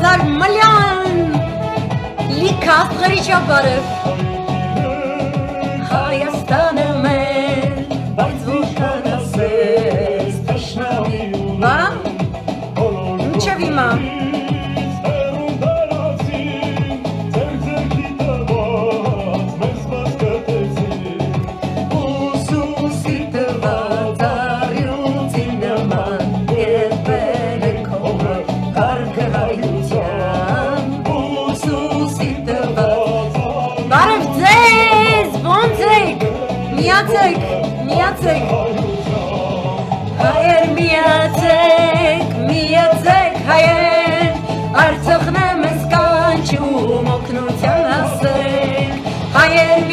Zar Malyan Likas Garichabarev Hayastanım el Bayzvukana ses Tashnami Va? Nčavima Miatek Hayır miatek hayır Artık nemez kançum oknutyan asık Hayır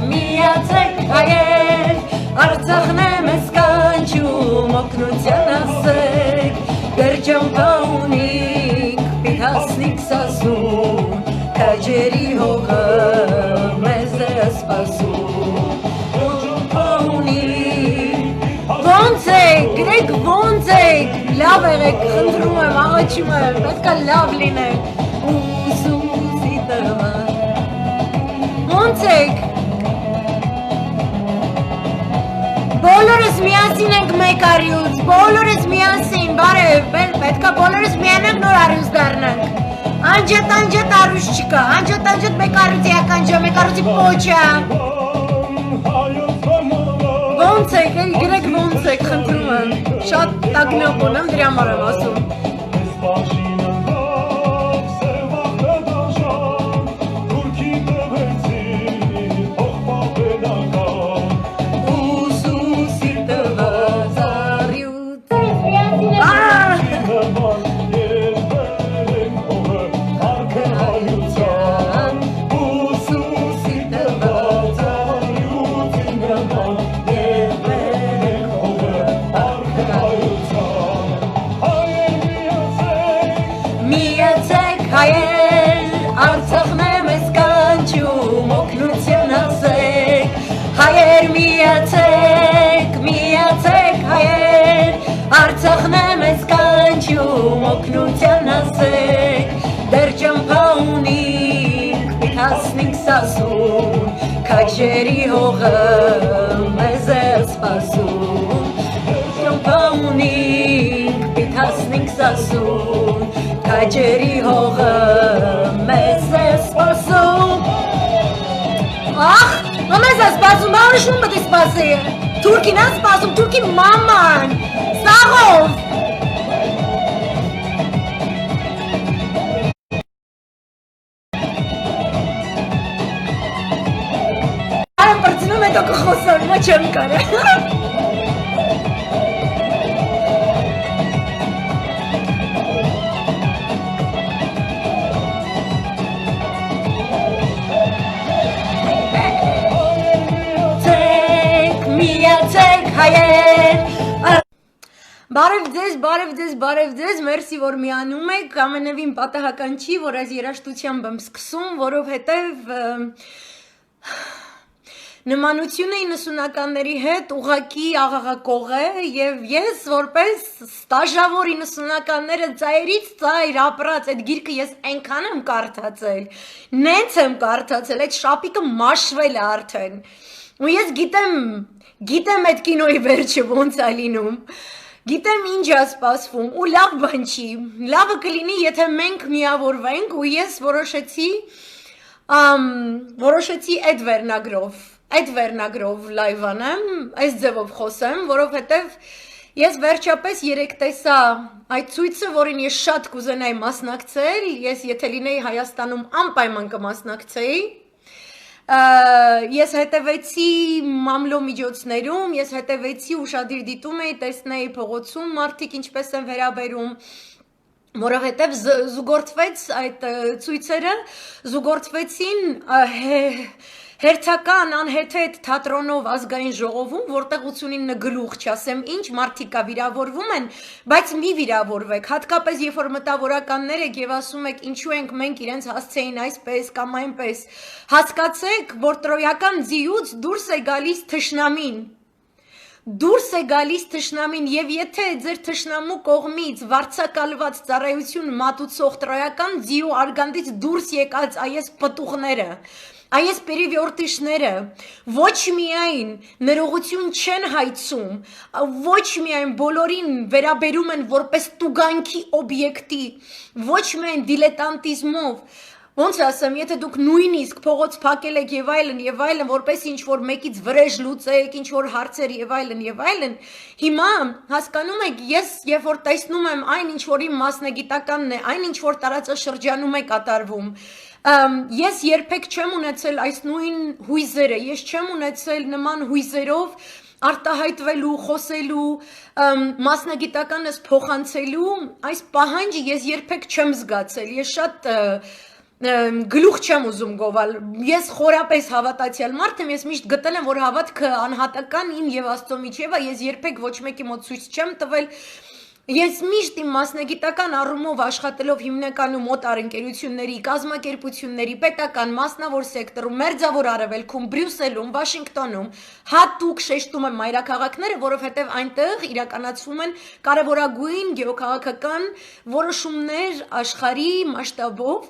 miatek hayır Artık nemez kançum oknutyan asık Gerçem paunik Pitasnik sasun Kajeri hoga Meze spasun Greg Vonzek, լավ եղեք, խնդրում եմ, աղաչում եմ, պետք է լավ լինեք, ուսուսի տղա, Vonzek, բոլորս միասին ենք մեկ արյուծ, բոլորս միասին, բարև, պետք է բոլորս միանանք նոր արյուծ դառնանք, անջատ արյուծ չկա, անջատ մեկ արյուծի ականջա, մեկ արյուծի պոչա, Vonzek, Greg Vonzek, խնդրում եմ, շատ տագնապոն եմ, դրա համար եմ ասում։ Արցախ նեմես կանչում օգնության ասեք դեր ճամփաունիկ պիտասնիկ սասուն քաջերի հողը մեզ է սպասում ճամփաունիկ պիտասնիկ սասուն քաջերի հողը մեզ է սպասում Ախ, մեզ է սպասում, բանշում պետք է սպասի Թուրքին է սպասում, թուրքի մաման Սաղով Արամ պրծնում է դոք խոսոր, մա չեմ կարը Բարև ձեզ, մերսի, որ միանում եք, ամենևին պատահական չի, որ այս երաշտությամբ եմ սկսում, որովհետև նմանությունը 90-ականների հետ ուղղակի աղաղակող է և ես որպես ստաժավոր 90-ականները ծայրից ծայր ապրած այդ գիրքը ես այնքան եմ կարդացել, նենց եմ կարդացել, այդ շապիկը մաշվել է արդեն, ու ես գիտեմ այդ կինոյի վերջը ոնց է լինում, Գիտեմ ինչ է սպասվում ու լավ բան չի, լավը կլինի, եթե մենք միավորվենք ու ես որոշեցի այդ վերնագրով լայվ անեմ, այս ձևով խոսեմ, որովհետև ես վերջապես երեկ տեսա այդ ցույցը, որին ես շատ կուզենայի մասնակցել, ես եթե լինեի Հայաստանում անպայման կմասնակցեի, Ես հետևեցի մամլո միջոցներում, ես հետևեցի ուշադիր դիտում էի, տեսնեի փողոցում մարդիկ ինչպես են վերաբերում, որովհետև զուգորդվեց այդ ցույցերը, զուգորդվեցին հերթական անհեթեթ թատրոնով ազգային ժողովում, որտեղ 89 գլուխ չասեմ ինչ, մարդիկ վիրավորվում են, բայց մի վիրավորվեք, հատկապես երբ որ մտավորականներ եք եւ ասում եք ինչու ենք մենք իրենց հասցեին այսպես կամ այնպես, հասկացեք, որ տրոյական ձիուց դուրս է գալիս թշնամին, դուրս է գալիս թշնամին եւ եթե ձեր թշնամու կողմից վարձակալված ծառայություն մատուցող տրոյական ձիու արգանդից դուրս եկած այս պտուղները այս պերիվյորտիշները ոչ միայն ներողություն չեն հայցում, ոչ միայն բոլորին վերաբերում են որպես տուգանքի օբյեկտի, ոչ միայն դիլետանտիզմով, ոնց ասեմ, եթե դուք նույնիսկ փողոց փակել եք եւ այլն, որպես ինչ որ մեկից վրեժ լուծեք, ինչ որ հարցեր եւ այլն, հիմա հասկանում եք, ես երբ որ տեսնում եմ այն ինչ որ իմ մասնագիտականն է, այն ինչ որ տարածաշրջանում է կատարվում, ես երբեք չեմ ունեցել այս նույն հույզերը, ես չեմ ունեցել նման հույզերով արտահայտվելու, խոսելու, մասնագիտականս փոխանցելու, այս պահանջը ես երբեք չեմ զգացել, ես շատ գլուխ չեմ ուզում գովալ, ես խորապես հավատացյալ մարդ եմ, ես միշտ գտել եմ, որ հավատքը անհատական իմ եւ Աստծո միջև է, ես երբեք ոչ մեկի մոտ ցույց չեմ տվել, ես միշտ իմ մասնագիտական առումով աշխատելով հիմնականում օտար ընկերությունների, կազմակերպությունների, պետական, մասնավոր սեկտորում, մերձավոր արևելքում, Բրյուսելում, Վաշինգտոնում, հատուկ շեշտում եմ մայրաքաղաքները, որովհետև այնտեղ իրականացվում են կարևորագույն գեոքաղաքական որոշումներ աշխարհի մասշտաբով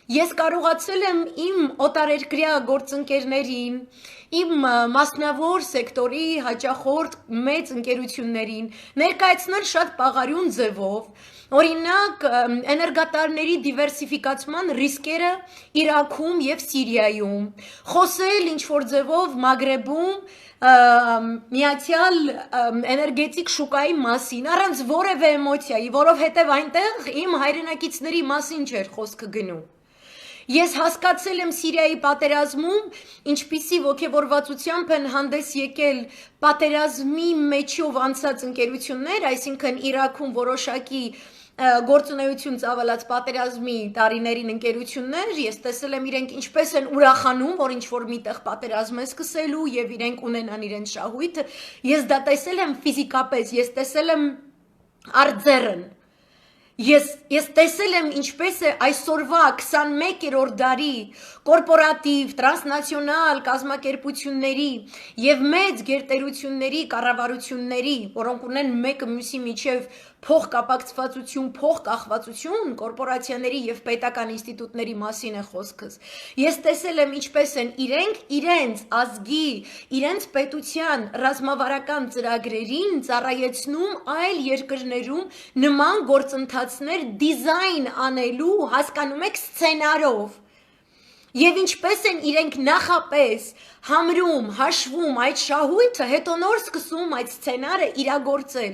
Ես կարողացել եմ իմ օտարերկրյա գործընկերներին, իմ մասնավոր սեկտորի հաճախորդ մեծ ընկերություններին ներկայացնել շատ պաղարյուն ձևով, օրինակ էներգատարների դիվերսիֆիկացման ռիսկերը Իրաքում եւ Սիրիայում, խոսել ինչ-որ ձևով Մագրեբում միացյալ էներգետիկ շուկայի մասին, առանց որևէ էմոցիայի, որովհետև այնտեղ իմ հայրենակիցների մասին չէր խոսքը գնում։ Ես հասկացել եմ Սիրիայի պատերազմում, ինչպիսի ոգևորվածությամբ են հանդես եկել պատերազմի մեջով անցած ընկերություններ, այսինքն Իրաքում որոշակի գործունեություն ծավալած պատերազմի տարիներին ընկերություններ, ես տեսել եմ իրենք ինչպես են ուրախանում, որ ինչ-որ միտեղ պատերազմ է սկսելու եւ իրենք ունենան իրենց շահույթը, ես դա տեսել եմ ֆիզիկապես, ես տեսել եմ արձերն Ես տեսել եմ ինչպես է այսօրվա 21-րդ դարի կորպորատիվ, տրանսնացիոնալ կազմակերպությունների եւ մեծ գերտերությունների կառավարությունների, որոնք ունեն մեկը մյուսի միջև փոխկապակցվածություն, փոխկախվածություն, կորպորացիաների եւ պետական ինստիտուտների մասին է խոսքս։ Ես տեսել եմ ինչպես են իրենք իրենց ազգի, իրենց պետության ռազմավարական ծրագրերին ծառայեցնում այլ երկրներում նման գործընթացներ դիզայն անելու, հասկանում եք, սցենարով Եվ ինչպես են իրենք նախապես համրում, հաշվում այդ շահույթը, հետո նոր սկսում այդ սցենարը իրագործել։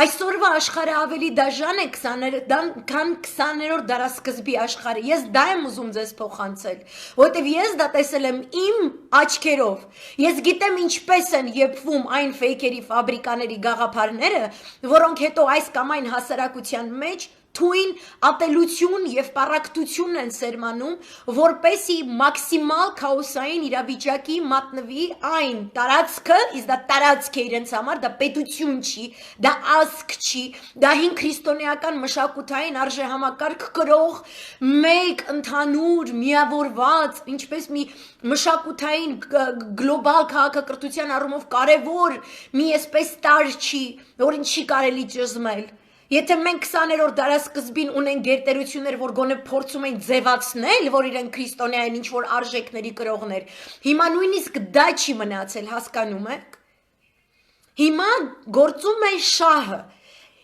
Այսօրվա աշխարհը ավելի դաժան է քան 20-րդ դարասկզբի աշխարհը։ Ես դա եմ ուզում ձեզ փոխանցել, որովհետև ես դա տեսել եմ իմ աչքերով։ Ես գիտեմ ինչպես են եփվում այն ֆեյքերի ֆաբրիկաների գաղափարները, որոնք հետո այս կամ այն հասարակության մեջ թույն ատելություն եւ պառակտություն են սերմանում, որպեսի մաքսիմալ քաոսային իրավիճակի մատնվի այն տարածքը, իսկ դա տարածք է իրենց համար, դա պետություն չի, դա ազգ չի, դա հին քրիստոնեական մշակութային արժեհամակարգ կրող մեկ ընդհանուր միավորված, ինչպես մի մշակութային գլոբալ քաղաքակրթության առումով կարևոր մի այսպես տար չի, որին չի կարելի ճզմել Եթե մենք 20-րդ դարասկզբին ունենք գերտերություններ, որ գոնե փորձում են ձևացնել, որ իրենք քրիստոնեային ինչ-որ արժեքների կրողներ, հիմա նույնիսկ դա չի մնացել, հասկանում եք։ Հիմա գործում է շահը,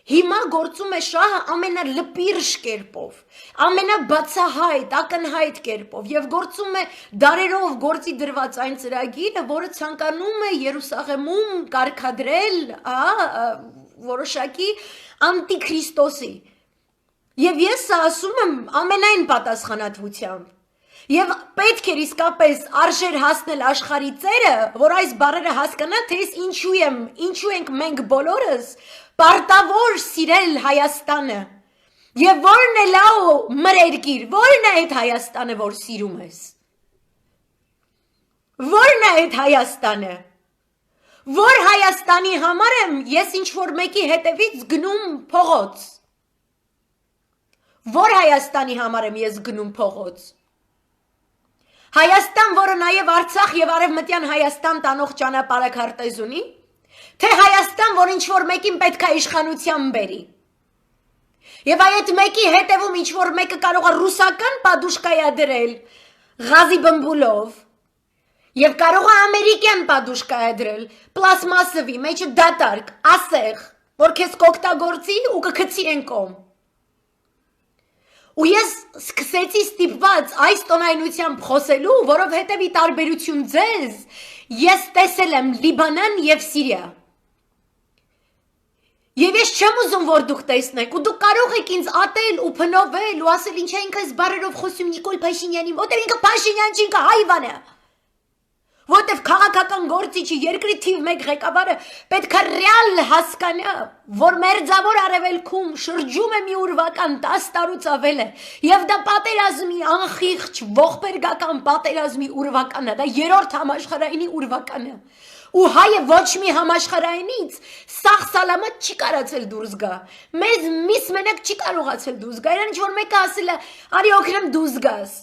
հիմա գործում է շահը ամենալպիրշ կերպով, ամենաբացահայտ, ակնհայտ կերպով եւ գործում է դարերով գործի դրված այն ծրագիրը, որը ցանկանում է Երուսաղեմում կարգադրել, որոշակի անտիքրիստոսի Եվ ես ասում եմ ամենայն պատասխանատվությամբ Եվ պետք էր իսկապես արժեր հասնել աշխարհի ծերը, որ այս բառերը հասկանա, թե ես ինչու ենք մենք բոլորս պարտավոր սիրել Հայաստանը Եվ որն է լավ մրերկիր, որն է այդ Հայաստանը, որ սիրում ես Որն է այդ Հայաստանը Որ Հայաստանի համար եմ ես ինչ-որ մեկի հետևից գնում փողոց Որ Հայաստանի համար եմ ես գնում փողոց Հայաստան, որը նաև Արցախ եւ Արևմտյան Հայաստան տանող ճանապարհաքարտեզ ունի թե Հայաստան, որ ինչ-որ մեկին պետք է իշխանության բերի։ Եվ այդ մեկի հետևում ինչ-որ մեկը կարող է ռուսական պադուշկայա դրել Ղազի բմբուլով եւ կարող է ամերիկյան պադուշկայա դրել պլաստմասովի մեջը դատարկ, ասեղ, որ քեզ կօգտագործի ու կգցի են կողմ։ Ու ես սկսեցի ստիպված այս տոնայնությամբ խոսելու, որովհետև ի տարբերություն ձեզ, ես տեսել եմ Լիբանան եւ Սիրիա։ Եվ ես չեմ ուզում, որ դուք տեսնեք, ու դուք կարող եք ինձ ատել ու փնովել ու ասել ինչ է ինքը այս բառերով խոսում Նիկոլ Փաշինյանի, որտեղ ինքը Փաշինյան չի, ինքը հայվան է։ Որտև քաղաքական գործիչը երկրի թիվ 1 ղեկավարը պետք է ռեալ հասկանա, որ մերձավոր արևելքում շրջում է մի ուրվական 10 տարուց ավել է, եւ դա պատերազմի անխիղճ ողբերգական պատերազմի ուրվականն է, դա 3-րդ համաշխարհայինի ուրվականն է։ Ու հայը ոչ մի համաշխարհայինից սաղ սալամատ չի կարացել դուրս գա։ Մեզ միս մենակ չի կարողացել դուրս գա։ Իրան ինչ-որ մեկը ասել է, արի օգնեմ դուրս գաս։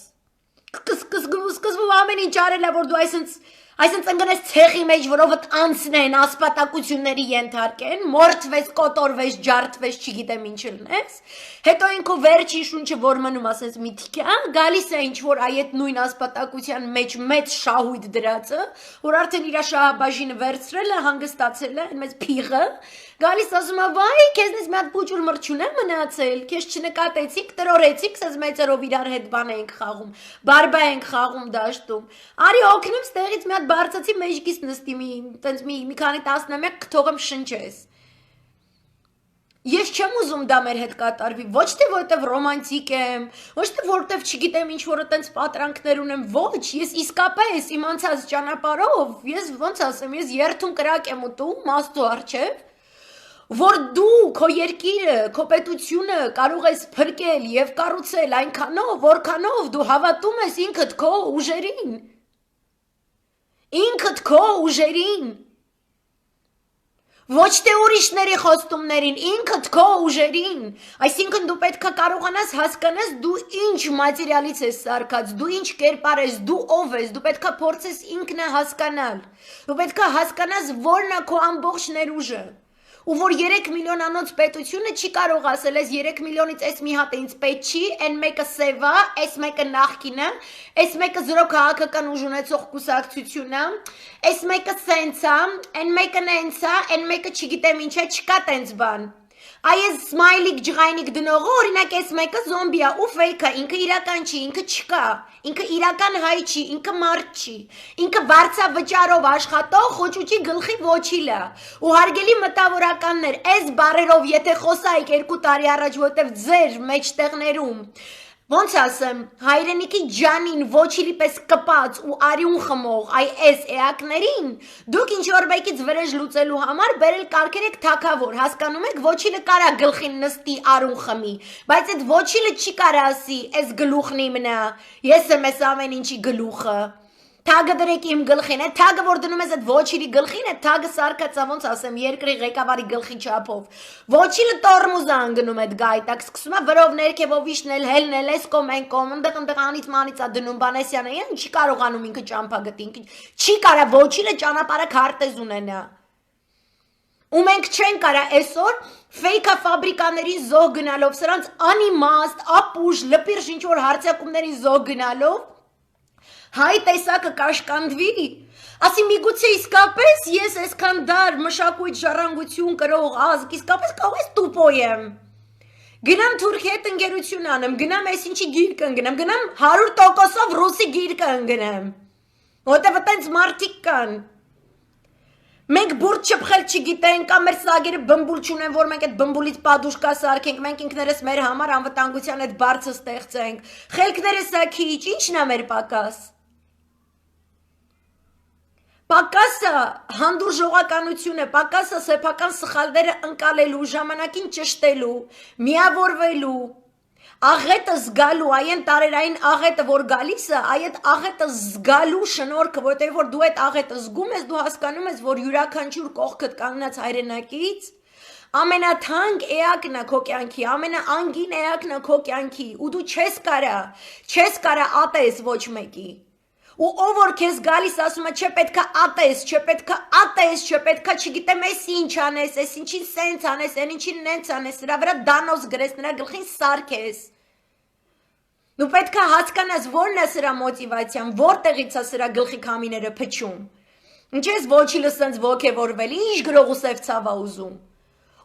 Սկզբում ամեն ինչ արել է, որ դու այսինքն ընկնես ցեղի մեջ, որովդ անցնեն, ասպատակությունների ենթարկեն, մորթվես, կոտորվես, ջարդվես, չգիտեմ ինչ լնես, հետո ինքո վերջի շունչը, որ մնում ասես միտիկ է, գալիս է ինչ-որ այդ նույն ասպատակության մեջ մեծ շահույթ դրածը, որ արդեն իր շահաբաժինը վերցրել է, հանգստացել է, մեծ փիղը, գալիս ասում է, վայ, քեզնից մի հատ փուճուր մրջուն է մնացել, քեզ չնկատեցիք, տրորեցիք, սեզ մեծերով իրար հետ բան ենք խաղում, բարբա ենք խաղում դաշտում, արի օգնեմ ստեղից մի հատ բարձացի մեջքից նստի մի քանի տասնամյակ կթողեմ շնչես։ Ես չեմ ուզում դա մեր հետ կատարվի, ոչ թե որտեվ ռոմանտիկ եմ, ոչ թե որտեվ չգիտեմ ինչ որ այտենց պատրանքներ ունեմ, ոչ, ես իսկապես իմ անցած ճանապարհով, ես ոնց ասեմ, ես երթուն կրակ եմ ուտում Աստծո առջև, որ դու քո երկիրը, քո պետությունը կարող ես փրկել եւ կառուցել այնքանով, որքանով դու հավատում ես ինքդ քո ուժերին։ Ինքդ քո ուժերին։ Ոչ թե ուրիշների խոստումներին, ինքդ քո ուժերին, այսինքն դու պետք է կարողանաս հասկանաս դու ինչ մատերիալից ես սարքած, դու ինչ կերպար ես, դու ով ես, դու պետք է փորձես ինքնը հասկանալ, դու պետք է հասկանաս որն է քո ամբողջ ներուժը, ու որ 3 միլիոնանոց պետությունը չի կարող ասել ես 3 միլիոնից այս մի հատ ինձ պետք չի, այն մեկը սև է, այս մեկը նախկին է, այս մեկը զրո քաղաքական ուժ ունեցող կուսակցություն է, այս մեկը սենց է, այն մեկը նենց է, այն մեկը չգիտեմ ինչ է, չկա տենց բան։ Այս սմայլիկ ջղայնիկ դնողը օրինակ այս մեկը զոմբի է ու ֆեյք է, ինքը իրական չի, ինքը չկա, ինքը իրական հայ չի, ինքը մարդ չի, ինքը վարձավճարով աշխատող խոճուճի գլխի ոչիլ է։ Ու հարգելի մտավորականներ, այս բառերով եթե խոսայիք 2 տարի առաջ, որտեվ ձեր մեջտեղներում ոնց ասեմ, հայրենիքի ջանին ոչիլի պես կպած ու արյուն խմող այս էակներին, դուք ինչ-որ մեկից վրեժ լուծելու համար բերել կարգեր եք թագավոր, հասկանում եք, ոչիլը կարա գլխին նստի արյուն խմի, բայց այդ ոչիլը չի կարա ասի, այս գլուխն իմն է, ես եմ այս ամեն ինչի գլուխը, թագը դրեք իմ գլխին, այդ թագը որ դնում ես այդ ոչիլի գլխին, այդ թագը սարկած է ոնց ասեմ, երկրի ղեկավարի գլխի չափով, ոչիլը տորմուզ է անգնում այդ գայտակ, սկսում է վրով ներքևով իջնել, հելնել, էս կոմ, այն կոմ, ընդեղ անից մանից է դնում Բանեսյանը, այն չի կարողանում ինքը ճամփա գտի, չի կարա ոչիլը ճանապարհը քարտեզ ունենա։ Ու մենք չենք կարա այսօր ֆեյքա ֆաբրիկաների զոհ գնալով, սրանց անիմաստ, ապուշ, լպիրշ ինչ-որ հարցակումների զոհ գնալով հայ տեսակը կաշկանդվի, ասի միգուցե իսկապես ես այսքան դար մշակույթ ժառանգություն կրող ազգ, իսկապես կարող ես տուպո եմ, գնամ Թուրքի հետ ընկերություն անեմ, գնամ այս ինչի գիրք ընգնեմ, գնամ 100%-ով ռուսի գիրք ընգնեմ, որտև այտենց մարդիկ կան, մենք բուրդ չփխել չգիտենք, կամ մեր սագերը բմբուլ չունեն, որ մենք այդ բմբուլից պադուշկա սարքենք, մենք ինքներս մեր համար անվտանգության այդ բարձը ստեղծենք, խելքները սա քիչ, ինչն է մեր պակաս։ Պակասը հանդուրժողականություն է, պակասը սեփական սխալները ընկալելու, ժամանակին ճշտելու, միավորվելու, աղետը զգալու, այն տարերային աղետը, որ գալիս է, այդ աղետը զգալու շնորհքը, որտեղ որ դու այդ աղետը զգում ես, դու հասկանում ես, որ յուրաքանչյուր կողքդ կանգնած հայրենակից ամենաթանկ էակն է քո կյանքի, ամենաանգին էակն է քո կյանքի, ու դու չես կարա ատես ոչ մեկի։ Ու ով որ քեզ գալիս ասում է չէ պետքա ատես, չէ պետքա ատես, չէ պետքա չգիտեմ էս ինչ անես, էս ինչին սենց անես, այն ինչին նենց անես, նրա վրա դանոց գրես, նրա գլխին սարքես։ Դու պետքա հասկանաս որն է սրա մոտիվացիան, որտեղից է սրա գլխի քամիները փչում։ Ինչ ես ոչի լսենց ոգևորվել, ինչ գրողուսև ցավա ուզում։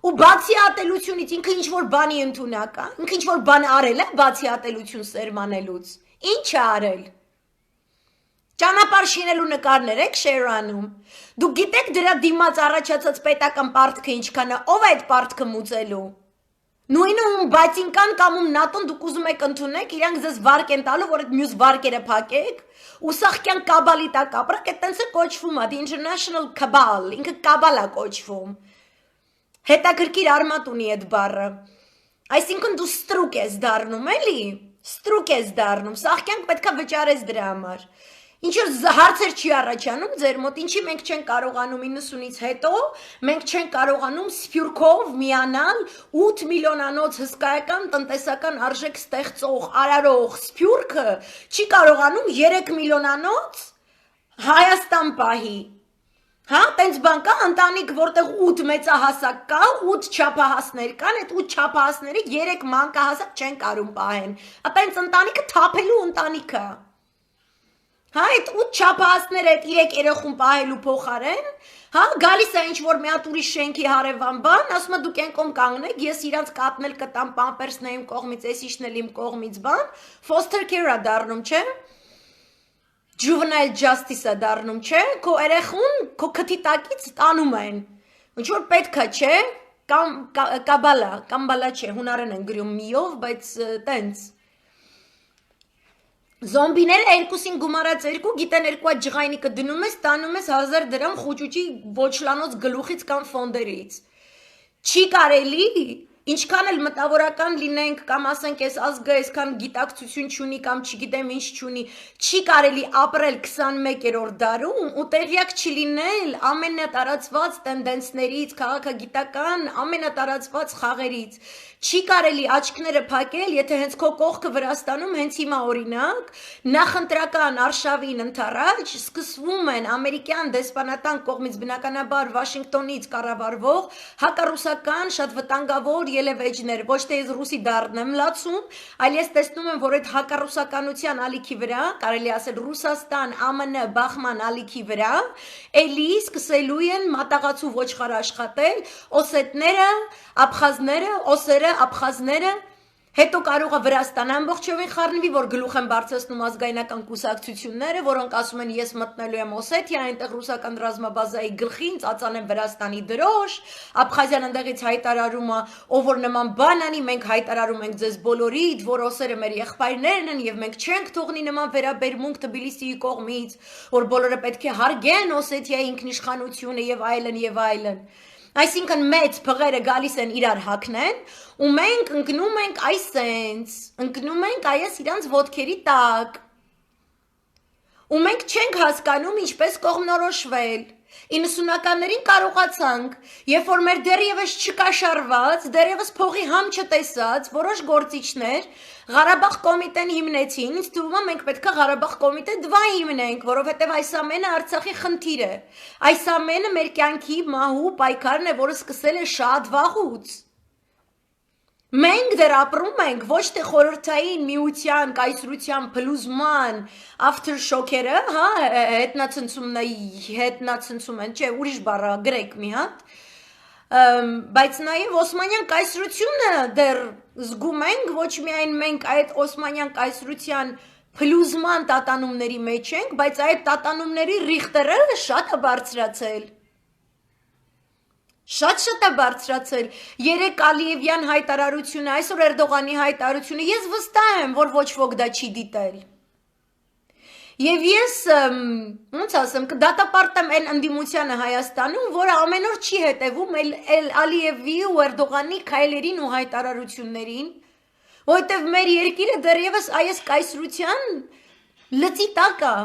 Ու բացի ատելությունից ինքը ինչ որ բանի ընդունակ է, ինքը ինչ որ բան արել է բացի ատելություն սերմանելուց։ Ինչ է արել։ Ճանապարհ շինելու նկարներ եք շերանում։ Դուք գիտեք դրա դիմաց առաջացած պետական պարտքը ինչքան է, ով է այդ պարտքը մուծելու։ Նույնը ում բացինկան կամ ում նատոն դուք ուզում եք ընդունեք, իրանք ձեզ վարկ են տալու, որ այդ մյուս վարկերը փակեք, ու սախքյան կաբալի տակ ապրեք, այդ տենց է կոչվում, the international cabal, ինքը կաբալ է կոչվում։ Հետաքրքիր արմատ ունի այդ բառը։ Այսինքն դու ստրուկ ես դառնում, էլի։ Ստրուկ ես դառնում, սախքյանք պետքա վճարես դրա համար։ Ինչ որ հարցեր չի առաջանում ձեր մոտ, ինչի մենք չենք կարողանում 90-ից հետո, մենք չենք կարողանում սփյուռքով միանալ 8 միլիոնանոց հսկայական տնտեսական արժեք ստեղծող, արարող սփյուռքը չի կարողանում 3 միլիոնանոց Հայաստան պահի։ Հա, տենց բան կա, ընտանիք, որտեղ 8 մեծահասակ կա, 8 չափահասներ կան, այդ 8 չափահասների 3 մանկահասակ չեն կարում պահեն։ Տենց ընտանիքը թափելու ընտանիք է։ Հա, այդ 8 չափահասները այդ 3 երեխուն պահելու փոխարեն, հա, գալիս է ինչ որ մի հատ ուրիշ շենքի հարևան բան, ասում է դուք են կողմ կանգնեք, ես իրանց կատնել կտամ պամպերսն է իմ կողմից, էս իշն էլ իմ կողմից բան, foster care-ա դառնում, չէ՞։ Juvenile justice-ը դառնում, չէ՞։ Քո երեխուն քո քթի տակից տանում են։ Ինչ որ պետքա, չէ՞։ Կամբալա չէ, հունարեն են գրում միով, բայց տենց Զոմբիները երկուսին գումարած երկու, գիտեն երկու այդ ջղայնիկը դնում ես, տանում ես 1000 դրամ խուճուճի ոչլանոց գլուխից կամ ֆոնդերից։ Չի կարելի, ինչքան էլ մտավորական լինենք կամ ասենք այս ազգը այսքան գիտակցություն չունի կամ չգիտեմ ինչ չունի, չի կարելի ապրել 21-րդ դարում ու տեղյակ չլինել ամենատարածված տենդենսներից, քաղաքագիտական ամենատարածված խաղերից։ Չի կարելի աչքները փակել, եթե հենց քո կողքը Վրաստանում հենց հիմա օրինակ նախընտրական արշավին ընթառաջ սկսվում են ամերիկյան դեսպանատան կողմից բնականաբար Վաշինգտոնից կառավարվող հակառուսական շատ վտանգավոր ելևէջներ, ոչ թե ես ռուսի դառնեմ լացում, այլ ես տեսնում եմ, որ այդ հակառուսականության ալիքի վրա, կարելի ասել Ռուսաստան, ԱՄՆ, բախման ալիքի վրա, էլի սկսելու են մատաղացու ոչխար աշխատել, օսետները, աբխազները, օսերը աբխազները, հետո կարող է Վրաստան ամբողջովին խառնվի, որ գլուխ են բարձրացնում ազգայնական կուսակցությունները, որոնք ասում են ես մտնելու եմ Օսեթիա, այնտեղ ռուսական ռազմաբազայի գլխին ծածանեմ Վրաստանի դրոշ, Աբխազիան ընդեղից հայտարարում է, ով որ նման բան անի, մենք հայտարարում ենք ձեզ բոլորիդ, որ օսերը մեր եղբայրներն են եւ մենք չենք թողնի նման վերաբերմունք Թբիլիսիի կողմից, որ բոլորը պետք է հարգեն Օսեթիայի ինքնիշխանությունը եւ այլն եւ այլն։ Այսինքն մեծ փղերը գալիս են իրար հակնեն ու մենք ընկնում ենք այսենց, ընկնում ենք այս իրանց ոտքերի տակ ու մենք չենք հասկանում ինչպես կողմնորոշվել 90-ականներին կարողացանք, երբ որ մեր դեռևս չկաշառված, դեռևս փողի համ չտեսած որոշ գործիչներ Ղարաբաղ կոմիտեն հիմնեցին, ինձ թվում է մենք պետք է Ղարաբաղ կոմիտե 2 հիմնենք, որովհետև այս ամենը Արցախի խնդիր է, այս ամենը մեր կյանքի մահու պայքարն է, որը սկսել է շատ վաղուց։ Մենք դեռ ապրում ենք ոչ թե խորհրդային միության, կայսրության, փլուզման, aftershock-երը, հա, հետնացնցում են, չէ, ուրիշ բառ գրեք մի հատ, բայց նաև Օսմանյան կայսրությունը դեռ զգում ենք, ոչ միայն մենք այդ Օսմանյան կայսրության փլուզման տատանումների մեջ ենք, բայց այդ տատանումների ռիխտերը շատ է բարձրացել։ Շատ է բարձրացել, երեկ Ալիևյան հայտարարությունը, այսօր Էրդողանի հայտարարությունը, ես վստահ եմ, որ ոչ ոք դա չի դիտել։ Եվ ես, ոնց ասեմ, կդատապարտեմ այն ընդդիմությանը Հայաստանում, որը ամեն օր չի հետևում Ալիևի ու Էրդողանի քայլերին ու հայտարարություններին, որովհետև մեր երկիրը դեռևս այս կայսրության լծի տակ է։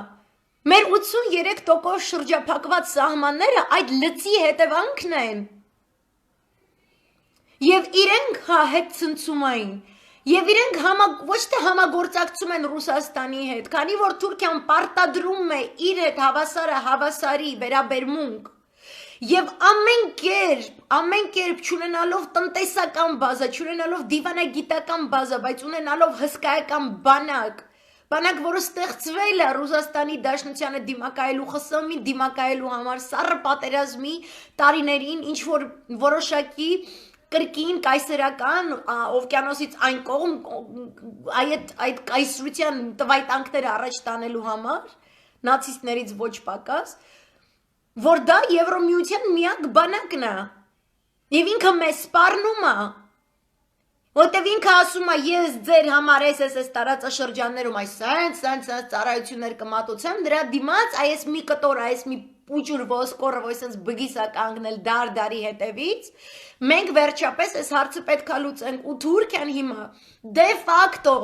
Մեր 83% շրջափակված սահմանները այդ լծի հետևանքն են։ Եվ իրենք հետ ցնցումային, Եվ իրենք ոչ թե համագործակցում են Ռուսաստանի հետ, քանի որ Թուրքիան պարտադրում է իր հետ հավասարը հավասարի վերաբերմունք եւ ամեն կերպ չունենալով տնտեսական բազա, չունենալով դիվանագիտական բազա, բայց ունենալով հսկայական բանակ, որը ստեղծվել է Ռուսաստանի Դաշնությանը դիմակայելու ԽՍՀՄ-ին դիմակայելու համար սառը պատերազմի տարիներին, ինչ որ որոշակի կրկին կայսերական օվկիանոսից այն կողմ այդ կայսրության տվայտանքները առաջ տանելու համար, նացիստներից ոչ պակաս, որ դա Եվրոմիության միակ բանակն է, և ինքը մեզ սպառնում է, որտև ինքը ասում է, ես ձեր համար այս տարածաշրջաններում այս ծառայություններ կմատուցեմ, դրա դիմաց այս մի կտոր, այս մի պուճուր ոսկորը, որ այսպես բգիս է կանգնել դարդարի հետևից, մենք վերջապես այս հարցը պետք է լուծենք, ու Թուրքիան հիմա դե ֆակտո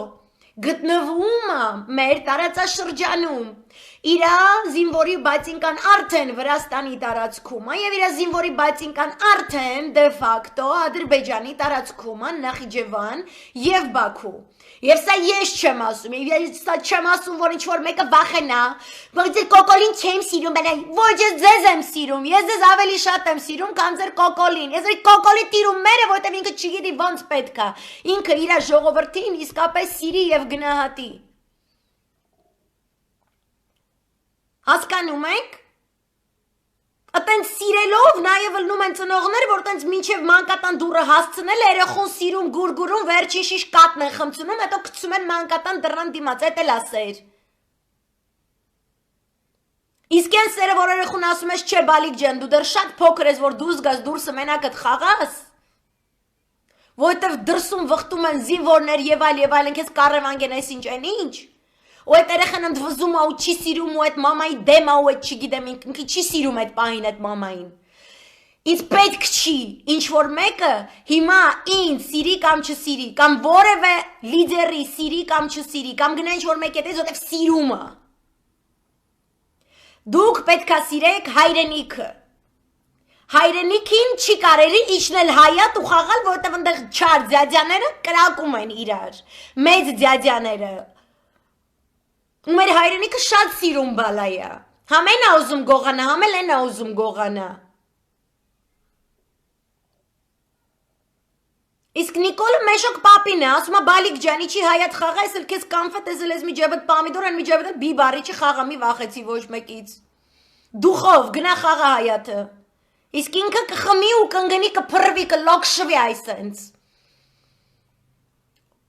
գտնվում է մեր տարածաշրջանում, իր զինվորի բացինկան արդեն Վրաստանի տարածքում է և իր զինվորի բացինկան արդեն դե ֆակտո Ադրբեջանի տարածքում է, Նախիջևան և Բաքու։ Եվ սա ես չեմ ասում, և սա չեմ ասում, որ ինչ-որ մեկը վախենա, որ ձեր կոկոլին չեմ սիրում, ոչ ես ձեզ եմ սիրում, ես ձեզ ավելի շատ եմ սիրում, քան ձեր կոկոլին, ես ձեր կոկոլի տիրում մերը, որտև ինքը չգիտի ոնց պետք է, ինքը իր ժողովրդին իսկապես սիրի և գնահատի։ Հասկանում եք։ Ատենց սիրելով նաև լնում են ծնողներ, որ տենց մինչև մանկատան դուռը հասցնել երեխուն սիրում գուրգուրում վերջին շիշ կատն են խմցնում, հետո գցում են մանկատան դռան դիմաց, էդ էլ է սեր։ Իսկ այն սերը, որ երեխուն ասում ես, չէ բալիկ ջան, դու դեռ շատ փոքր ես, որ դուրս գաս դուրսը մենակդ խաղաս, որովհետև դրսում վխտում են զինվորներ եւ այլ, քեզ կառևանգեն այսինչ են ինչ։ Ու այդ երեխան ընդվզում է ու չի սիրում ու այդ մամայի դեմ է ու այդ չգիտեմ ինքը չի սիրում այդ պահին այդ մամային։ Ինձ պետք չի ինչ որ մեկը հիմա ինձ սիրի կամ չսիրի կամ որևէ լիդերի սիրի կամ չսիրի կամ գնա ինչ որ մեկի հետ որտեվ սիրում է։ Դուք պետք է սիրեք հայրենիքը։ Հայրենիքին չի կարելի իջնել հայատ ու խաղալ, որտեվ այնտեղ չար ձյաձյաները կրակում են իրար։ Մեծ ձյաձյաները ու մեր հայրենիքը շատ սիրում բալայա, համեն է ուզում գողանա, համել են է ուզում գողանա։ Իսկ Նիկոլը մեշոք պապին է, ասում է բալիկ ջանի չի հայատ խաղա, ես էլ կեզ կանվետ, ես էլ ես մի ջեբդ պամիդոր, են մի ջեբդ բիբարի չի խաղա, մի վախեցի ոչ մեկից։ Դուխով, գնա խաղա հայատը։ Իսկ ինքը կխմի ու կնգնի կփրվի, կլոքշվի այսենց։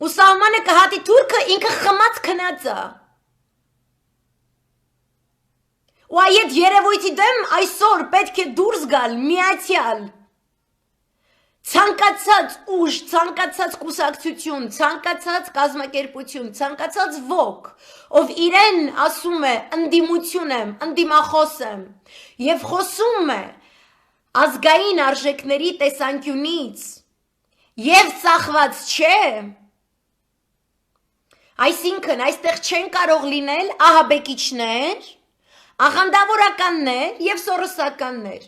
Ու սահմանը կհատի թուրքը ինքը խմած քնած է։ Ու այդ երևույթի դեմ այսօր պետք է դուրս գալ միացյալ ցանկացած ուժ, ցանկացած կուսակցություն, ցանկացած կազմակերպություն, ցանկացած ոք, ով իրեն ասում է ընդդիմություն եմ, ընդդիմախոս եմ եւ խոսում է ազգային արժեքների տեսանկյունից եւ ծախված չէ, այսինքն այստեղ չեն կարող լինել ահաբեկիչներ, աղանդավորականներ և սորոսականներ։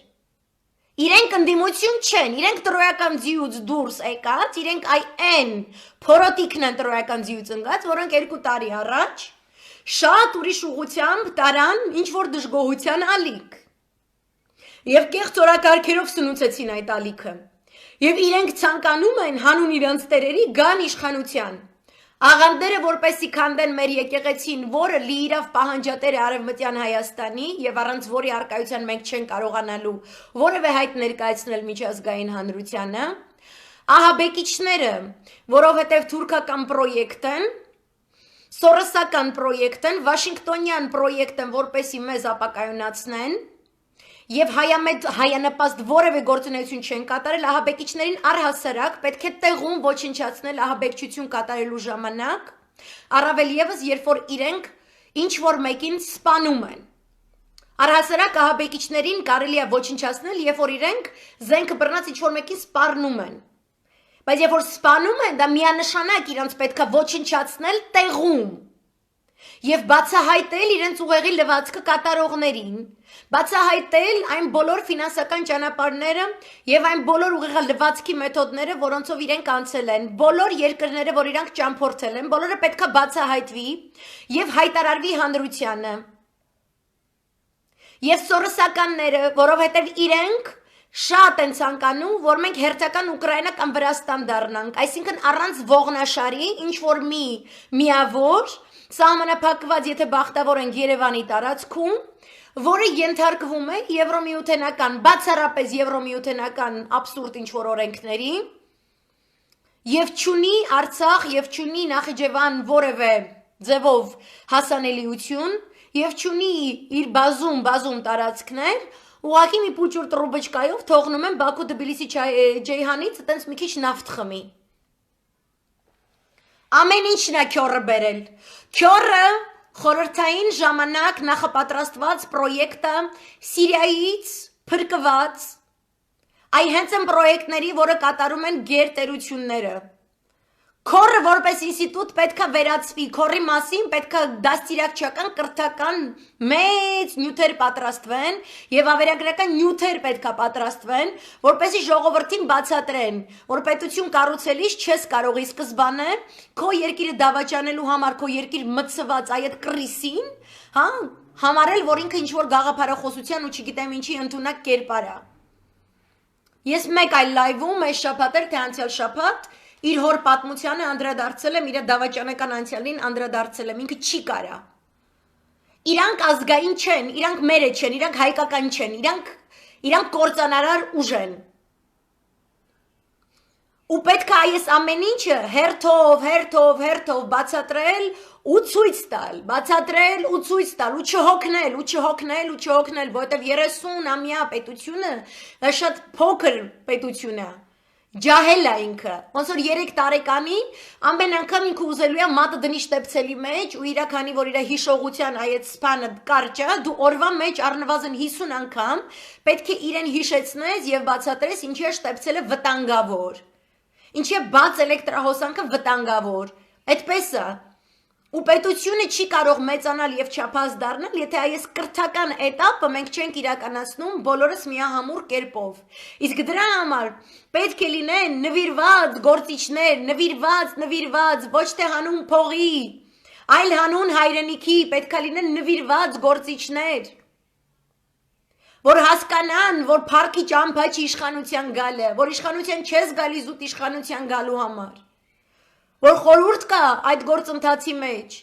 Իրենք ընդդիմություն չեն, իրենք տրոյական ձիուց դուրս եկած, իրենք այն փորոտիկն են տրոյական ձիուց ընկած, որոնք 2 տարի առաջ շատ ուրիշ ուղղությամբ տարան ինչ-որ դժգոհության ալիք։ Եվ կեղծ օրակարգերով սնուցեցին այդ ալիքը։ Եվ իրենք ցանկանում են հանուն իրանց տերերի գան իշխանության։ Աղանդերը որպեսի քանդեն մեր եկեղեցին, որը լիիրավ պահանջատեր է Արևմտյան Հայաստանի եւ առանց որի արկայության մենք չեն կարողանալու որևէ հայտ ներկայացնել միջազգային հանրությանը, ահաբեկիչները, որովհետեւ թուրքական պրոյեկտ են, սորոսական պրոյեկտ են, վաշինգտոնյան պրոյեկտ են, որպեսի մեզ ապակայունացնեն Եվ հայանպաստ որևէ գործունեություն չեն կատարել, ահաբեկիչներին առհասարակ պետք է տեղում ոչնչացնել ահաբեկչություն կատարելու ժամանակ, առավել ևս երբ որ իրենք ինչ-որ մեկին սպանում են։ Առհասարակ ահաբեկիչներին կարելի է ոչնչացնել, երբ որ իրենք զենքը բռնած ինչ-որ մեկին սպառնում են։ Բայց երբ որ սպանում են, դա միանշանակ իրենց պետք է ոչնչացնել տեղում։ Եվ բացահայտել իրենց ուղեղի լվացքը կատարողներին, բացահայտել այն բոլոր ֆինանսական ճանապարհները եւ այն բոլոր ուղեղալվացքի մեթոդները, որոնցով իրենք անցել են, բոլոր երկրները, որ իրանք ճամփորդել են, բոլորը պետքա բացահայտվի եւ հայտարարվի հանրությանը։ Եվ սորոսականները, որովհետեւ իրենք շատ են ցանկանում, որ մենք հերթական Ուկրաինա կամ Վրաստան դառնանք, այսինքն առանց ողնաշարի, ինչ որ միավոր սահմանափակված, եթե բախտավոր ենք Երևանի տարածքում, որը ենթարկվում է եվրոմիութենական, բացառապես եվրոմիութենական абսուրդ ինչ որ օրենքների, եւ չունի Արցախ եւ չունի Նախիջևան որևէ ձևով հասանելիություն եւ չունի իր բազում տարածքներ, ուղղակի մի փուճուր տրուբոչկայով թողնում են Բաքու Թբիլիսի Ջեյհանից այտենց մի քիչ նավթ խմի։ Ամեն ինչն է քյորը բերել։ Քյորը խորհրդային ժամանակ նախապատրաստված պրոյեկտը Սիրիայից փրկված այ հենց են պրոյեկտների, որը կատարում են գերտերությունները։ Քորը որպես ինստիտուտ պետքա վերացվի, քորի մասին պետքա դաստիարակչական կրթական մեծ նյութեր պատրաստվեն եւ ավերագրական նյութեր պետքա պատրաստվեն, որպեսզի ժողովրդին բացատրեն, որ պետություն կառուցելիս չես կարող ի սկզբանե քո երկիրը դավաճանելու համար քո երկիր մցված այդ կրիսին, հա, համարել, որ ինքը ինչ որ գաղափարախոսության ու չգիտեմ ինչի ընդունակ կերպար է։ Ես մեկ այլ լայվում այս շաբաթ էր, թե անցյալ շաբաթ իր հոր պատմությանը անդրադարձել եմ, իր դավաճանական անցյալին անդրադարձել եմ, ինքը չի կարա։ Իրանք ազգային չեն, իրանք մերը չեն, իրանք հայկական չեն, իրանք կործանարար ուժ են։ Ու պետք է այս ամեն ինչը հերթով բացատրել ու ցույց տալ, բացատրել ու ցույց տալ ու չհոգնել, որովհետև 30-ամյա պետությունը շատ փոքր պետություն է։ Ջահել է ինքը, ոնց որ 3 տարեկանին ամեն անգամ ինքը ուզելու է մատը դնի շտեպցելի մեջ ու իրա քանի որ իրա հիշողության այդ սփանը կարճ է, դու օրվա մեջ առնվազն 50 անգամ պետք է իրեն հիշեցնես եւ բացատրես ինչի է շտեպցելը վտանգավոր, ինչի է բաց էլեկտրահոսանքը վտանգավոր, այդպես է։ Ու պետությունը չի կարող մեծանալ եւ չափած դառնալ, եթե այս կրթական этаպը մենք չենք իրականացնում բոլորս միահամուռ կերպով։ Իսկ դրա համար պետք է լինեն նվիրված գործիչներ, նվիրված, ոչ թե հանուն փողի, այլ հանուն հայրենիքի, պետք է լինեն նվիրված գործիչներ, որ հասկանան, որ փառքի ճամփա չի իշխանության գալը, որ իշխանության չես գալիս զուտ իշխանության գալու համար։ Որ խորհուրդ կա այդ գործընթացի մեջ,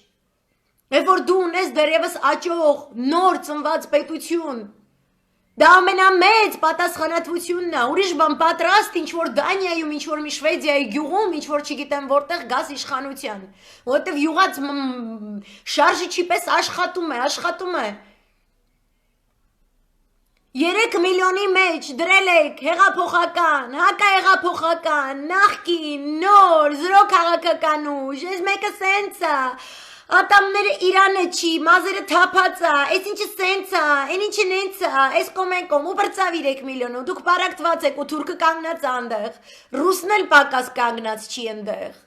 եւ որ դու ունես դեռևս աճող նոր ծնված պետություն, դա ամենամեծ պատասխանատվությունն է, ուրիշ բան պատրաստ ինչ որ Դանիայում, ինչ որ մի Շվեդիայի գյուղում, ինչ որ չգիտեմ որտեղ գաս իշխանության, որովհետեւ յուղած շարժի չի պես աշխատում է։ 3 միլիոնի մեջ դրել եք հեղափոխական, հակահեղափոխական, նախկին, նոր, զրո քաղաքական ուժ, այս մեկը սենց է, ատամները Իրանը չի, մազերը թափած է, այս ինչը սենց է, այն ինչը նենց է, այս կոմ ու բրծավ 3 միլիոնը, դուք պարակտված եք ու թուրքը կանգնած անդեղ, ռուսն էլ պակաս կանգնած չի ընդեղ։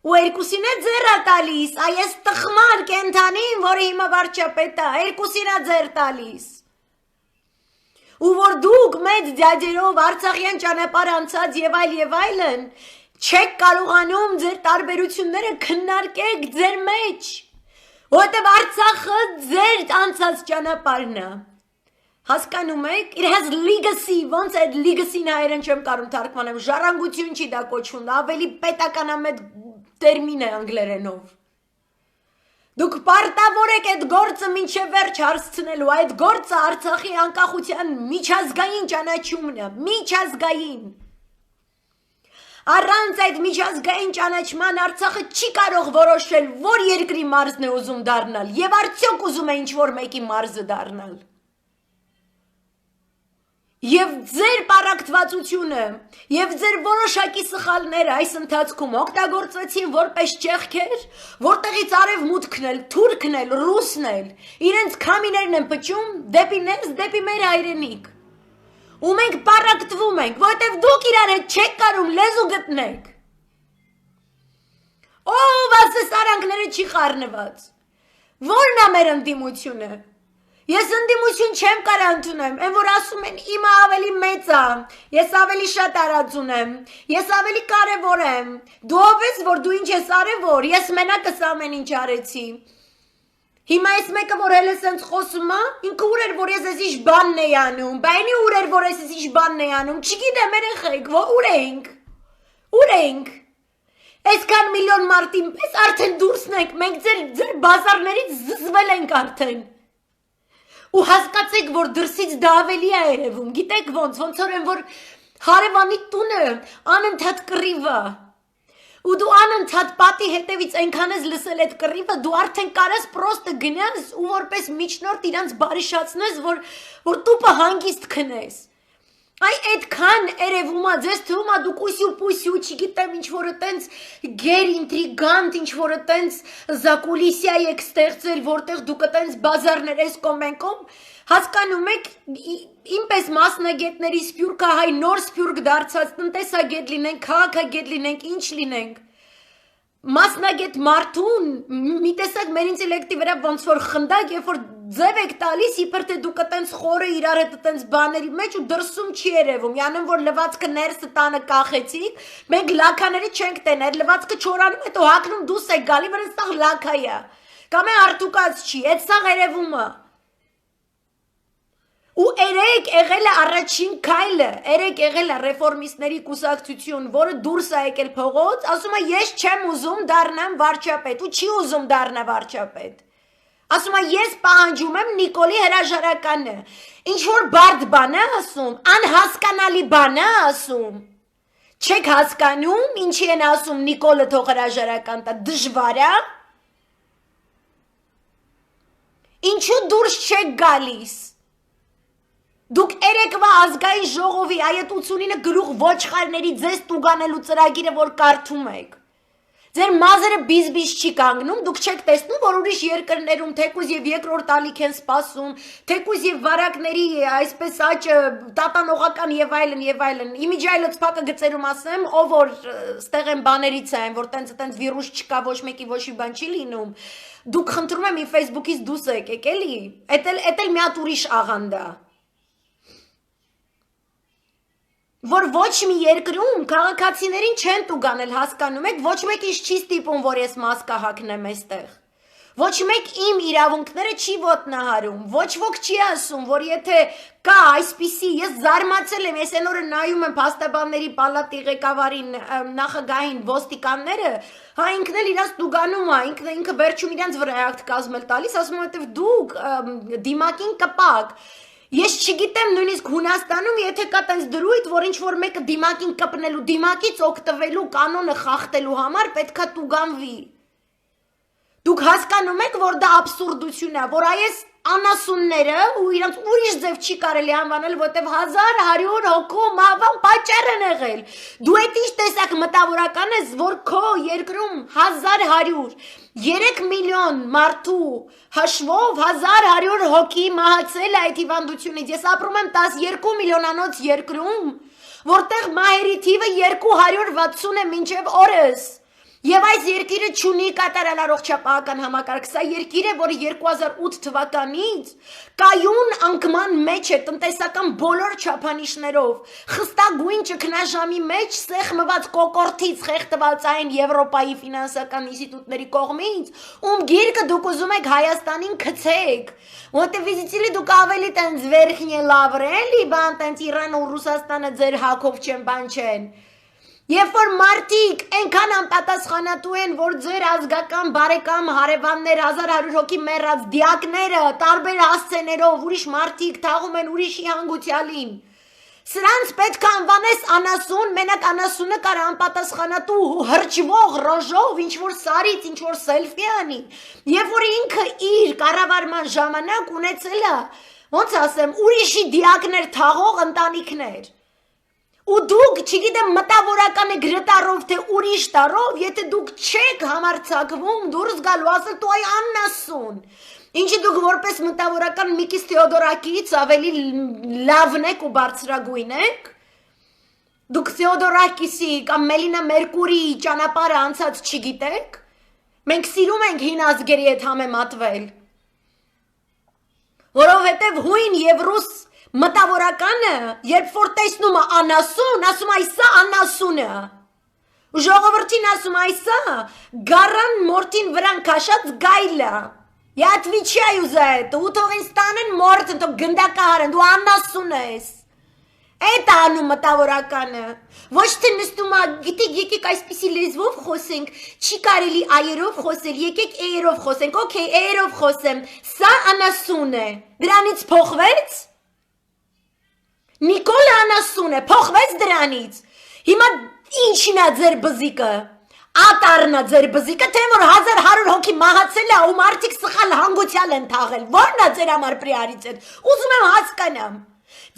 Ու երկուսին է ձեռ է տալիս, այս տխմար կենթանին, որը հիմա վարչապետ է, երկուսին է ձեռ տալիս։ Ու որ դուք մեծ ձյաձերով Արցախյան ճանապարհ անցած եւ այլն չեք կարողանում ձեր տարբերությունները քննարկեք ձեր մեջ, որովհետեւ Արցախը ձեր անցած ճանապարհն է։ Հասկանում եք, it has legacy, ոնց այդ legacy-ն հայերեն չեմ կարող թարգմանեմ, ժառանգություն չի դա կոչվում, ավելի պետականամետ տերմին է անգլերենով։ Դուք պարտավոր եք այդ գործը մինչև վերջ հարցնելու, այդ գործը Արցախի անկախության միջազգային ճանաչումն է, միջազգային։ Առանց այդ միջազգային ճանաչման Արցախը չի կարող որոշել, որ երկրի մարզն է ուզում դառնալ եւ արդյոք ուզում է ինչ-որ մեկի մարզը դառնալ։ Եվ ձեր պարակտվածությունը, եւ ձեր որոշակի սխալները այս ընթացքում օգտագործվեցին որպես ճեղքեր, որտեղից արևմուտքն էլ, թուրքն էլ, ռուսն էլ, իրենց քամիներն են փչում դեպի ներս, դեպի մեր հայրենիք։ Ու մենք պարակտվում ենք, որովհետեւ դուք իրար հետ չեք կարող լեզու գտնեք։ Ով ասես արանքները չի խառնված։ Որն է մեր ընդդիմությունը։ Ես ընդդիմություն չեմ կարա ընդունեմ, այն որ ասում են իմը ավելի մեծ է, ես ավելի շատ արած ունեմ, ես ավելի կարևոր եմ, դու ով ես, որ դու ինչ ես արևոր, ես մենակս ամեն ինչ արեցի։ Հիմա այս մեկը, որ հել է սենց խոսում է, ինքը ուր էր, որ ես ես իշ բանն էի անում, բայնի ուր էր, որ ես իշ բանն էի անում, չգիտեմ երեխեք, ուր էինք, այսքան միլիոն մարդին պես արդեն դուրսն ենք, մենք ձեր բազարներից զզվել ենք արդեն։ Ու հասկացեք, որ դրսից դա ավելի է երևում, գիտեք ոնց որ են, որ հարևանի տունը անընդհատ կռիվը, ու դու անընդհատ պատի հետևից այնքան ես լսել այդ կռիվը, դու արդեն կարես պրոստը գնաս ու որպես միջնորդ իրանց բարիշացնես, որ տուպը հանգիստ քնես։ Այ այդքան երևում է, ձեզ թվում է դուք ուսյու, չգիտեմ ինչ որը տենց գեր ինտրիգանտ, ինչ որը տենց զակուլիսիա եք ստեղծել, որտեղ դուք տենց բազարներ ես կոմենկոմ, հասկանում եք, ինպես մասնագետների սպյուրքահայ նոր սպյուրք դարձած, տնտեսագետ լինենք, քաղաքագետ լինենք, ինչ լինենք, մասնագետ մարդուն, մի տեսակ մեր ինտելեկտի վրա ոնց որ խնդակ, երբ որ ձև եք տալիս, իբր թե դուք տենց խորը իրար հետ տենց բաների մեջ ու դրսում չի երևում, յանեմ որ լվացքը ներսը տանը կախեցիք, մենք լաքաների չենք տեներ, լվացքը չորանում հետո հակնում դուս եք գալի, վրան սաղ լաքա է, կամ է արտուկած չի, այդ սաղ երևում է։ Ու երեք եղել է առաջին քայլը, երեք եղել է ռեֆորմիստների կուսակցություն, որը դուրս է եկել փողոց, ասում է ես չեմ ուզում դառնամ վարչապետ, ու չի ուզում դառնա վարչապետ։ Ասում է ես պահանջում եմ Նիկոլի հրաժարականը, ինչ որ բարդ բան է ասում, անհասկանալի բան է ասում, չեք հասկանում, ինչի են ասում Նիկոլը թող հրաժարական տա, դժվար է, ինչու դուրս չեք գալիս, դուք երեկվա ազգային ժողովի այդ 89 գլուխ ոչխարների ձեզ տուգանելու ծրագիրը, որ կարդում եք, ձեր մազերը բիզբիզ չի կանգնում, դուք չեք տեսնում, որ ուրիշ երկրներում թեկուզ և երկրորդ ալիք են սպասում, թեկուզ և վարակների այսպես աճը տատանողական և այլն, իմիջայլոց պակը գծերում ասեմ, ով որ ստեղ են բաներից են, որ տենց վիրուս չկա, ոչ մեկի ոչի բան չի լինում, դուք խնդրում եմ իմ Facebook-ից դուս եկեք, էլի, էդ էլ մի հատ ուրիշ աղանդ է, որ ոչ մի երկրում քաղաքացիներին չեն տուգանել, հասկանում եք, ոչ մեկ ինչ չի ստիպում, որ ես մասկա հագնեմ այստեղ, ոչ մեկ իմ իրավունքները չի ոտնահարում, ոչ ոք չի ասում, որ եթե կա այսպիսի, ես զարմացել եմ, ես այն օրը նայում եմ փաստաբանների պալատի ղեկավարին, նախագահին, ոստիկանները, հա ինքն էլ իրաց տուգանում է, ինքը վերջում իրանց վրա ակտ կազմել տալիս, ասում եմ, դուք դիմակին կպակ, ես չգիտեմ նույնիսկ Հունաստանում, եթե կա տենց դրույթ, որ ինչ-որ մեկը դիմակին կպնելու, դիմակից օգտվելու կանոնը խախտելու համար պետքա տուգանվի։ Դուք հասկանում եք, որ դա աբսուրդություն է, որ այս անասունները ու իրանց ուրիշ ձև չի կարելի անվանել, որտև 1100 հոգու մահվան պատճառ են եղել։ Դու այդ ինչ տեսակ մտավորական ես, որ քո երկրում 1100 3 միլիոն մարդու հաշվով 1100 հոգի մահացել է այդ հիվանդությունից։ Ես ապրում եմ 12 միլիոնանոց երկրում, որտեղ մահերի թիվը 260 է մինչև օրս։ Եվ այս երկիրը չունի կատարյալ առողջապահական համակարգ, սա երկիր է, որը 2008 թվականից կայուն անկման մեջ է տնտեսական բոլոր չափանիշներով, խստագույն ճգնաժամի մեջ սեղմված կոկորդից խեղդված այն Եվրոպայի ֆինանսական ինստիտուտների կողմից, ում գիրկը դուք ուզում եք Հայաստանին գցեք, որտեղ վիզիտիլի դուք ավելի տենց վերխնի լավրելի, բան տենց Իրանը ու Ռուսաստանը ձեր հակով չեն, բան չեն։ Երբ որ մարդիկ այնքան անպատասխանատու են, որ ձեր ազգական բարեկամ հարևաններ 1100 հոգի մեռած դիակները տարբեր հասցեներով ուրիշ մարդիկ թաղում են ուրիշի հանգուցյալին, սրանց պետք է անվանես անասուն, մենակ անասունը կար անպատասխանատու հրճվող ռոժով ինչ-որ սարից, ինչ-որ սելֆի անի, երբ որ ինքը իր կառավարման ժամանակ ունեցել է, ոնց ասեմ, ուրիշի դիակներ թաղող ընտանիքներ։ Ու դուք, չգիտեմ, մտավորական է գրտարով, թե ուրիշ տարով, եթե դուք չեք համարձակվում դուրս գալու, ասել դու այ աննասուն, ինչի դուք որպես մտավորական Միկիս Թեոդորակից ավելի լավն եք ու բարձրագույն եք, դուք Թեոդորակիսի կամ Մելինա Մերկուրիի ճանապարհը անցած չգիտեք, Մենք սիրում ենք հին ազգերի հետ համեմատվել։ Որովհետև հույն եւ ռուս մտավորականը, երբ որ տեսնում է անասուն, ասում է սա անասուն է։ Ժողովրդին ասում է սա գարան մորտին վրան քաշած գայլը։ Я отвечаю за это. У թող ինձ տանեն մորտը, թող գնդակահարեն, դու անասուն ես։ Այդ անում մտավորականը։ Ոչ թե նստում է, գիտեք, եկեք այսպիսի լեզվով խոսենք, չի կարելի այերով խոսել, եկեք էերով խոսենք, օքեյ, էերով խոսեմ, սա անասուն է, դրանից փոխվեց։ Նիկոլ անասուն է, փոխվեց դրանից։ Հիմա ինչին է ձեր բզիկը, ատարն է ձեր բզիկը, թե որ 1100 հոգի մահացել է ու մարդիկ սխալ հանգուցյալ են թաղել, որն է ձեր համար պրիորիտետ, ուզում եմ հասկանամ։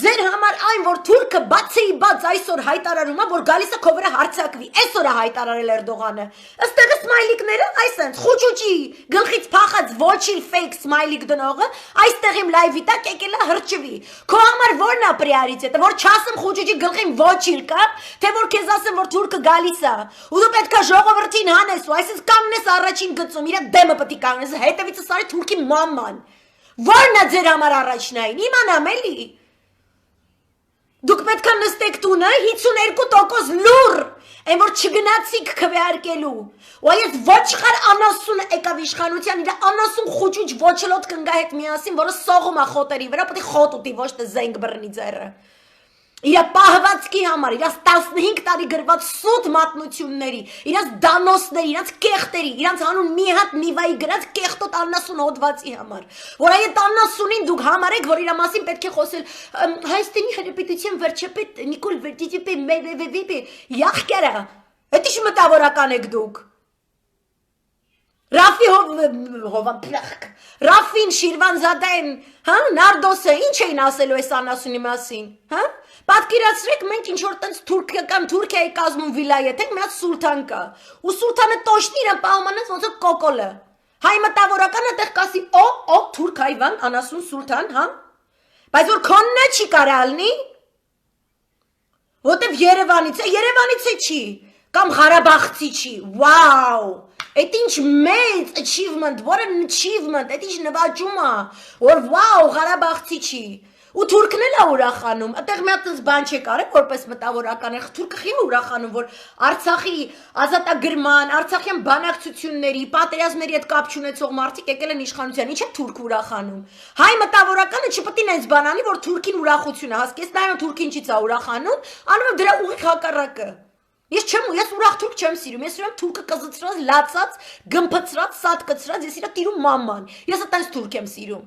Ձեր համար այն, որ թուրքը բացի բաց այսօր հայտարարում է, որ գալիս է քո վրա հարձակվի, այսօր է հայտարարել Էրդողանը։ Ըստեղը սմայլիկները, այսենց խուճուճի գլխից փախած ոչիլ ֆեյք սմայլիկ դնողը, այստեղ իմ լայվի տակ եկել է հրճվի։ Քո համար որն է պրիորիտետը, որ չասեմ խուճուճի գլխին ոչիլ կա, թե որ քեզ ասեմ, որ թուրքը գալիս է։ Ու դու պետք է ժողովրդին հանես ու այսպես կանգնես առաջին գծում, իր դեմը պետք է կանգնես, հետևիցս արի թուրքի մաման։ Որն է ձեր համար առաջնային, իմանամ էլի։ Դուք պետք է նստեք տունը 52% լուր, այն որ չգնացիք քվեարկելու։ Ու այս ոչխար անասուն եկավ իշխանության, իր անասուն խուճուճ ոչլոտ կնգա հետ միասին, որը սողում է խոտերի վրա, պետք է խոտ ուտի, ոչ թե զենք բռնի ձեռը։ Իր պահվածքի համար, իր 15 տարի գրված սուտ մատնությունների, իր դանոսների, իր կեղտերի, իրանց հանուն մի հատ նիվայի գրած կեղտոտ անասուն հոդվածի համար, որ այդ անասունին դուք համարեք, որ իր մասին պետք է խոսել Հայաստանի Հանրապետության վարչապետ Նիկոլ Վերդիդիպե յախկերա, դա ինչ մտավորական եք դուք։ Ռաֆին Շիրվանզադեն, հա, Նարդոսը, ինչ էին ասելու այս անասունի մասին, հա։ Պատկերացրեք մենք ինչ-որ տենց Թուրքիայի կազմում վիլայեթ ենք, մի հատ սուլթան կա, ու սուլթանը տոշնի իրան պահմանած ոնց որ կոկոլը, հայ մտավորականը տեղ կասի, օ, թուրք հայվան, անասուն սուլթան, հա, բայց որ քոննը չի կարալնի, որտև Երևանից է չի, կամ Ղարաբաղցի չի, վաու, այդ ինչ մեծ achievement, what an achievement, այդ ինչ նվաճում է, որ վաու Ղարաբաղցի չի, ու թուրքն էլ է ուրախանում, այդտեղ մի հատ բան չեք արել որպես մտավորական, թուրքը խի է ուրախանում, որ Արցախի ազատագրման, Արցախյան բանակցությունների, պատերազմների հետ կապ չունեցող մարդիկ եկել են իշխանության, ինչ է թուրքը ուրախանում։ Հայ մտավորականը չպետք է այնպես բան անի, որ թուրքին ուրախություն է, հասկես, նայում թուրքը ինչից է ուրախանում, անում եմ դրա ուղիղ հակառակը։ Ես ուրախ թուրք չեմ սիրում, ես սիրում թուրքը կզծրած, լացած, գմփծրած, սատկծրած, ես իրա տիրում մաման, ես այդպես թուրք եմ սիրում։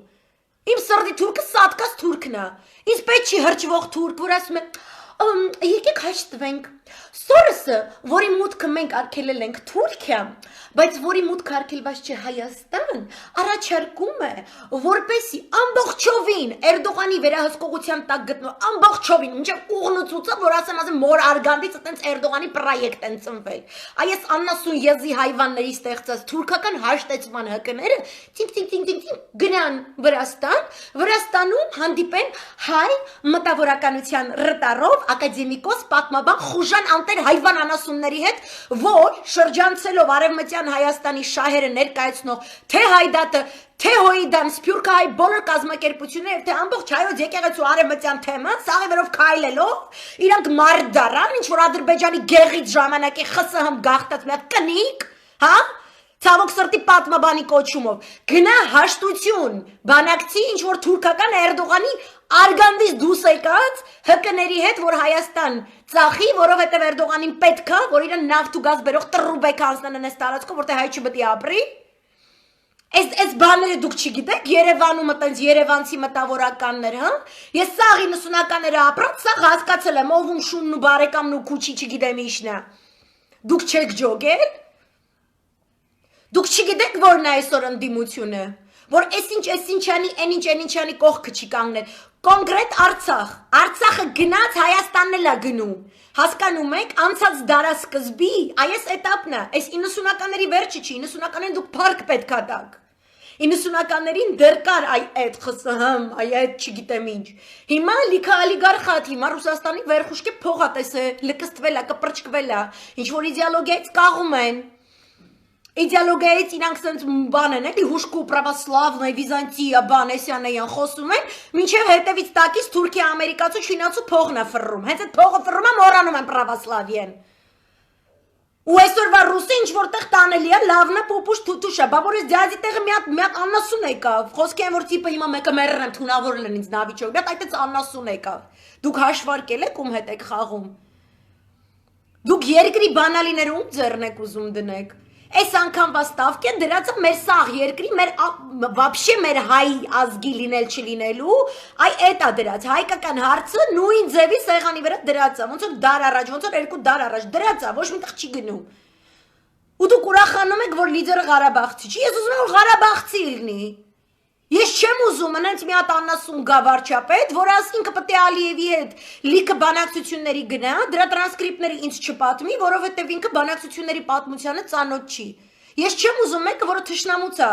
Իմ սրտի թուրքը սատկած թուրքն է, ինձ պետք չի հրճվող թուրք, որ ասում է, եկեք հաշտվենք, սորսը, որի մուտքը մենք արգելել ենք Թուրքիա, բայց որի մուտքը արգելված չէ Հայաստան, առաջարկում է, որպեսի ամբողջովին Էրդողանի վերահսկողության տակ գտնվող ամբողջովին, մինչև ուղնուցուցը, որ ասեմ մոր արգանդից այտենց Էրդողանի պրոյեկտ են ծնվել։ Այս անասուն եզի հայվանների ստեղծած թուրքական հաշտեցման հկները տինգ գնան Վրաստանում հանդիպեն հայ մտավորականության ռտարով ակադեմիկոս պատմաբան Խուժան անտեր հայվան անասունների հետ, որ շրջանցելով արևմտյան Հայաստանի շահերը ներկայացնող թե Հայդատը, թե Հոիդան, Սփյուռքահայ բոլոր կազմակերպությունները, թե ամբողջ հայոց եկեղեցու արևմտյան թեմը, սաղևերով քայլելով, իրանք մարդ դառան, ինչ որ Ադրբեջանի գեղից ժամանակի ԽՍՀՄ գաղթած մի հատ կնիկ, հա? Ցավոք սրտի պատմաբանի կոչումով գնա հաշտություն բանակցի ինչ որ թուրքական Էրդողանի արգանդից դուրս եկած հկների հետ որ Հայաստան ծախի որովհետև Էրդողանին պետք է որ իրեն նավթ ու գազ բերող տրուբեկ անցնեն այս տարածքով որտեղ հայ չպետք է ապրի այս բաները դուք չգիտեք Երևանում այտենց երևանցի մտավորականներ հա ես սա 90-ականները ապրած սա հասկացել եմ ով ում շունն ու բարեկամն ու քուչի չգիտեմ ինչն է դուք չեք ջոգել Դուք չգիտեք որն է այսօր ընդդիմությունը, որ այն ինչանի կողքը չի կանգնել, կոնկրետ Արցախը գնաց Հայաստանն էլ է գնում, հասկանում եք, անցած դարասկզբի, այս էտապն է, այս 90-ականների վերջը չի, 90-ականներին դուք փառք պետք է տաք, 90-ականներին դեռ կար այդ ԽՍՀՄ, այդ չգիտեմ ինչ, հիմա լիքը ալիգարխատ, հիմա Ռուսաստանի վերխուշկե փող է տեսել, լկստվել է, կպրճկվել է, ինչ որ իդեոլոգիայից կաղում են, Իդեալոգիայից իրանք սենց բան են, էլի հուշկու պրավասլավնոյ, վիզանտիա, բանեսյանեյան խոսում են, մինչև հետևից տակից Թուրքիա, ամերիկացու, չինացու փողն է ֆռռում, հենց այդ փողը ֆռռում է, մոռանում են պրավասլավիեն։ Ու այսօրվա ռուսը ինչ որտեղ տանելի է, լավն է, պոպուշ թութուշ է, բա որ այս դյազի տեղը մի հատ աննասուն եկավ, խոսքի են որ տիպը հիմա մեկը մեռնեմ, թունավոր լեն ինձ նավիճով, մի հատ այդպես աննասուն եկավ, դուք հաշվարկել եք ում հետ եք խաղում, դուք երկրի բանալիները ում ձեռն եք ուզում դնեք, այս անգամվա ստավք են դրածը մեր սաղ երկրի, վաբշե մեր հայ ազգի լինել չլինելու, այ էտ է դրած, հայկական հարցը նույն ձևի սեղանի վրա դրած է, ոնց որ դար առաջ, ոնց որ երկու դար առաջ, դրած է, ոչ միտեղ չի գնում, ու դուք ուրախանում եք, որ լիդերը Ղարաբաղցի չի, ես ուզում եմ, որ Ղարաբաղցի լինի, ես չեմ ուզում, հենց մի հատ աննասուն գա վարչապետ, որ ինքը պետք է Ալիևի հետ լիքը բանակցությունների գնա, դրա տրանսկրիպտները ինձ չպատմի, որովհետև ինքը բանակցությունների պատմությանը ծանոթ չի։ Ես չեմ ուզում մեկը, որը թշնամուց է,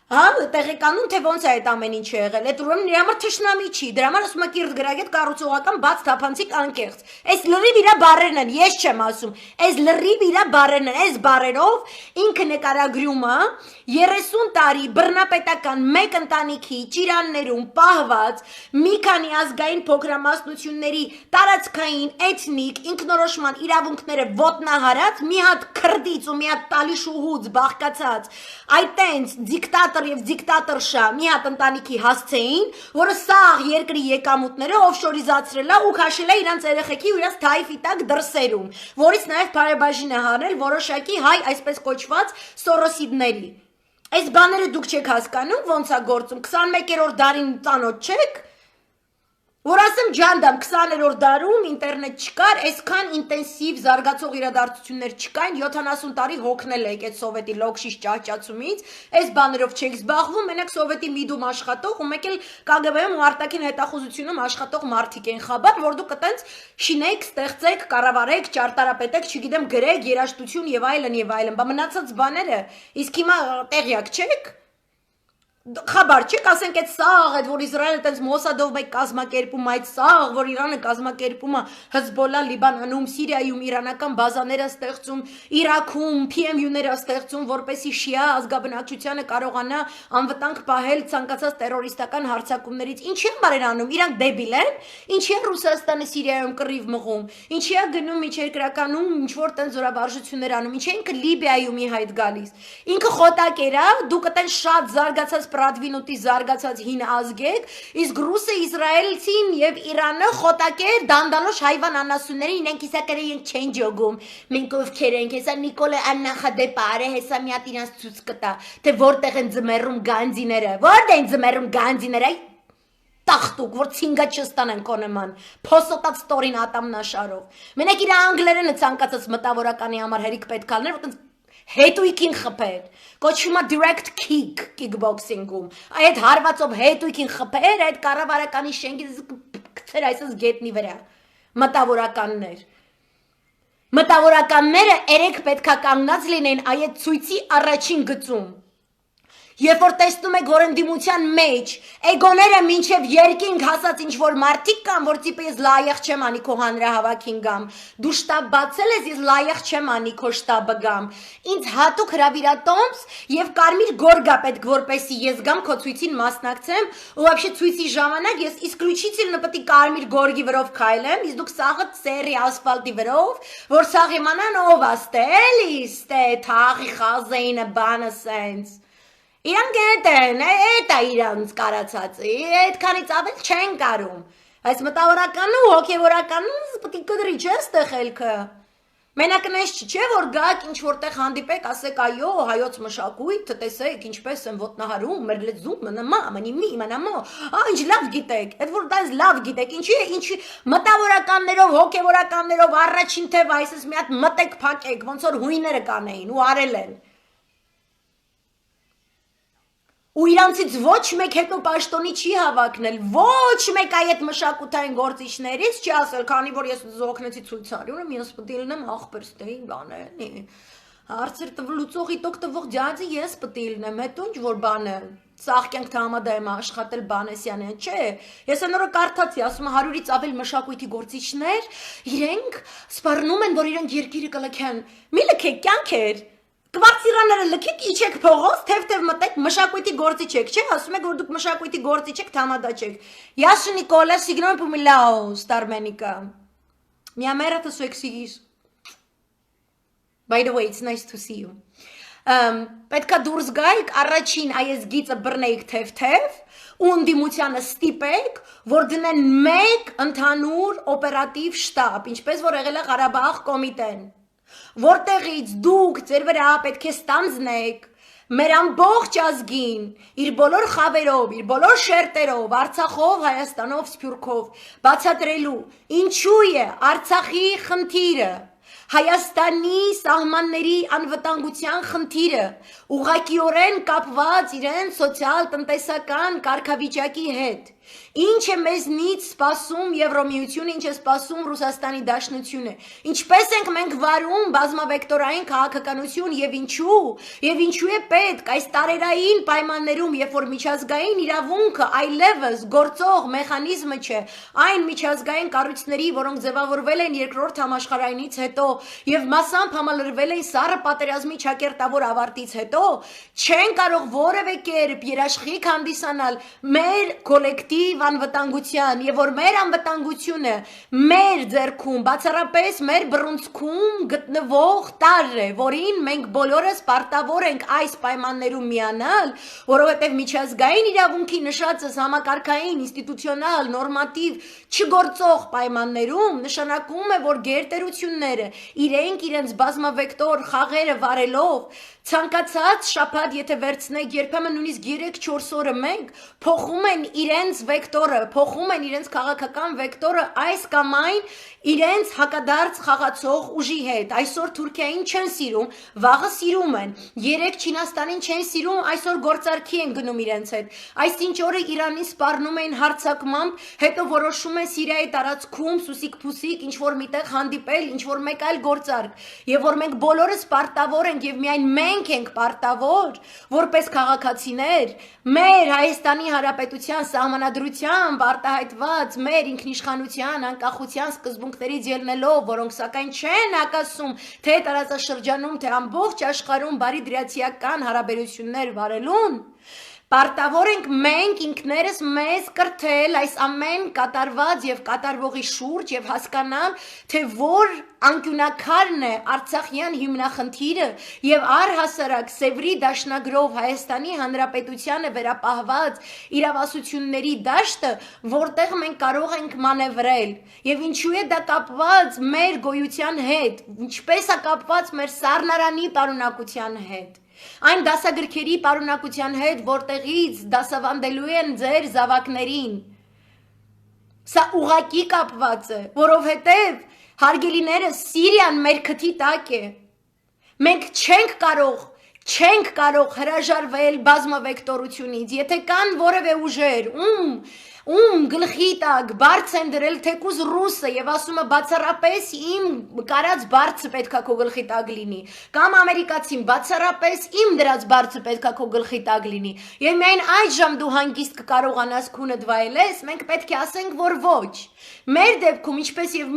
հա, տեղեկանում թե ոնց է այդ ամեն ինչ եղել, այդ ուրեմն նրա համար թշնամի չի, դրա համար ասում է կիրթ գրագետ կառուցողական բաց թափանցիկ անկեղծ։ Այս լրիվ իրա բառերն են, ես չեմ ասում, այս լրիվ իրա բառերն են, այս բառերով ինքը նկարագրում է 30 տարի բռնապետական մեկ ընտանիքի ճիրաններում պահված մի քանի ազգային փոքրամասնությունների տարածքային էթնիկ ինքնորոշման իրավունքները ոտնահարած մի հատ քրդից ու մի հատ տալիշուհուց բաղկացած այտենց դիկտատոր եւ դիկտատորշա մի հատ ընտանիքի հասցեին, որը սաղ երկրի եկամուտները օֆշորիզացրել է ու քաշել է իրանց երեխեքի ու իրանց թայֆի տակ դրսերում, որից նաեւ բարեբաժին է հանել որոշակի հայ այսպես կոչված սորոսիդների։ Այս բաները դուք չեք հասկանում, ոնց է գործում, 21-րդ դարին ծանոթ չեք, որ ասեմ ջանդամ 20-րդ դարում ինտերնետ չկար, այսքան ինտենսիվ զարգացող իրադարձություններ չկային, 70 տարի հոգնել եք այդ սովետի լոքշիշ ճահճացումից, այս բաներով չեք զբաղվում, մենակ սովետի միդում աշխատող ու մեկ էլ KGB-ում ու արտաքին հետախուզությունում աշխատող մարդիկ են խաբար, որ դուք այտենց շինեք, ստեղծեք, կառավարեք, ճարտարապետեք, չգիտեմ, գրեք, երաժշտություն եւ այլն, բա մնացած բաները, իսկ հիմա տեղյակ չեք Խաբար չեք, ասենք այդ սաղ, այդ որ Իսրայելը տենց Մոսադով մեկ կազմակերպում, այդ սաղ, որ Իրանը կազմակերպում է Հեզբոլլա Լիբանանում, Սիրիայում իրանական բազաները ստեղծում, Իրաքում PMU-ները ստեղծում, որպեսի շիա ազգաբնակչությանը կարողանա անվտանգ պահել ցանկացած տերորիստական հարձակումներից։ Ինչի համար են անում, իրանք դեբիլ են, ինչի է Ռուսաստանը Սիրիայում կռիվ մղում, ինչի է գնում միջերկրականում ինչ-որ տենց զորավարժություններ անում, ինչի է ինքը Լիբիայում ի հայտ գալիս։ Ինքը խոտակեր է, դուք այտենց շատ զարգացած Պրադվինուտի զարգացած հին ազգեք, իսկ Ռուսը, Իսրայելցին եւ Իրանը խոտակեր դանդանոշ հայվան անասուններին իրենք իսակերը իրենք չեն ջոգում։ Մենք ովքեր ենք, հեսա Նիկոլե աննախադեպար է, հեսա մի հատ իրանց ցույց կտա, թե որտեղ են ձմեռում գանձիները, որտեղ են ձմեռում գանձիները, տախտուկ, որ ցինգա չստանեն քո նման, փոսոտած ստորին ատամնաշարով։ Մենակ իր անգլերենը ցանկացած մտավորականի համար հերիք պետք է լիներ, որտեղ հետույքին խփեր, կոչվում է direct kick kickboxing-ում, այդ հարվածով հետույքին խփեր, այդ կառավարականի շենքից գցեր այսպես գետնի վրա, մտավորականները երեք պետքա կանգնած լինեն այդ ցույցի առաջին գծում, Երբ որ տեսնում եք, որ ընդդիմության մեջ էգոները մինչև երկինք հասած ինչ-որ մարդիկ կան, որ տիպը ես լայեղ չեմ անի քո հանրահավաքին գամ, դու շտաբ բացել ես, ես լայեղ չեմ անի քո շտաբը գամ, ինձ հատուկ հրավիրատոմս և կարմիր գորգա պետք, որպեսի ես գամ քո ցույցին մասնակցեմ, ու вообще ցույցի ժամանակ ես исключительно պետք է կարմիր գորգի վրով քայլեմ, իսկ դուք սաղը ծերի ասֆալտի վրով, որ սաղ իմանան ով է ստե, ստե, թաղի խազեինը բանը սենց Իրանք էտ են, էտ է իրանց կարացածի, էտքանից ավել չեն կարում, այս մտավորականում, հոգևորականում պտի կդրի չէ ստեղ խելքը, մենակն ես չէ, որ գակ ինչ-որտեղ հանդիպեք, ասեք այո, հայոց մշակույթը, տեսեք, ինչպես են ոտնահարում, մեր լեզումը, նմա, մնիմի, մանամո, ինչ լավ գիտեք, էդ որ դայս լավ գիտեք, ինչի մտավորականներով, հոգևորականներով առաջին թև այսպես մի հատ մտեք փակեք, ոնց որ հույները կանեին ու արել են Ու իրանցից ոչ մեկ հետո պաշտոնի չի հավակնել, ոչ մեկ այդ մշակութային գործիչներից չի ասել, քանի որ ես զօգնեցի ցույցարի, ուրեմն ես պետք է լինեմ ախպեր ստեի բանանի։ Հարցեր լուծողի տոք տվող ջաձի ես պետք է լինեմ, հետո ինչ որ բանը։ Սաղ կյանք թամադայում աշխատել Բանեսյանը, չէ։ Ես անորը կարդացի, ասում 100-ից ավել մշակույթի գործիչներ, իրենք սպառնում են, որ իրենք երկիրը կլքեն։ Մի լքեք կյանքեր։ Կվարտիրաները լքեք, իջեք փողոց, թեվ մտեք, մշակույթի գործի չեք, չէ՞, ասում եք որ դուք մշակույթի գործի չեք, թամադա չեք։ Я же Никола Сигнон помилял, Старменика. Mia mera të su exigis. By the way, it's nice to see you. Պետքա դուրս գայք, առաջին այս գիծը բռնեիք թև, ու ընդդիմությանը ստիպեք, որ դնեն մեկ ընդհանուր օպերատիվ շտաբ, ինչպես որ եղել է Ղարաբաղ կոմիտեն, որտեղից դուք ձեր վրա պետք է ստանձնեք մեր ամբողջ ազգին, իր բոլոր խավերով, իր բոլոր շերտերով, Արցախով, Հայաստանով, Սփյուռքով, բացատրելու, ինչու է Արցախի խնդիրը, Հայաստանի սահմանների անվտանգության խնդիրը ուղղակիորեն կապված իրեն սոցիալ-տնտեսական կարգավիճակի հետ, ինչ է մեզնից սպասում Եվրոմիությունը, ինչ է սպասում Ռուսաստանի Դաշնությունը, ինչպես ենք մենք վարում բազմավեկտորային քաղաքականություն եւ ինչու է պետք այս տարերային պայմաններում, երբ որ միջազգային իրավունքը այլևս գործող մեխանիզմը չէ, այն միջազգային կառույցների, որոնք ձևավորվել են երկրորդ համաշխարհայինից հետո եւ մասամբ համալրվել են Սառը պատերազմի ճակերտավոր ավարտից հետո, չեն կարող որևէ կերպ երաշխիք հանդիսանալ մեր կոլեկտիվ անվտանգության եւ որ մեր անվտանգությունը մեր ձեռքում բացառապես մեր բռունցքում գտնվող տարր է, որին մենք բոլորս պարտավոր ենք այս պայմաններում միանալ, որովհետեւ միջազգային իրավունքի նշածս համակարգային, ինստիտուցիոնալ, նորմատիվ չգործող պայմաններում նշանակում է, որ գերտերությունները իրենց բազմավեկտոր խաղերը վարելով ցանկացած շաբաթ եթե վերցնեք երբեմն նույնիսկ 3-4 օրը մենք փոխում են իրենց վեկտորը, փոխում են իրենց քաղաքական վեկտորը այս կամ այն իրենց հակադարձ խաղացող ուժի հետ։ Այսօր Թուրքիային չեն սիրում, վաղը սիրում են։ Երեք Չինաստանին չեն սիրում, այսօր գործարքի են գնում իրենց հետ։ Այսինչ օրը Իրանին սպառնում էին հարձակմամբ, հետո որոշում են Սիրիայի տարածքում սուսիկ-փուսիկ ինչ որ միտեղ հանդիպել, ինչ որ մեկ այլ գործարք։ Եվ որ մենք բոլորս պարտավոր ենք եւ միայն մենք ենք պարտավոր, որպես քաղաքացիներ, մեր Հայաստանի Հանրապետության սահմանադրությամբ արտահայտված մեր ինքնիշխանության, անկախության սկզբունքներից ելնելով, որոնք սակայն չեն հակասում թե տարածաշրջանում, թե ամբողջ աշխարհում բարի դրացիական հարաբերություններ վարելուն, պարտավոր ենք մենք ինքներս մեզ կրթել այս ամեն կատարված եւ կատարվողի շուրջ եւ հասկանալ, թե որ անկյունակարն է Արցախյան հիմնախնդիրը եւ առհասարակ Սևրի դաշնագրով Հայաստանի Հանրապետությանը վերապահված իրավասությունների դաշտը, որտեղ մենք կարող ենք մանևրել եւ ինչու է դա կապված մեր գոյության հետ, ինչպես է կապված մեր սառնարանի պարունակության հետ։ Այն դասագրքերի պարունակության հետ, որտեղից դասավանդելու են ձեր զավակներին։ Սա ուղղակի կապված է, որովհետև հարգելիները Սիրիան մեր քթի տակ է։ Մենք չենք կարող հրաժարվել բազմավեկտորությունից, եթե կան որևէ ուժեր, ում գլխի տակ բարձ են դրել թեկուզ ռուսը եւ ասում է բացառապես իմ կարած բարձը պետքա քո գլխի տակ լինի կամ ամերիկացին բացառապես իմ դրած բարձը պետքա քո գլխի տակ լինի եւ միայն այժմ դու հանգիստ կկարողանաս քունդ վայելես մենք պետք է ասենք որ ոչ մեր դեպքում ինչպես եւ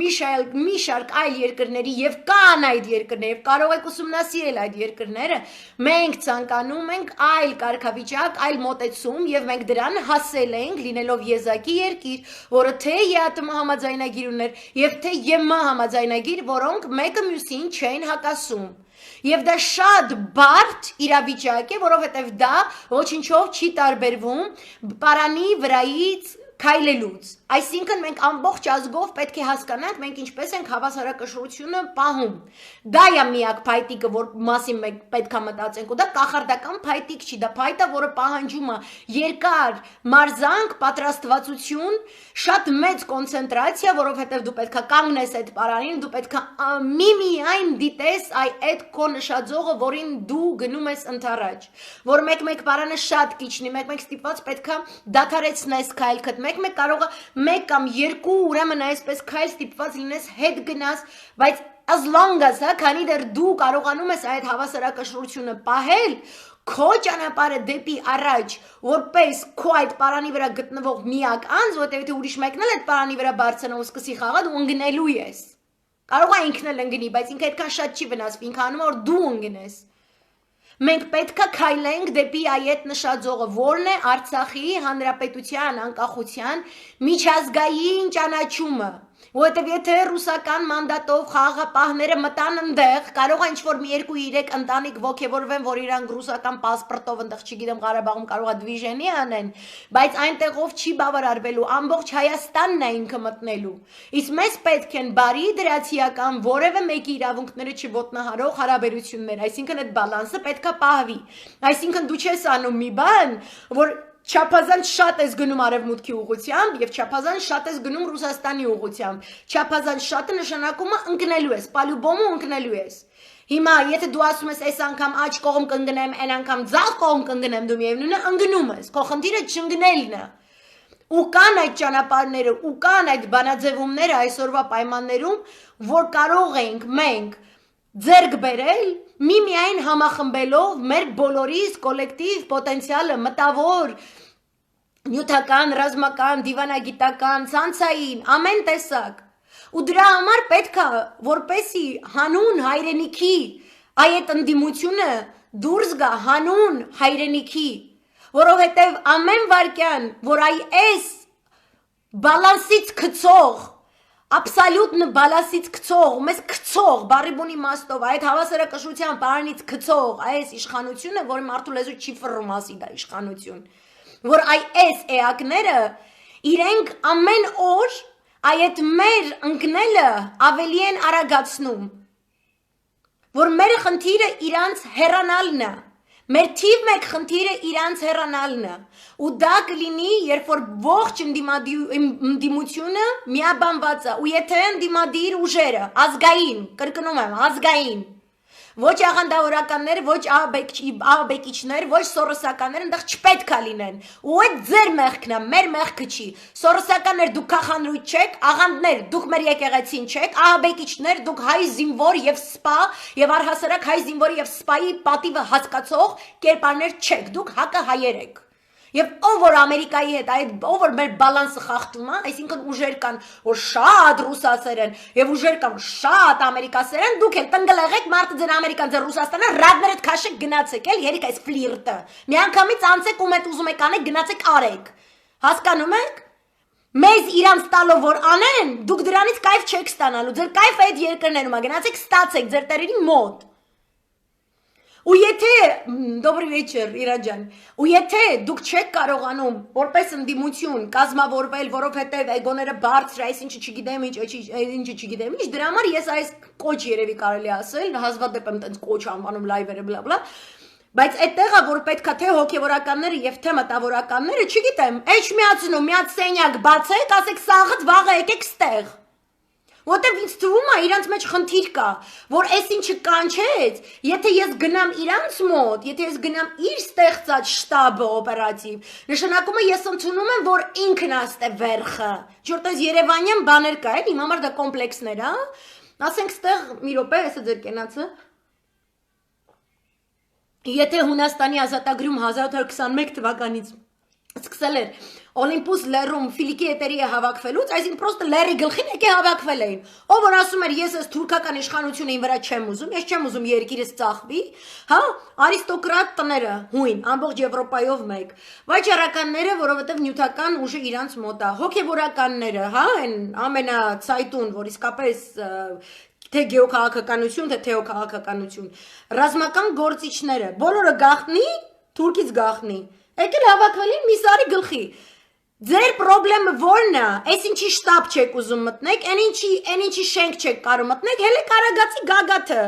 մի շարք այլ երկրների եւ կան այդ երկրներ եւ կարող եք ուսումնասիրել այդ երկրները մենք ցանկանում ենք այլ կարգավիճակ այլ մոտեցում եւ մենք դրան հասել ենք լինելով եզակի երկիր, որը թե ԵԱՏՄ համաձայնագիր ուներ եւ թե ԵՄ համաձայնագիր, որոնք մեկը մյուսին չեն հակասում։ Եվ դա շատ բարդ իրավիճակ է, որովհետեւ դա ոչինչով չի տարբերվում պարանի վրայից քայլելուց։ Այսինքն մենք ամբողջ ազգով պետք է հասկանանք մենք ինչպես ենք հավասարակշռությունը պահում։ Դա է միակ փայտիկը, որ մասին մենք պետք է մտածենք, ու դա կախարդական փայտիկ չի, դա փայտը, որը պահանջում է երկար մարզանք, պատրաստվածություն, շատ մեծ կոնցենտրացիա, որովհետև դու պետք է կանգնես այդ պարանին, դու պետք է միմիայն դիտես այդ քո նշաձողը, որին դու գնում ես ընդառաջ, որ մեկ պարանը շատ կիչնի, մեկ ստիպված պետք է դադարեցնես քայլքդ, մեկ կարող է մեկ կամ երկու ուրեմն այսպես քայլ ստիպված լինես հետ գնաս, բայց as long as քանի դեռ դու կարողանում ես այդ հավասարակշռությունը պահել, քո ճանապարհը դեպի առաջ, որպես քո այդ պարանի վրա գտնվող միակ անձ, որտեղ եթե ուրիշ մեկն էլ այդ պարանի վրա բարձրանա ու սկսի խաղալ, դու ընկնելու ես։ Կարող է ինքն էլ ընկնի, բայց ինքը այդքան շատ չի վնասվի, ինքը անում է որ դու ընկնես։ Մենք պետք է քայլենք դեպի այդ նշած ձողը, որն է Արցախի հանրապետության անկախության միջազգային ճանաչումը, որովհետև եթե ռուսական մանդատով խաղաղապահները մտան ընդեղ, կարող է ինչ-որ մի 2-3 ընտանիք ոգևորվեն, որ իրանք ռուսական պասպորտով ընդեղ, չգիտեմ, Ղարաբաղում կարող է դվիժենի անեն, բայց այնտեղով չի բավարարվելու, ամբողջ Հայաստանն է ինքը մտնելու։ Իսկ մեզ պետք են բարի դրացիական որևէ մեկի իրավունքները չոտնահարող հարաբերություններ, այսինքն այդ բալանսը պետք է պահվի։ Այսինքն դու չես անում մի բան, որ չափազանց շատ ես գնում արևմուտքի ուղղությամբ եւ չափազանց շատ ես գնում Ռուսաստանի ուղղությամբ։ Չափազանց շատը նշանակում է ընկնելու ես, պալյուբոմը ընկնելու ես։ Հիմա եթե դու ասում ես այս անգամ աջ կողմ կընկնեմ, այն անգամ ձախ կողմ կընկնեմ, դու միևնույնն է ընկնում ես։ Քո խնդիրը չընկնելն է։ Ու կան այդ ճանապարհները, ու կան այդ բանաձևումները այսօրվա պայմաններում, որ կարող ենք մենք ձեռք բերել միմիայն համախմբելով մեր բոլորիս կոլեկտիվ պոտենցիալը մտավոր, նյութական, ռազմական, դիվանագիտական, ցանցային, ամեն տեսակ։ Ու դրա համար պետք է, որպեսի հանուն հայրենիքի այդ ընդդիմությունը դուրս գա հանուն հայրենիքի, որովհետև ամեն վարքյան, որ այս բալանսից գցող Absolutно բալասից գցող, մեզ գցող, բարի բունի մաստով, այդ հավասարակշռության պարանից գցող, այս իշխանությունը, որ մարդու լեզու չի ֆռում ասի դա իշխանություն, որ այս էակները իրենք ամեն օր այդ մեր ընկնելը ավելի են արագացնում, որ մեր խնդիրը իրանց հեռանալն է, մեր թիվ մեկ խնդիրը իրանց հեռանալն է, ու դա կլինի, երբ որ ողջ ընդդիմությունը միաբանված է, ու եթե ընդդիմադիր ուժերը, ազգային, կրկնում եմ, ազգային, ոչ աղանդավորականներ, ոչ ահաբեկիչներ, ոչ սորոսականներ, ընդեղ չպետք է լինեն, ու այդ ձեր մեղքն է, մեր մեղքը չի, սորոսականներ դուք քախանրույթ չեք, աղանդներ դուք մեր եկեղեցին չեք, ահաբեկիչներ դուք հայ զինվոր եւ սպա եւ առհասարակ հայ զինվորի եւ սպայի պատիվը հասկացող կերպարներ չեք, դուք հակը հայեր եք։ Եվ ով որ Ամերիկայի հետ, ով որ մեր բալանսը խախտում է, այսինքն ուժեր կան, որ շատ ռուսասեր են, եւ ուժեր կան շատ ամերիկասեր են, դուք էլ տնգլեղեք մարդը ձեր ամերիկան, ձեր Ռուսաստանը, ռադներդ քաշեք գնացեք, էլ երեք այս ֆլիրտը։ Միանգամից անցեք ու մետ ուզում եք անեք, գնացեք արեք։ Հասկանում եք։ Մեզ իրանց տալով որ անեն, դուք դրանից կայֆ չեք ստանալու, ձեր կայֆը այդ երկրներում է, գնացեք ստացեք ձեր տերերի մոտ։ Ու եթե, добрый вечер, Իրանջան, ու եթե դուք չեք կարողանում որպես ընդդիմություն կազմավորվել, որովհետև էգոները բարձր, այսինչը չգիտեմ ինչ, ինչը չգիտեմ ինչ, դրա համար ես այս կոչ երևի կարելի ասել, հազվադեպ եմ տենց կոչ անվանում լայվերը բլա բլա, բայց այդտեղ է որ պետքա թե հոգևորականները եւ թե մտավորականները, չգիտեմ, էջ միացնում, միած սենյակ բացեք, ասեք սաղդ վաղը եկեք ստեղ։ Որտեվ ինձ թվում է իրանց մեջ խնդիր կա, որ այս ինչը կանչեց, եթե ես գնամ իրանց մոտ, եթե ես գնամ իր ստեղծած շտաբը օպերատիվ, նշանակում է ես ընդունում եմ, որ ինքն է ստե վերխը, չորտես երևանյան բաներ կա, իմ համար դա կոմպլեքսներ, հա, ասենք ստեղ մի րոպե, էսը ձեր կենացը, եթե Հունաստանի ազատագրում 1821 թվականից սկսել էր Օլիմպուս լեռում Ֆիլիկի էտերի է հավաքվելուց, այսինքն պրոստը լեռի գլխին եկե հավաքվել էին, ով որ ասում էր ես այս թուրքական իշխանությունին վրա չեմ ուզում, ես չեմ ուզում երկիրս ծախվի, հա, արիստոկրատ տները հույն, ամբողջ Եվրոպայով մեկ, վաճառականները, որովհետև նյութական ուժը իրանց մոտ է, հոգևորականները, հա, այն ամենացայտուն, որ իսկապես թե գեոքաղաքականություն, թե թեոքաղաքականություն, ռազմական գործիչները, բոլորը գաղտնի, թուրքից գաղտնի, եկել հավաքվել են Միսարի գլխի, ձեր պրոբլեմը որն է, այս ինչի շտաբ չեք ուզում մտնեք, այն ինչի շենք չեք կարող մտնեք, հել է կարագացի գագաթը,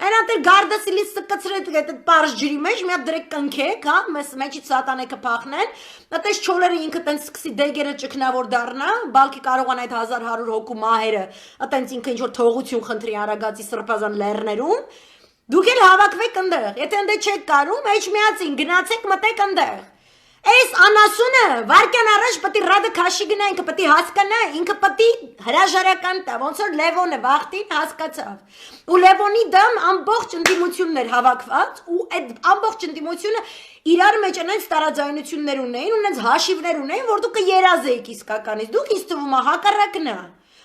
այն ատեր գարդասիլից սկծրեք այդ պարզ ջրի մեջ, մի հատ դրեք կնքեք, հա, մեջից սատանեկը փախնեն, այդպես չոլերը ինքը տենց սկսի դեգերը ճկնավոր դառնա, բալկի կարողան այդ 1100 հոգու մահերը, այտենց ինքը ինչ որ թողություն խնդրի արագացի սրբազան լեռներում, դուք էլ հավաքվեք ընդեղ, եթե ընդեղ չեք կարում, էջ միացին, գնացեք մտեք ընդեղ։ Այս անասունը վարկյան առաջ պետք է ռադը քաշի գնա, ինքը պետք է հասկանա, ինքը պետք է հրաժարական տա, ոնց որ Լևոնը վախտին հասկացավ։ Ու Լևոնի դեմ ամբողջ ընդդիմություններ հավաքված, ու այդ ամբողջ ընդդիմությունը իրար մեջ այնց տարաձայնություններ ունեին, ունենց հաշիվներ ունեին, որ դուք երազեիք իսկականից, դուք ինձ թվում է հակառակն է։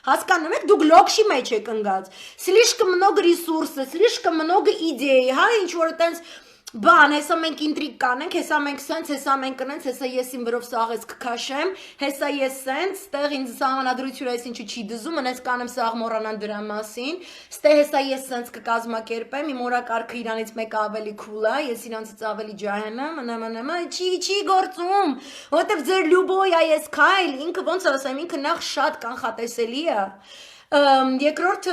Հասկանում եք, դուք լոքշի մեջ եք ընկած։ Слишком много ресурсов, слишком много идей, հա, ինչ որ այտենց Բան, հեսա մենք ինտրիգ կանենք, հեսա մենք սենց, հեսա մենք կնենք, հեսա ես իմ վրով սաղ ես կքաշեմ, հեսա ես սենց, ստեղ ինձ սահմանադրությունը ես ինչու չի դզում, ընես կանեմ սաղ մորանան դրա մասին, ստե հեսա ես սենց կկազմակերպեմ, իմ օրակարգը իրանից մեկը ավելի քուլ է, ես իրանցից ավելի ջահենամ, նմա, չի գործում, որտեվ ձեր լյուբոյ այս քայլ, ինքը ոնց ասեմ, ինքը նախ շատ կանխատեսելի է, Երկրորդը,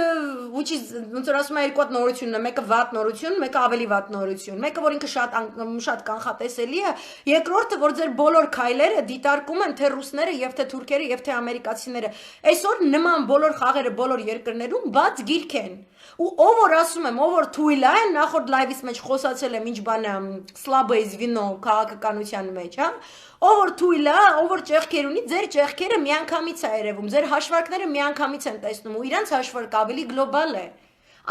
which is ոնց որ ասում եմ երկու հատ նորությունն է, մեկը վատ նորություն, մեկը ավելի վատ նորություն։ Մեկը որ ինքը շատ կանխատեսելի է, երկրորդը որ ձեր բոլոր քայլերը դիտարկում են թե ռուսները եւ թե թուրքերը եւ թե ամերիկացիները։ Այսօր նման բոլոր խաղերը բոլոր երկրներում բաց գիրք են։ Ու ով որ ասում եմ, ով որ թույլ է, նախորդ լայվից մեջ խոսացել եմ ինչ բան է slabое звено քաղաքականության մեջ, հա։ Ով որ թույլ է, ով որ ճեղքեր ունի, ձեր ճեղքերը միանգամից է երևում, ձեր հաշվարկները միանգամից են տեսնում ու իրանց հաշվարկը ավելի գլոբալ է,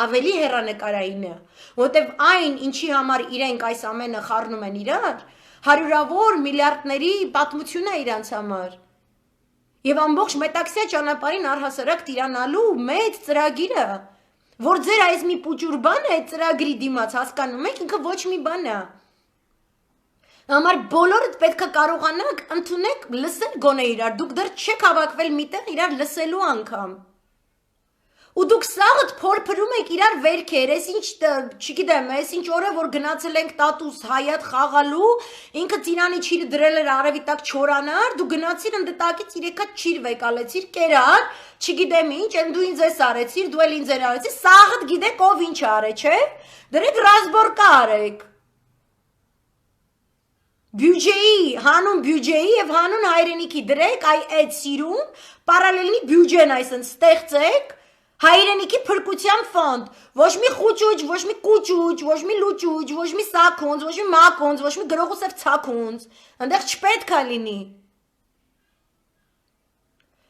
ավելի հեռանկարային է, որտեվ այն, ինչի համար իրենք այս ամենը խառնում են իրար, հարյուրավոր միլիարդների պատմություն է իրանց համար։ Եվ ամբողջ մետաքսյա ճանապարհին առհասարակ տիրանալու մեծ ծրագիրը, որ ձեր այս մի պուճուր բան է այդ ծրագրի դիմաց, հասկանում եք, ինքը ոչ մի բան է։ Համար բոլորդ պետք է կարողանաք ընդունեք լսել գոնե իրար, դուք դեռ չեք հավաքվել միտեղ իրար լսելու անգամ։ Ու դուք սաղդ փորփրում եք իրար վերքեր, ես ինչ, չգիտեմ, ես ինչ օրը որ գնացել ենք տատուս հայատ խաղալու, ինքը ծիրանի չիր դրել էր արևի տակ չորանար, դու գնացիր ընդտակից 3 հատ չիր վեկալեցիր, կերար, չգիտեմ ինչ, են դու ինձ ես արեցիր, դու էլ ինձ էր արեցիր, սաղդ գիտեք ով ինչ արե, չէ, դրեք ռազբորկա արեք։ Բյուջեի, հանուն բյուջեի եւ հանուն հայրենիքի դրեք այդ սիրուն, պարալելնի բյուջեն այսպես ստեղծեք, հայրենիքի փրկության ֆոնդ, ոչ մի խուճուճ, ոչ մի կուճուճ, ոչ մի լուճուճ, ոչ մի սակոնց, ոչ մի մակոնց, ոչ մի գրողուսև ցակոնց, այնտեղ չպետք է լինի։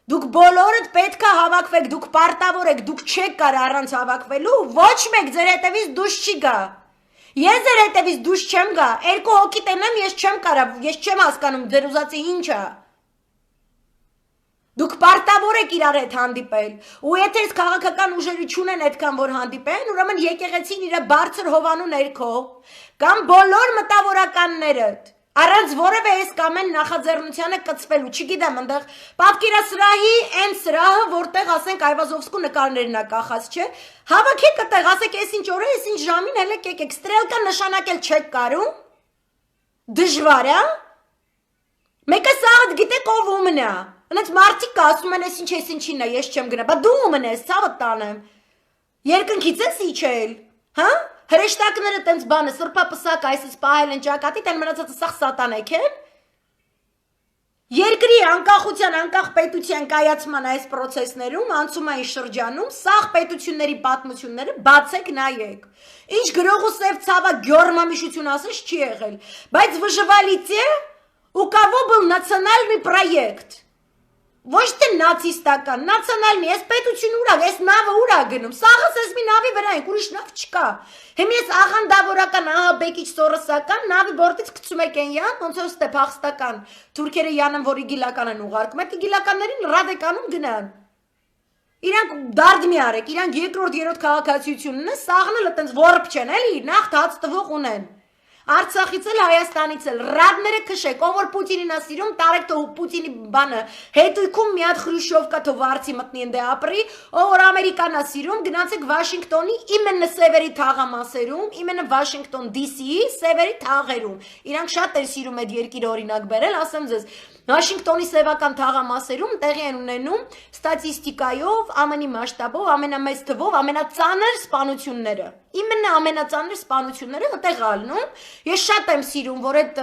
Դուք բոլորդ պետք է հավաքվեք, դուք պարտավոր եք, դուք չեք կարող առանց հավաքվելու, ոչ մեկ ձեր հետևից դուրս չի գա։ Ես ձեր հետևից դուրս չեմ գա, երկու հոգի տենեմ, ես չեմ կարող, ես չեմ հասկանում ձեր ուզածը ինչ է։ Դուք պարտավոր եք իրար հետ հանդիպել, ու եթե այս քաղաքական ուժերը չունեն այդքան որ հանդիպեն, ուրեմն եկեղեցին իր բարձր հովանու ներքո, կամ բոլոր մտավորականներդ, առանց որևէ այս կամ այն նախաձեռնությանը կծվելու, չգիտեմ, այնտեղ պատկերասրահի այն սրահը, որտեղ ասենք Այվազովսկու նկարներն է կախած, չէ, հավաքեք այդտեղ, ասեք, այս ինչ օր է, այս ինչ ժամին հələ եկեք, ստրելկա նշանակել չեք կարում, դժվար է, մեկը սաղդ գիտեք ով ումն է, Անց մարդիկ ասում են, ես ինչին է, ես չեմ գնա, բա դու ումն ես, ցավը տանեմ, երկնքից ես իջել, հա, հրեշտակները տենց բանը, սրպապսակ այսպես պահել են ճակատի, տեն մնացածը սաղ սատանեք են, երկրի անկախության, անկախ պետության կայացման այս պրոցեսներում, անցումային շրջանում, սաղ պետությունների պատմությունները բացեք նայեք, ինչ գրողուսև ցավա գյորմամիշություն ասես չի եղել, բայց վժվալիցե ու կավո был национальный проект, ոչ թե նացիստական, նացիոնալնի, ես պետություն ուրա, ես նավը ուրա գնում, սաղս ես մի նավի վրա ենք, ուրիշ նավ չկա, հեմ ես աղանդավորական, ահաբեկիչ սորսական, նավի բորդից կծում եք են յան, ոնց որ ստե փախստական, թուրքերը յանն, որ իգիլական են ուղարկում, այդ իգիլականներին ռադեկանում գնան, իրանք դարդ մի արեք, իրանք երկրորդ երրորդ քաղաքացիությունն է, սաղն էլ տենց որբ չեն, էլի, նախ հաց տվող ունեն, Արցախից էլ Հայաստանից էլ ռադները քշեք, ով որ Պուտինին է սիրում, տարեք թող Պուտինի բանը, հետույքում մի հատ Խրուշովկա թող վարձի մտնի ընդ ապրի, ով որ Ամերիկան է սիրում, գնացեք Վաշինգտոնի, իմենը սևերի թաղամասերում, իմենը Վաշինգտոն DC-ի սևերի թաղերում։ Իրանք շատ են սիրում այդ երկիրը օրինակ բերել, ասեմ ձեզ, Վաշինգտոնի սևական թաղամասերում տեղի են ունենում ստատիստիկայով, ամենի մասշտաբով, ամենամեծ թվով, ամենածանր սպանությունները։ Իմենը ամենածանր սպանությունները այդտեղ ալնում։ Ես շատ եմ սիրում, որ այդ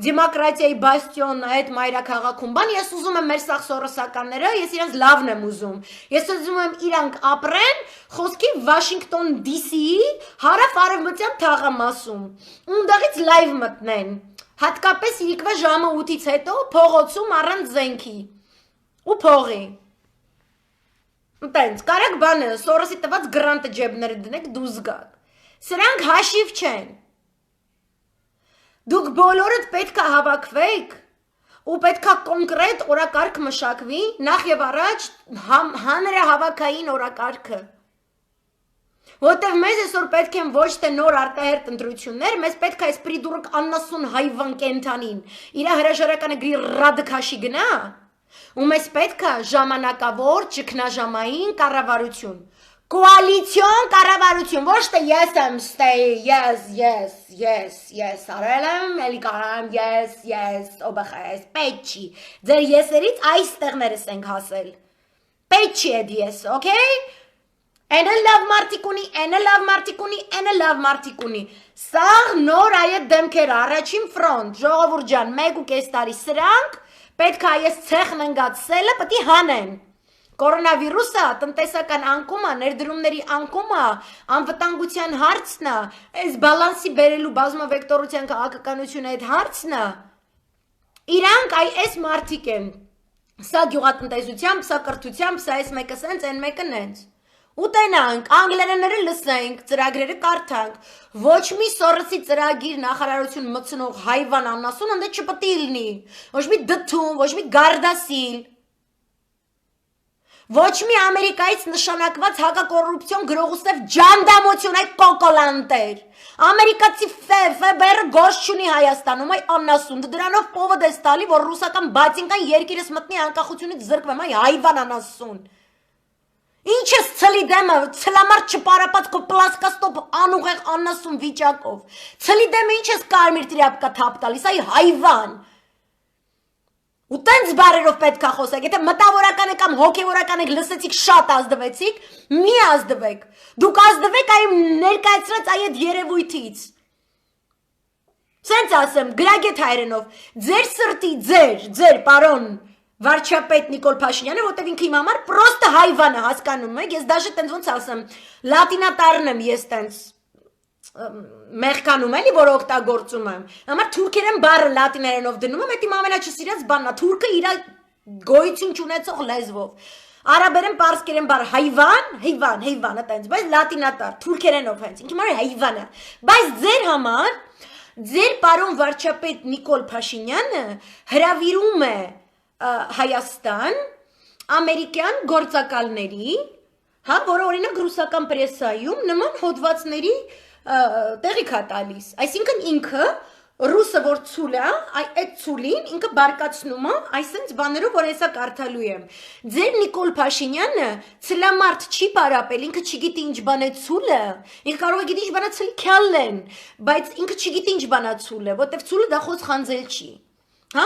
դեմոկրատիայի բաստիոն այդ մայրաքաղաքում բան, ես ուզում եմ մեր սաղ սորոսականները, ես իրենց լավն եմ ուզում։ Ես ուզում եմ իրանք ապրեն խոսքի Վաշինգտոն DC-ի հարավ-արևմտյան թաղամասում։ Ունդեղից լայվ մտնեն։ Հատկապես իրիկվա ժամը 8-ից հետո փողոցում առանց զենքի ու փողի։ Տենց, կարակ բանը, սորոսի տված գրանտը ջեբները դնեք դուզ գաք։ Սրանք հաշիվ չեն։ Դուք բոլորդ պետք է հավաքվեք ու պետք է կոնկրետ օրակարգ մշակվի, նախ եւ առաջ հանրահավաքային օրակարգը։ Որտեվ մեզ այսօր պետք են ոչ թե նոր արտահերտ ընտրություններ, մեզ պետք է այս պրիդուրկ աննասուն հայվան կենթանին, իր հրաժարականը գրի ռադքաշի գնա, ու մեզ պետք է ժամանակավոր ճգնաժամային կառավարություն, կոալիցիոն կառավարություն, ոչ թե ես եմ ստեյ, ես, արել եմ, էլի կարամ, ես, օբախես, պետք չի, ձեր եսերից այս տեղներս ենք հասել, պետք չի էդ ես, okay? Ենը լավ մարդիկ ունի, սաղ նոր այդ դեմքերը, առաջին ֆրոնտ, ժողովուրդ ջան, 1.5 տարի սրանք, պետք է այս ցեխն ընկած սելը պետք է հանեն, կորոնավիրուսը, տնտեսական անկումը, ներդրումների անկումը, անվտանգության հարցն է, այս բալանսի բերելու բազմավեկտորության քաղաքականությունը այդ հարցն է, իրանք այս մարդիկ են, սա գյուղատնտեսությամբ, սա կրթությամբ, սա այս մեկը սենց, այն մեկը նենց, ուտենանք, անգլերենները լսենք, ծրագրերը կարդանք, ոչ մի սորսի ծրագիր նախարարություն մտցնող հայվան աննասուն ընդ չպետք է լինի, ոչ մի դդում, ոչ մի գարդասիլ, ոչ մի Ամերիկայից նշանակված հակակոռուպցիոն գրողուստև ջանդամություն այդ կոկոլանտեր, ամերիկացի ֆեբերը գոշ չունի Հայաստանում, այ աննասուն, դրանով պովոդ ես տալի, որ ռուսական բացինկան երկիրս մտնի անկախությունից զրկվեմ, այ հայվան աննասուն, ինչ ես ցլի դեմը, ցլամարդ չպարապած քո պլասկաստոպ անուղեղ աննասուն վիճակով, ցլի դեմը ինչ ես կարմիր տրյապկա թափ տալիս, այ հայվան, ու տենց բարերով պետք է խոսեք, եթե մտավորական կամ հոգևորական եք լսեցիք շատ ազդվեցիք, մի ազդվեք, դուք ազդվեք այ ներկայացրած այդ երևույթից, սենց ասեմ, գրագետ հայրենով, ձեր սրտի, ձեր պարոն, վարչապետ Նիկոլ Փաշինյանը, որտև ինքը իմ համար պրոստը հայվան է հասկանում եք, ես դաժե տենց ոնց ասեմ, լատինատարն եմ ես տենց մեղքանում էլի, որ օգտագործում եմ, համար թուրքերեն բառը լատիներենով դնում եմ, էդ իմ ամենաչսիրած բանն է, թուրքը իր գոյություն չունեցող լեզվով, արաբերեն պարսկերեն բառ հեյվան, տենց, բայց լատինատար, թուրքերենով հենց, ինքը համար հեյվան է, բայց ձեր համար, ձեր պարոն վարչապետ Նիկոլ Փաշինյանը հրավիրում է Հայաստան, ամերիկյան գործակալների, հա, որը օրինակ ռուսական պրեսայում նման հոդվածների տեղիք է տալիս, այսինքն ինքը ռուսը որ ցուլ է, այդ ցուլին ինքը բարկացնում է, այսինքն բաներով որ հեսա կարդալու եմ, ձեր Նիկոլ Փաշինյանը ցլամարդ չի պարապել, ինքը չգիտի ինչ բան է ցուլը, ինքը կարող է գիտի ինչ բան է ցլի քյալեն, բայց ինքը չգիտի ինչ բան է ցուլը, որտեվ ցուլը դա խոս խանձել չի Հա,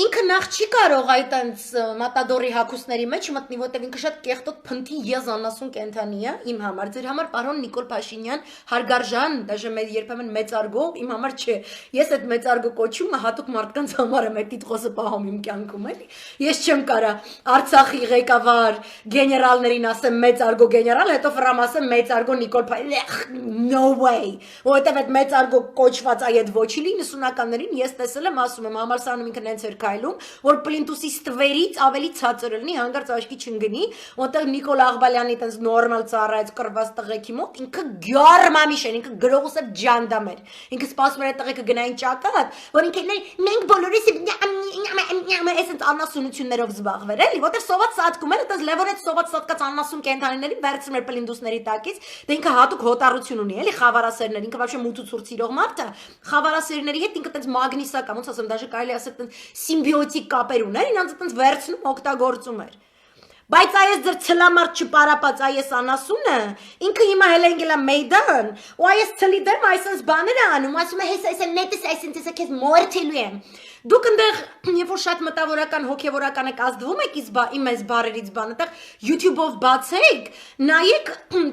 ինքը նախ չի կարող այդ այնց մատադորի հակուսների մեջ մտնի, որտեղ ինքը շատ կեղտոտ փնթի ես անասուն կենթանի է, իմ համար, ձեր համար պարոն Նիկոլ Փաշինյան, հարգարժան, դաժե երբեմն մեծարգո, իմ համար չէ, ես այդ մեծարգո կոչումը հատուկ մարդկանց համար եմ այդ տիտղոսը պահում իմ կյանքում, էլի, ես չեմ կարա Արցախի ղեկավար գեներալներին ասեմ մեծարգո գեներալ, հետո ֆրամ ասեմ մեծարգո Նիկոլ Փաշինյան, no way, որտեղ այդ մեծարգո կոչված այդ ոչի 90-ականներին ես տեսել եմ, ասում եմ համալսարանում ինքը նենց էր քայլում, որ պլինտուսի ստվերից ավելի ցածր լինի, հանկարծ աչքի չընկնի, որտեղ Նիկոլ Աղբալյանի տես նորմալ ծառայած կռված տղեկի մոտ ինքը գյարմամիշ էր, ինքը գրողուսը ջանդամ էր, ինքը սպասում էր այդ տղեկը գնային ճակատ, որ ինքը մենք բոլորիս այսպես անասունություններով զբաղվեր, էլի, որտեղ սոված սատկում էր, այդպես լևորեց սոված սատկած անասուն կենթանիների վերցնում էր պլինտուսների տակից, դե ինքը հատուկ հոտառություն ունի, էլի խավարասերներ, ինքը вообще մութ ու ցուրտ սիրող մարդ է, խավարասերների հետ ինքը տենց մագնիսական, ոնց ասեմ, դաժե կարելի ասել սիմբիոտիկ կապեր ուներ, ինձ տենց վերցնում օգտագործում էր։ Բայց այս ձեր ցլամարդ չպարապած այս անասունը, ինքը հիմա հել ընկելա մեյդան, ու այս ցլի դեմ այսպես բաներ է անում, ասում է հեսա այսա նետս այսինքն ես քեզ մորթելու եմ։ Դուք այնտեղ երբ որ շատ մտավորական հոգևորական եք ազդվում եք իմ այս բարերից բան, այնտեղ YouTube-ով բացեք, նայեք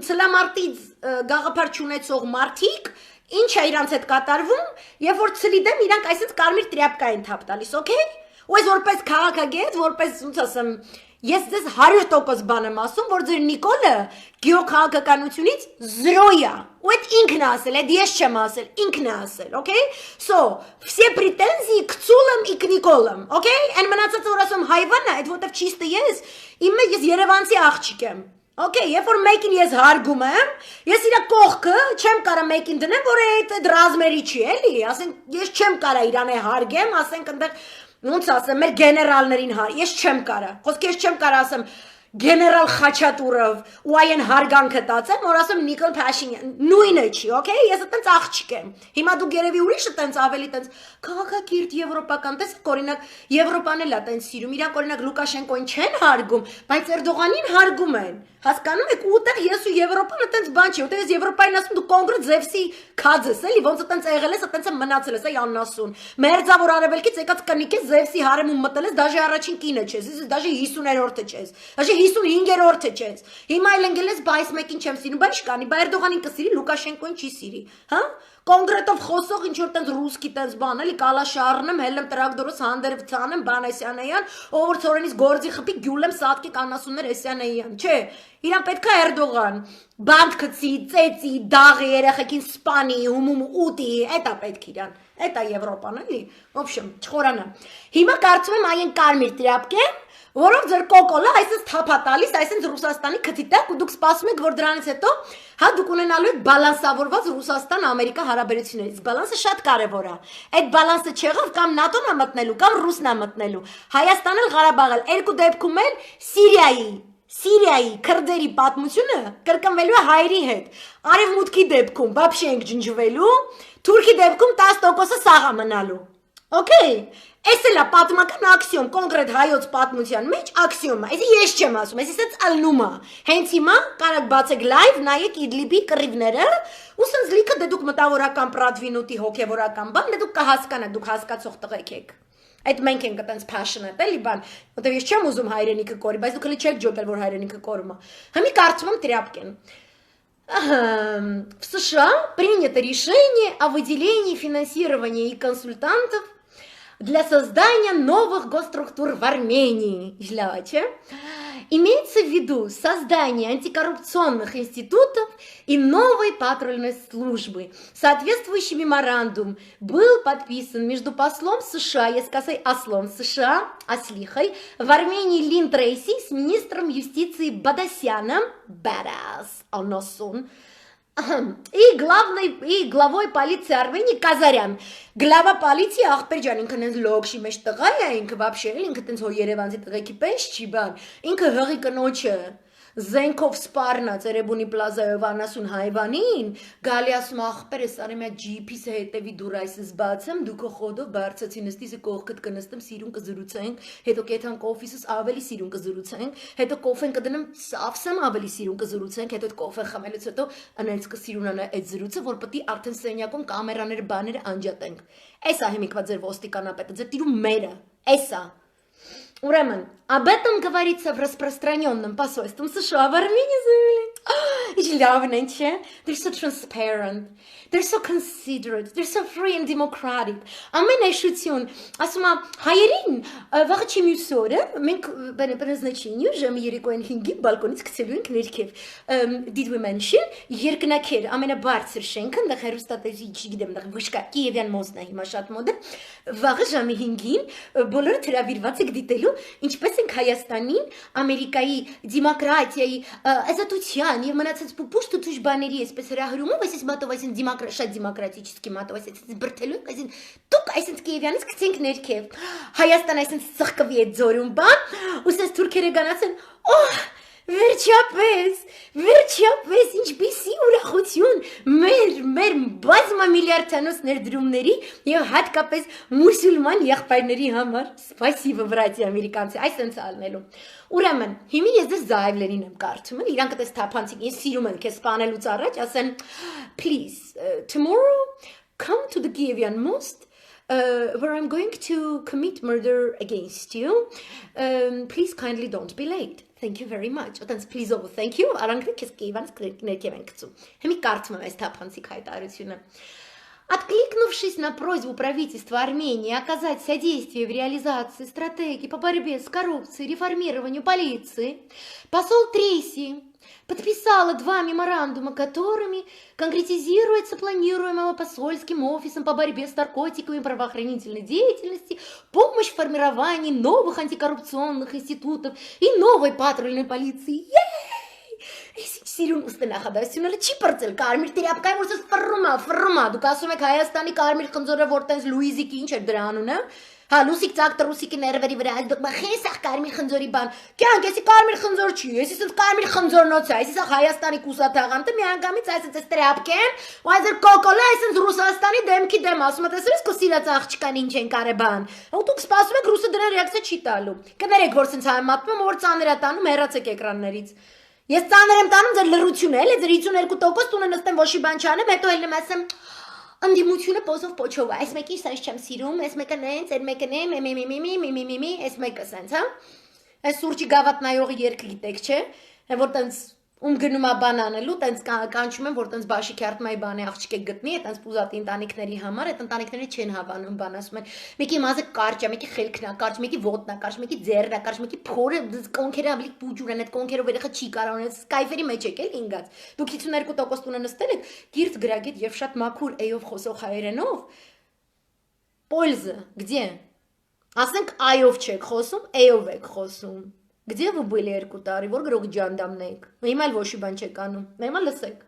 ցլամարտից գաղափար չունեցող մարդիկ ինչ է իրանց հետ կատարվում, երբ որ ցլի դեմ իրանք այսպես կարմիր տրյապկա են թափ տալիս, օքեյ։ Ու այս որպես քաղաքագետ, որպես ոնց ասեմ, ես ձեզ 100% բան եմ ասում, որ ձեր Նիկոլը գյուղաքաղաքականությունից 0 է։ Ու այդ ինքն է ասել, այդ ես չեմ ասել, ինքն է ասել, օքեյ։ So, все претензии к цулам и к Николам, օքեյ։ Այն մնացածը որ ասում հայվան է, այդ որտեվ ճիշտը ես Երևանցի աղջիկ եմ։ Okay, երբ որ մեկին ես հարգում եմ, ես իրա կողքը չեմ կարա մեկին դնեմ, որ այդ ռազմերի չի, էլի, ասենք ես չեմ կարա իրան հարգեմ, ասենք այնտեղ ոնց ասեմ, մեր գեներալներին ես չեմ կարա։ Խոսքի ես չեմ կարա ասեմ, Գեներալ Խաչատուրով ու այն հարգանքը տածեմ, որ ասեմ Նիկոլ Փաշինյան, նույնը չի, օքեյ, ես այտենց աղջիկ եմ։ Հիմա դու գերեւի ուրիշը տենց ավելի տենց քաղաքակիրթ եվրոպական, տեսեք օրինակ Եվրոպան էլ է տենց սիրում, իրանք օրինակ Լուկաշենկոին չեն հարգում, բայց Էրդողանին հարգում են։ Հասկանում եք, ուտեղ ես ու Եվրոպան այտենց բան չի, ուտեղ ես Եվրոպային ասում դու կոնկրետ Զևսի քաձ ես, էլի, ոնց այտենց եղել ես, այտենց եմ մնացել ես, այ աննասուն։ Մերձավոր արևելքից եկած կնիկ ես Զևսի հարեմում մտել ես, դաժե առաջին կինը չես, դաժե 50-րդը չես, դաժե 55-րդը չես։ Հիմա էլ ընկել ես բայս մեկին չեմ սիրում, բայց չկանի, բա Էրդողանին կսիրի, Լուկաշենկոին չի սիրի, հա։ Կոնկրետով խոսող ինչ որ տենց ռուսկի տենց բան էլի կալաշարնեմ, հելեմ տրակտորոս հանդերվ ցանեմ բանեսյանեյան, ով որ ծորենից գործի խփի գյուլեմ սատկի կանասուններ էսյանեյան, չէ։ Իրան պետք է Էրդողան, բանդ գցի, ծեծի, դաղի երեխեքին սպանի, հումում ուտի, էտա պետք իրան, էտա Եվրոպան էլի։ Ոբշեմ, չխորանը։ Հիմա կարծում եմ այն կարմիր տրապք է, որով ձեր կոկոլը այսպես թափա տալիս, այսպես Ռուսաստանի քթի տակ ու դուք սպասում եք, որ դրանից հետո հա դուք ունենալու եք բալանսավորված Ռուսաստան-Ամերիկա հարաբերություններից։ Բալանսը շատ կարևոր է։ Այդ բալանսը չեղավ կամ ՆԱՏՕ-ն է մտնելու, կամ Ռուսն է մտնելու։ Հայաստանն էլ Ղարաբաղը, երկու դեպքում էլ Սիրիայի քրդերի պատմությունը կրկնվելու է հայերի հետ։ Արևմուտքի դեպքում բաբշե ենք ջնջվելու, Թուրքի դեպքում 10%-ը սաղ է մնալու։ Okay, այս էլ է պատմական աքսիոմ, կոնկրետ հայոց պատմության մեջ աքսիոմ է, այսի ես չեմ ասում, այսի սենց ալնում է, հենց հիմա կարակ բացեք լայվ, նայեք Իդլիբի կռիվները, ու սենց լիքը դե դուք մտավորական պրադվինուտի հոգևորական բան, դե դուք կհասկանաք, դուք հասկացող տղեկ եք, այդ մենք ենք այտենց passionate, էլի բան, որտեվ ես չեմ ուզում հայրենիքը կորի, բայց դուք հլի չեք ջոտել, որ հայրենիքը կորում է, հիմի կարծում եմ տրապք են. В США принято решение о выделении финансирования и консультантов для создания новых госструктур в Армении. Имеется в виду создание антикоррупционных институтов и новой патрульной службы. Соответствующий меморандум был подписан между послом США, я сказала, ослом США, ослихой, в Армении Лин Трейси с министром юстиции Бадасяном, Badass, Аносун, и главой полиции Армении Казарян. Глава полиции ախպեր ինքը նենց լոքշի մեջ տղա է, ինքը вообще ինքը տենց հո Երևանցի տղեկի պես չի բան, ինքը հղի կնոջը Զենքով սպառնած Էրեբունի պլազայով անասուն հայվանին, գալի ասում ախպեր ես արի միա ջիփիս հետևի դուր այսս բացեմ, դու քո խոդով բարձացի նստիս կողքդ կնստեմ, սիրուն կզրուցենք, հետո կեթանք օֆիսս ավելի սիրուն կզրուցենք, հետո կոֆեն կդնեմ սավսեմ ավելի սիրուն կզրուցենք, հետո կոֆեն խմելուց հետո անենց կսիրունանա այդ զրույցը, որ պետք է արդեն սենյակում կամերաները բաները անջատենք։ Էսա հիմիկվա ձեր ոստիկանապետը, ձեր տիրում մերը, էսա Ուրեմն, об этом говорится в распространенном посольстве США в Армении заявили. И лявно, че? They're so transparent, they're so considerate, they're so free and democratic. Ամենայշություն, ասում եմ, հայերին վաղը չի մյուս օրը, մենք բնազնաչինի ժամի 3:05-ի բալկոնից գցելու ենք ներքև. Did we mention երկնակեր, ամենաբարձր շենքը, այնտեղ հեռուստատեսի, չգիտեմ, այնտեղ վշկա Կիևյան մոստն է հիմա շատ մոդը, վաղը ժամի 5-ին բոլորը հրավիրված եք դիտելու ինչպես ենք Հայաստանին, Ամերիկայի դեմոկրատիայի, ազատության եւ մնացած պուշտ ու թույժ բաների այսպես հրահրումով, այսպես մատով, այսպես շատ դեմոկրատический մատով, այսպես բրթելու, այսպես դուք այսպես Կիևյանից գցենք ներքև։ Հայաստան այսպես ծխկվի այդ ձորում բան, ու ասես թուրքերը գանացեն, Վերջապես, ինչպիսի ուրախություն մեր բազմամիլիարդանոց ներդրումների եւ հատկապես մուսուլման եղբայրների համար։ Спасибо, братья американцы, այսպես ալնելու։ Ուրեմն, հիմա ես դες զայվլերին եմ կարդում, իրանք այդպես թափանցիկ, ես սիրում եմ քեզ սպանելուց առաջ, ասեն, please, tomorrow come to the Kievan mosque. Where I'm going to commit murder against you. Please kindly don't be late. Thank you very much. Please, thank you. Откликнувшись на просьбу правительства Армении оказать содействие в реализации стратегии по борьбе с коррупцией и реформированию полиции, посол Трейси подписала 2 меморандума, которыми конкретизируется планируемого посольским офисом по борьбе с наркотиками и правоохранительной деятельности, помощь в формировании новых антикоррупционных институтов и новой патрульной полиции. Սիրուն ուստենախադասյունը չի պրծել կարմիր տիրապկային, որ սս ֆռումա, դուք ասում եք Հայաստանի կարմիր խնձորը, որ տենց Լուիզիկի ինչ էր դրա անունը, Հա լուսիկ ծակ տրուսիկի ներվերի վրա դուք մախեսախ կարմիր խնձորի բան կյանք էսի կարմիր խնձոր չի էսի սենց կարմիր խնձորնոց է էսի սա Հայաստանի կուսաթաղանտը միանգամից այսպես տրապկեն ու այսր կոկոլա այսպես Ռուսաստանի դեմքի դեմ ասում է տեսրես կո սիրած աղջկան ինչ են կարե բան ու դուք սպասում եք ռուսը դրան ռեակցիա չի տալու կներեք որ սենց համատվում որ ծաներ է տանում հեռացեք էկրաններից ես ծաներ եմ տանում ձեր լռությունը էլի ձեր 52% տունը նստեմ ոչի բան չանեմ հետո էլ եմ ասեմ Անդիմությունը պոզով պոչով է, այս մեկի սենց չեմ սիրում, այս մեկը նենց, այդ մեկը նեմ, այս մեկը սենց, հա? Այս սուրճի գավաթ նայողի երգը գիտեք, չէ? Որ տենց ում գնում է բան անելու, տենց կանչում են, որ տենց բաշի քյարթմայի բանի աղջիկ գտնի, տենց պուզատի ընտանիքների համար, այդ ընտանիքները չեն հավանում բան, ասում են, մեկի մազը կարճ է, մեկի խելքն է կարճ, մեկի ոտն է կարճ, մեկի ձեռն է կարճ, մեկի փորը կոնքերը ավելի պուջուր են, այդ կոնքերով երեխա չի կարող ունենալ, կայֆերի մեջ եք էլ ինգած։ Դուք 52% տունը նստել եք, գիրտ գրագիտ եւ շատ մաքուր էյով խոսող հայերենով։ Польза где? Ասենք այով չեք խոսում, էյով եք խոսում։ Где вы были երկու տարի, որ գրող ջանդամն եք։ Հիմա էլ ոչի բան չեք անում։ Հիմա լսեք։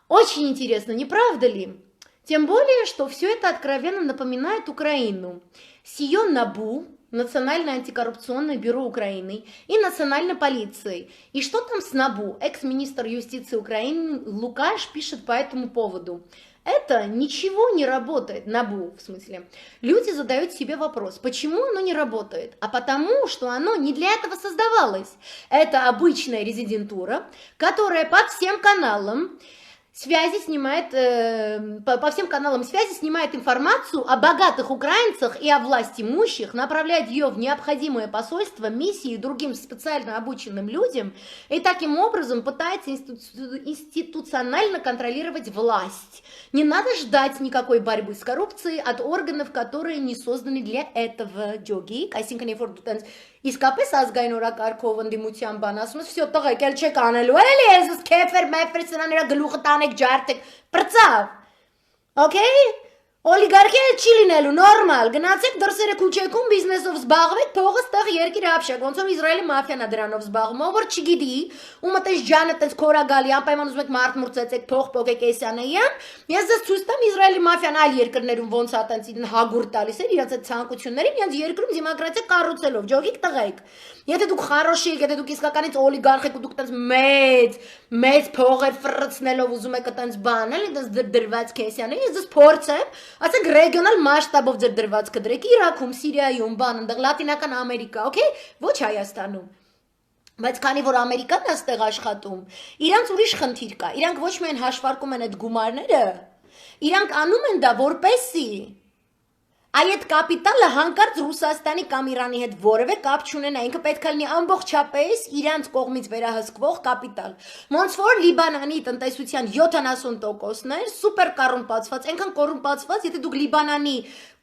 Очень интересно, не правда ли? Тем более, что все это откровенно напоминает Украину. С ее НАБУ, Национальное антикоррупционное бюро Украины, и национальной полицией. И что там с НАБУ? Экс-министр юстиции Украины Лукаш пишет по этому поводу. Это ничего не работает, НАБУ в смысле. Люди задают себе вопрос, почему оно не работает? А потому, что оно не для этого создавалось. Это обычная резидентура, которая по всем каналам связи снимает, по всем каналам связи снимает информацию о богатых украинцах и о власть имущих, направляет ее в необходимое посольство, миссии и другим специально обученным людям, и таким образом пытается институционально контролировать власть. Не надо ждать никакой борьбы с коррупцией от органов, которые не созданы для этого. Ջոգիկ, այսինքն երբ որ դու տենց իսկապես ազգային օրակարգով ընդդիմության բան ասում ես, всё տղեկ էլ չեք անելու, էլի ես քեֆեր մեֆրի սրաներա գլուխը տանեք ջարդեք, պրծավ, okay? Օլիգարխիա չի լինելու, նորմալ, գնացեք դրսերը քուչեքում բիզնեսով զբաղվեք, փողը ստեղ երկիր ապշեք, ոնց որ Իսրայելի մաֆիան է դրանով զբաղվում, ով որ չգիտի, ումը տես ջանը տես քորագալի, անպայման ուզում եք մարդ մուրծեցեք, փող փոկեք էսյանեյան, ես ձեզ ցույց տամ Իսրայելի մաֆիան այլ երկրներում ոնց է տենց հագուր տալիս էր իրաց այդ ցանկություններին, իրենց երկրում դեմոկրատիա կառուցելով, ջոգիկ տղեկ։ Եթե դուք խարոշի եք, եթե դուք իսկականից օլիգարխ եք ու դուք տենց մեծ փողեր ֆրծնելով ուզում եք տենց բան, էլի տենց դրված քեսյանը, ես ձեզ փորձեմ, ասենք ռեգիոնալ մասշտաբով ձեր դրվածքը դրեք Իրաքում, Սիրիայում, բան, այնտեղ Լատինական Ամերիկա, okay, ոչ Հայաստանում։ Բայց քանի որ Ամերիկան է այստեղ աշխատում, իրանց ուրիշ խնդիր կա։ Իրանք ոչ միայն հաշվարկում են այդ գումարները, իրանք անում են դա որպեսի այդ կապիտալը հանկարծ Ռուսաստանի կամ Իրանի հետ որևէ կապ չունենա, ինքը պետք է լինի ամբողջապես իրանց կողմից վերահսկվող կապիտալ։ Ոնց որ Լիբանանի տնտեսության 70%-ն է սուպեր կոռումպացված, այնքան կոռումպացված, եթե դուք Լիբանանի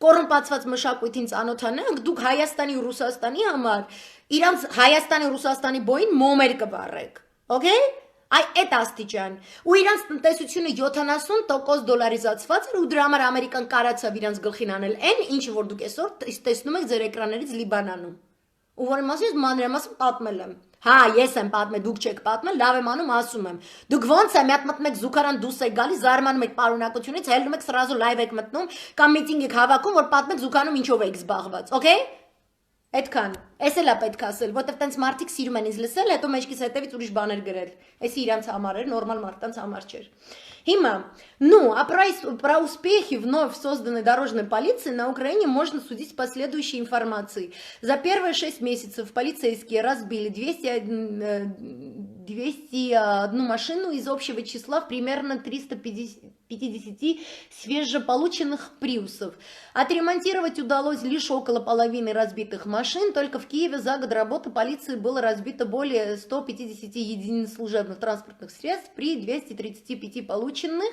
կոռումպացված մշակույթին ծանոթանաք, դուք Հայաստանի ու Ռուսաստանի համար իրանց Հայաստանի ու Ռուսաստանի բոյին մոմեր կվառեք, okay? Այդ աստիճան ու իրանց տնտեսությունը 70% դոլարիզացված էր ու դրա համար Ամերիկան կարացավ իրանց գլխին անել այն ինչ որ դուք այսօր տեսնում եք ձեր էկրաններից Լիբանանում ու որի մասին ես մանրամասն պատմել եմ հա ես եմ պատմել դուք չեք պատմել լավ եմ անում ասում եմ դուք ոնց է մի հատ մտնում եք զուգարան դուս եք գալիս զարմանում եք պարունակությունից հելնում եք սրազու լայվ եք մտնում կամ միտինգ եք հավաքում որ պատմեք զուգանում ինչով եք զբաղված okay Այդքան, էս էլ է պետք ասել, որտեվ տենց մարդիկ սիրում են ինձ лысել, հետո մեջքից հետևից ուրիշ բաներ գրել։ Էսի իրանց համար էր, նորմալ մարդկանց համար չէր։ Հիմա, ну, а про успехи вновь созданной дорожной полиции на Украине можно судить по следующей информации. За первые 6 месяцев полицейские разбили 201 машину из общего числа примерно 350 свежеполученных приусов. Отремонтировать удалось лишь около половины разбитых машин. Только в Киеве за год работы полиции было разбито более 150 единиц служебных транспортных средств при 235 полученных.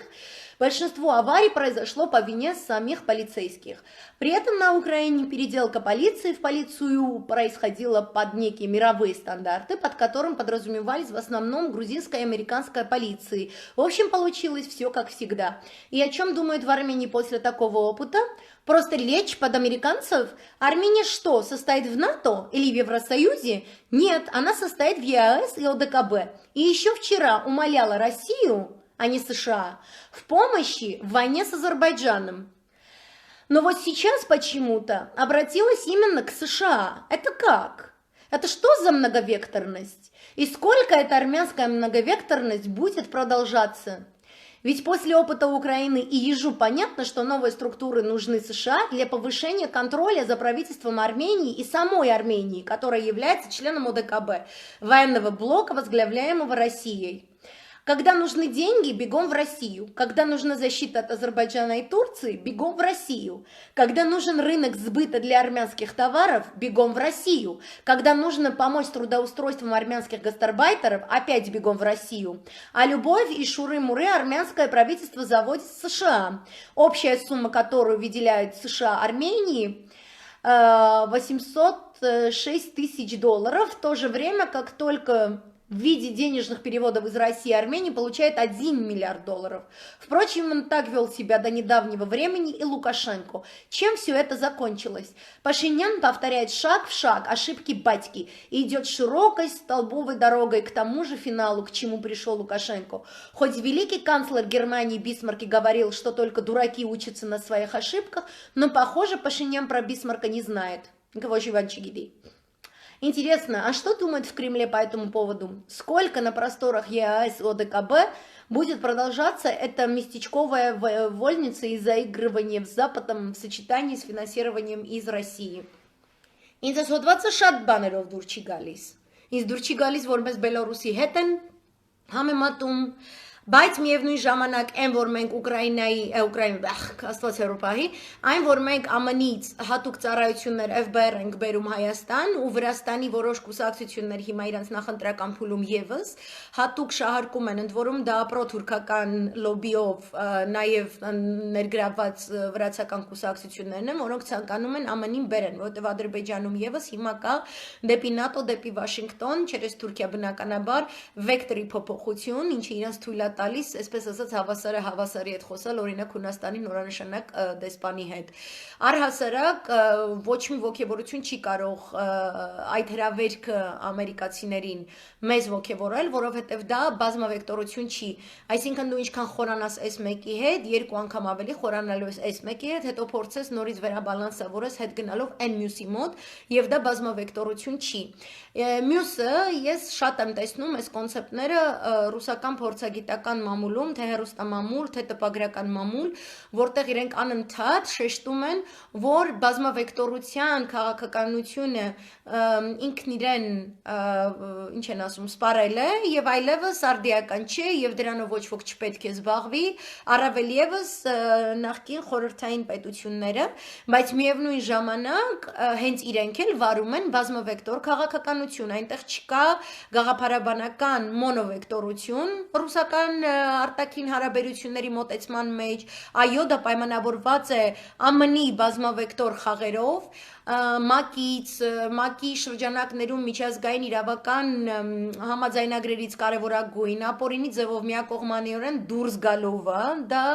Большинство аварий произошло по вине самих полицейских. При этом на Украине переделка полиции в полицию происходила под некие мировые стандарты, под которым подразумевались в основном грузинская и американская полиции. В общем, получилось все как всегда. И о чем думают в Армении после такого опыта? Просто лечь под американцев? Армения что, состоит в НАТО или в Евросоюзе? Нет, она состоит в ЕАЭС и ОДКБ. И еще вчера умоляла Россию, а не США, в помощи в войне с Азербайджаном. Но вот сейчас почему-то обратилась именно к США. Это как? Это что за многовекторность? И сколько эта армянская многовекторность будет продолжаться? Ведь после опыта Украины и Ежу понятно, что новые структуры нужны США для повышения контроля за правительством Армении и самой Армении, которая является членом ОДКБ, военного блока, возглавляемого Россией. Когда нужны деньги, бегом в Россию. Когда нужна защита от Азербайджана и Турции, бегом в Россию. Когда нужен рынок сбыта для армянских товаров, бегом в Россию. Когда нужно помочь с трудоустройством армянских гастарбайтеров, опять бегом в Россию. А любовь и шуры-муры армянское правительство заводит в США. Общая сумма, которую выделяют США Армении, 806 тысяч долларов, в то же время, как только в виде денежных переводов из России и Армении получает 1 миллиард долларов. Впрочем, он так вел себя до недавнего времени и Лукашенко. Чем все это закончилось? Пашинян повторяет шаг в шаг ошибки батьки и идет широкой столбовой дорогой к тому же финалу, к чему пришел Лукашенко. Хоть великий канцлер Германии Бисмарк и говорил, что только дураки учатся на своих ошибках, но, похоже, Пашинян про Бисмарка не знает. Кого же Иван Чигиди? Интересно, а что думают в Кремле по этому поводу? Сколько на просторах ЕАЭС и ОДКБ будет продолжаться эта местечковая вольница и заигрывание с Западом в сочетании с финансированием из России? Ինձ հոդվածը շատ բաներով դուր չի գալիս։ Ինձ դուր չի գալիս, որպես Բելարուսի հետ են համեմատում, բայց միևնույն ժամանակ այն որ մենք Աստված Եվրոպայի, այն որ մենք ԱՄՆ-ից հատուկ ծառայություններ FBR ենք բերում Հայաստան ու Վրաստանի որոշ կուսակցություններ հիմա իրենց նախընտրական փուլում եւս հատուկ շահարկում են, ընդ որում դա պրոթուրքական լոբիով նաեւ ներգրավված վրացական կուսակցություններն են, որոնք ցանկանում են ԱՄՆ-ին բերեն, որովհետեւ Ադրբեջանում եւս հիմա կա դեպի ՆԱՏՕ, դեպի Վաշինգտոն, через Թուրքիա բնականաբար վեկտորի փոփոխություն, ինչը իրենց թույլ տալիս, այսպես ասած, հավասարի հետ խոսալ, օրինակ Հունաստանի նորանշանակ դեսպանի հետ։ Առհասարակ ոչ մի ոգևորություն չի կարող այդ հրավերքը ամերիկացիներին մեզ ոգևորել, որովհետև դա բազմավեկտորություն չի։ Այսինքն դու ինչքան խորանաս այս մեկի հետ, երկու անգամ ավելի խորանալու ես այս մեկի հետ, հետո փորձես նորից վերաբալանսավորես հետ գնալով այն մյուսի մոտ, եւ դա բազմավեկտորություն չի։ Մյուսը ես շատ եմ տեսնում այս կոնցեպտները ռուսական փորձագիտական մամուլում, թե հեռուստամամուլ, թե տպագրական մամուլ, որտեղ իրենք անընդհատ շեշտում են, որ բազմավեկտորության քաղաքականությունը ինքն իրեն ինչ են ասում, սպառել է եւ այլևս արդիական չէ եւ դրանով ոչ ոք չպետք է զբաղվի, առավել եւս նախկին խորհրդային պետությունները, բայց միևնույն ժամանակ հենց իրենք էլ վարում են բազմավեկտոր քաղաքականություն, այնտեղ չկա գաղափարաբանական մոնովեկտորություն ռուսական արտաքին հարաբերությունների մոտեցման մեջ, այո, դա պայմանավորված է ԱՄՆ-ի բազմավեկտոր խաղերով, ՄԱԿ-ի շրջանակներում միջազգային իրավական համաձայնագրերից կարևորագույն ապօրինի ձևով միակողմանիորեն դուրս գալով, դա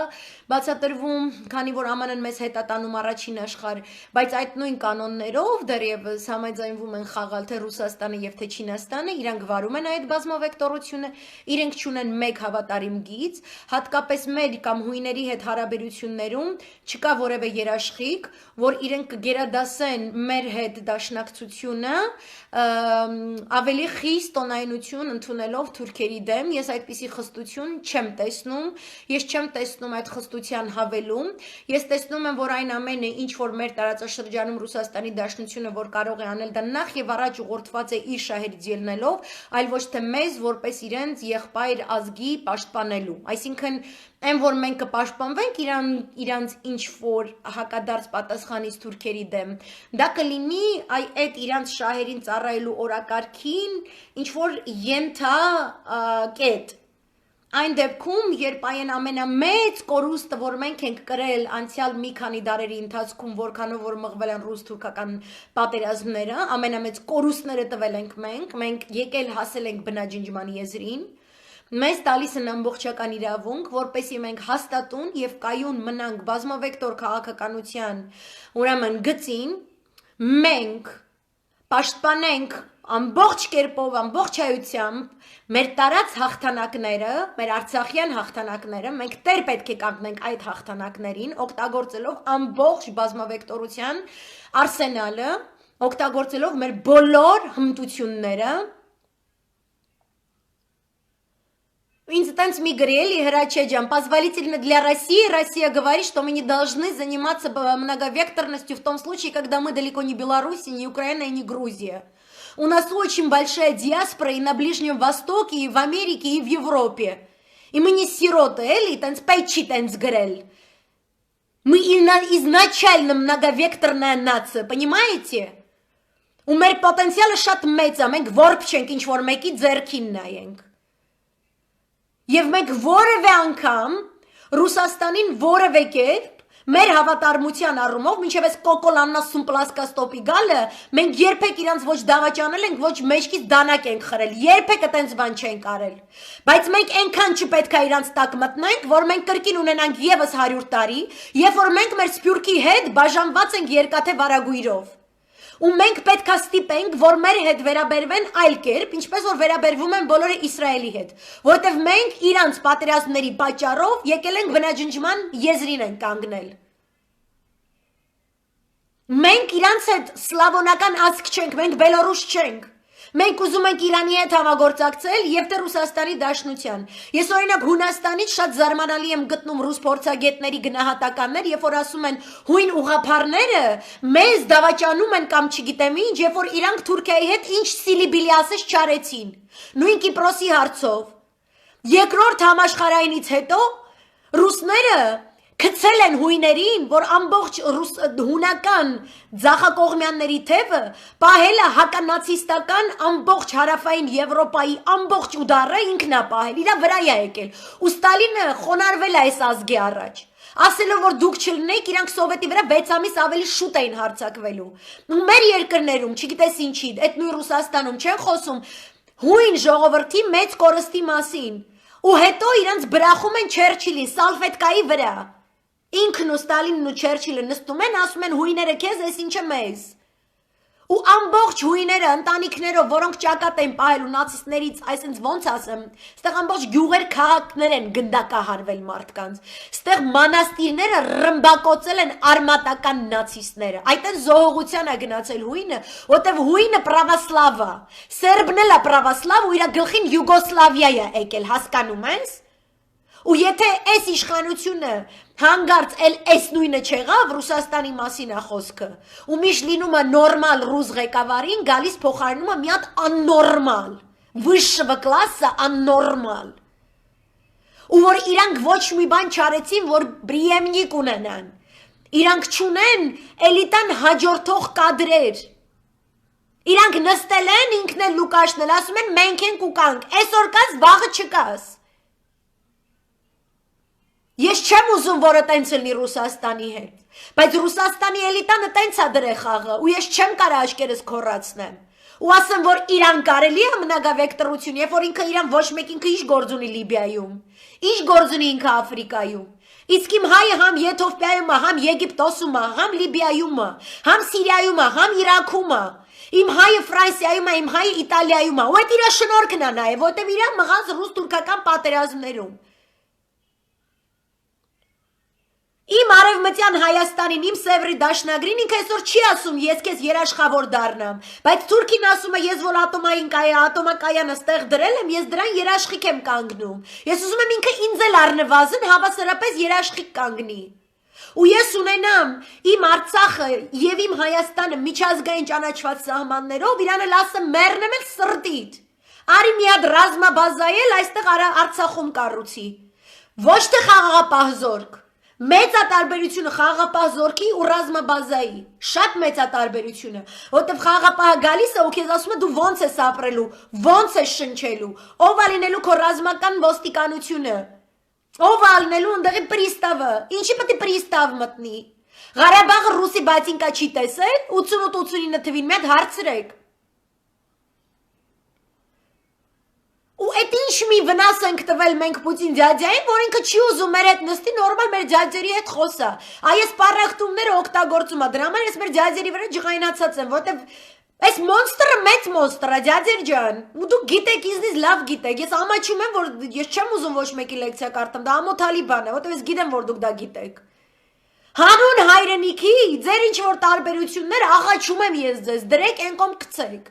բացատրվում, քանի որ ԱՄՆ-ն մեզ հետ է տանում առաջին աշխարհ, բայց այդ նույն կանոններով դեռևս համաձայնվում են խաղալ թե Ռուսաստանը եւ թե Չինաստանը, իրանք վարում են այդ բազմավեկտորությունը, իրենք չունեն մեկ հավատարիմ գիծ, հատկապես մեր կամ հույների հետ հարաբերություններում չկա որևէ երաշխիք, որ իրենք կգերադասեն մեր հետ դաշնակցությունը ավելի խիստ տոնայնություն ընդունելով թուրքերի դեմ, ես այդպիսի խստություն չեմ տեսնում, ես չեմ տեսնում այդ խստության հավելում, ես տեսնում եմ, որ այն ամենը, ինչ որ մեր տարածաշրջանում Ռուսաստանի Դաշնությունը որ կարող է անել, դա նախ եւ առաջ ուղղորդված է իր շահերից ելնելով, այլ ոչ թե մեզ որպես իրենց եղբայր ազգի պաշտպանելու, այսինքն այն որ մենք կպաշտպանվենք իրանց ինչ որ հակադարձ պատասխանից թուրքերի դեմ, դա կլինի այդ իրանց շահերին ծառայելու օրակարգին ինչ որ ենթակետ։ Այն դեպքում, երբ այն ամենամեծ կորուստը, որ մենք ենք կրել անցյալ մի քանի դարերի ընթացքում, որքանով որ մղվել են ռուս-թուրքական պատերազմները, ամենամեծ կորուստները տվել ենք մենք եկել հասել ենք բնաջնջման եզրին, մեզ տալիս են ամբողջական իրավունք, որպեսզի մենք հաստատուն եւ կայուն մնանք բազմավեկտոր քաղաքականության, ուրեմն գծին, մենք պաշտպանենք ամբողջ կերպով, ամբողջ հայությամբ մեր տարած հաղթանակները, մեր արցախյան հաղթանակները, մենք տեր պետք է կանգնենք այդ հաղթանակներին, օգտագործելով ամբողջ բազմավեկտորության արսենալը, օգտագործելով մեր բոլոր հմտությունները. Инстанс Мигрели, Грачеджан, позволительно для России. Россия говорит, что мы не должны заниматься многовекторностью в том случае, когда мы далеко не Беларусь, не Украина и не Грузия. У нас очень большая диаспора и на Ближнем Востоке, и в Америке, и в Европе. И мы не сироты, эли, мы изначально многовекторная нация, понимаете? У մեր потенциала շատ մեծ է, մենք որբ չենք ինչ-որ մեկի ձեռքին նայենք։ Եվ մենք որևէ անգամ Ռուսաստանին որևէ կերպ մեր հավատարմության առումով մինչև այս կոկոլաննասուն պլասկաստոպի գալը մենք երբեք իրանց ոչ դավաճանել ենք, ոչ մեջքից դանակ ենք խրել, երբեք այդպես բան չենք արել։ Բայց մենք այնքան չպետք է իրանց տակ մտնենք, որ մենք կրկին ունենանք եւս 100 տարի, երբ որ մենք մեր սփյուռքի հետ բաժանված ենք երկաթե վարագույրով։ Ու մենք պետք է ստիպենք, որ մեր հետ վերաբերվեն այլ կերպ, ինչպես որ վերաբերվում են բոլորը Իսրայելի հետ, որովհետև մենք իրանց պատերազմների պատճառով եկել ենք բնաջնջման եզրին ենք կանգնել։ Մենք իրանց հետ սլավոնական ազգ չենք, մենք բելորուս չենք։ Մենք ուզում ենք Իրանի հետ համագործակցել եւ թե Ռուսաստանի Դաշնության։ Ես օրինակ Հունաստանից շատ զարմանալի եմ գտնում ռուս փորձագետների գնահատականներ, երբ որ ասում են հույն ուղափառները մեզ դավաճանում են կամ չգիտեմ ինչ, երբ որ իրանք Թուրքիայի հետ ինչ սիլիբիլիասից չարեցին։ Նույն Կիպրոսի հարցով։ Երկրորդ համաշխարհայինից հետո ռուսները Քցել են հույներին, որ ամբողջ հունական ձախակողմյանների թևը պահել է հականացիստական ամբողջ հարավային Եվրոպայի ամբողջ ուդարը ինքն է պահել, իրա վրա է եկել։ Ու Ստալինը խոնարհվել է այս ազգի առաջ։ Ասելով որ դուք չլինեիք, իրանք սովետի վրա 6 ամիս ավելի շուտ էին հարձակվելու։ Ու մեր երկրներում, չգիտես ինչի, այդ նույն Ռուսաստանում չեն խոսում հույն ժողովրդի մեծ կորստի մասին։ Ու հետո իրանք բրախում են Չերչիլին սալֆետկայի վրա։ Ինքն ու Ստալինն ու Չերչիլը նստում են, ասում են հույները քեզ, այս ինչը մեզ։ Ու ամբողջ հույները, ընտանիքներով, որոնք ճակատ են պահել ու նացիստներից, այսինքն ոնց ասեմ, ստեղ ամբողջ գյուղեր քաղաքներ են գնդակահարվել մարդկանց։ Ստեղ մանաստիրները ռմբակոծել են արմատական նացիստները։ Այդտեղ զոհողության է գնացել հույնը, որտեղ հույնը պրավասլավ է։ Սերբն էլ է պրավասլավ ու իր գլխին Յուգոսլավիա է եկել, հասկանում ես։ Ու եթե այս իշխանությունը հանգարց էլ այս նույնը չեղավ, Ռուսաստանի մասին է խոսքը, ու միշտ լինում է նորմալ ռուս ղեկավարին, գալիս փոխարինում է մի հատ աննորմալ, վիշվը կլասը աննորմալ, ու որ իրանք ոչ մի բան չարեցին, որ բրիեմնիկ ունենան, իրանք չունեն էլիտան հաջորդող կադրեր, իրանք նստել են, ինքն էլ Լուկաշն էլ ասում են մենք ենք ու կանք, այսօր կաս, վաղը չկաս, Ես չեմ ուզում, որը տենց լինի Ռուսաստանի հետ, բայց Ռուսաստանի էլիտանը տենց է դրե խաղը, ու ես չեմ կարա աչքերս քոռացնեմ, ու ասեմ, որ Իրան կարելի է մնագավեկտրություն, երբ որ ինքը Իրան ոչ մեկ ինքը ինչ գործ ունի Լիբիայում, ինչ գործ ունի ինքը Աֆրիկայում, իսկ իմ հայը համ Եթովպիայում է, համ Եգիպտոսում է, համ Լիբիայում է, համ Սիրիայում է, համ Իրաքում է, իմ հայը Ֆրանսիայում է, իմ հայը Իտալիայում է, ու այդ իր շնորհքն է նաև, որտեղ Իրան մղած ռուս-թուրքական պատերազմներում Իմ արևմտյան Հայաստանին, իմ Սևրի դաշնագրին ինքը այսօր չի ասում ես քեզ երաշխավոր դառնամ, բայց Թուրքին ասում է ես որ ատոմակայանը ստեղ դրել եմ, ես դրան երաշխիք եմ կանգնում։ Ես ուզում եմ ինքը ինձ էլ առնվազն հավասարապես երաշխիք կանգնի։ Ու ես ունենամ իմ Արցախը եւ իմ Հայաստանը միջազգային ճանաչված սահմաններով, իրան էլ ասեմ մեռնեմ էլ սրտիդ։ Արի մի հատ ռազմաբազայել այստեղ Արցախում կառուցի։ Ոչ թե խաղաղապահ զորք Մեծ է տարբերությունը խաղաղապահ զորքի ու ռազմաբազայի, շատ մեծ է տարբերությունը, որտեղ խաղաղապահը գալիս է ու քեզ ասում է դու ոնց ես ապրելու, ոնց ես շնչելու, ով է լինելու քո ռազմական ոստիկանությունը, ով է լինելու ընդեղի պրիստավը, ինչի պետք է պրիստավ մտնի, Ղարաբաղը ռուսի բացինկա չի տեսել, 88-89 թվին մեկ հարցրեք, Ու այդ ինչ մի վնաս ենք տվել մենք Պուտին դյադյային, որ ինքը չի ուզում մեր հետ նստի, նորմալ մեր դյադերի հետ խոսա։ Այս պարախտումները օգտագործում է, դրա համար ես մեր դյադերի վրա ջղայնացած եմ, որտեվ Այս մոնստրը մեծ մոնստր է, ջաջեր ջան։ Ու դուք գիտեք, իզնից լավ գիտեք։ Ես ամաչում եմ, որ ես չեմ ուզում ոչ մեկի լեկցիա կարդամ, դա ամոթալի բան է, որտեղ ես գիտեմ, որ դուք դա գիտեք։ Հանուն հայրենիքի ձեր ինչ որ տարբերություններ աղաչում եմ ես ձեզ, դրեք են կողմ գցեք։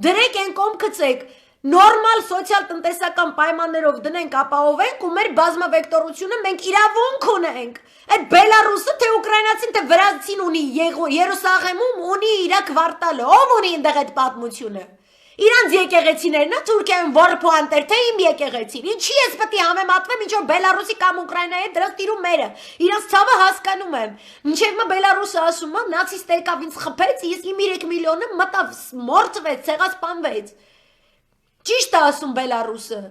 Դրեք են կողմ գցեք։ Նորմալ սոցիալ-տնտեսական պայմաններով դնենք, ապահովենք ու մեր բազմավեկտորությունը մենք իրավունք ունենք։ Այդ Բելարուսը, թե ուկրաինացին, թե վրացին ունի Երուսաղեմում ունի իր քվարտալը, ով ունի այնտեղ այդ պատմությունը։ Իրանց եկեղեցիներն է Թուրքիայում որփոանտեր, թե իմ եկեղեցին։ Ինչի ես պետք է համեմատվեմ ինչ որ Բելարուսի կամ Ուկրաինայի դրանց տիրում մերը։ Իրանց ցավը հասկանում եմ։ Մինչև մը Բելարուսը ասում է, նացիստը եկավ ինձ խփեց, ես իմ 3 միլիոնը մտավ, մորթվեց, ցեղասպանվեց։ Ճիշտ է ասում Բելարուսը։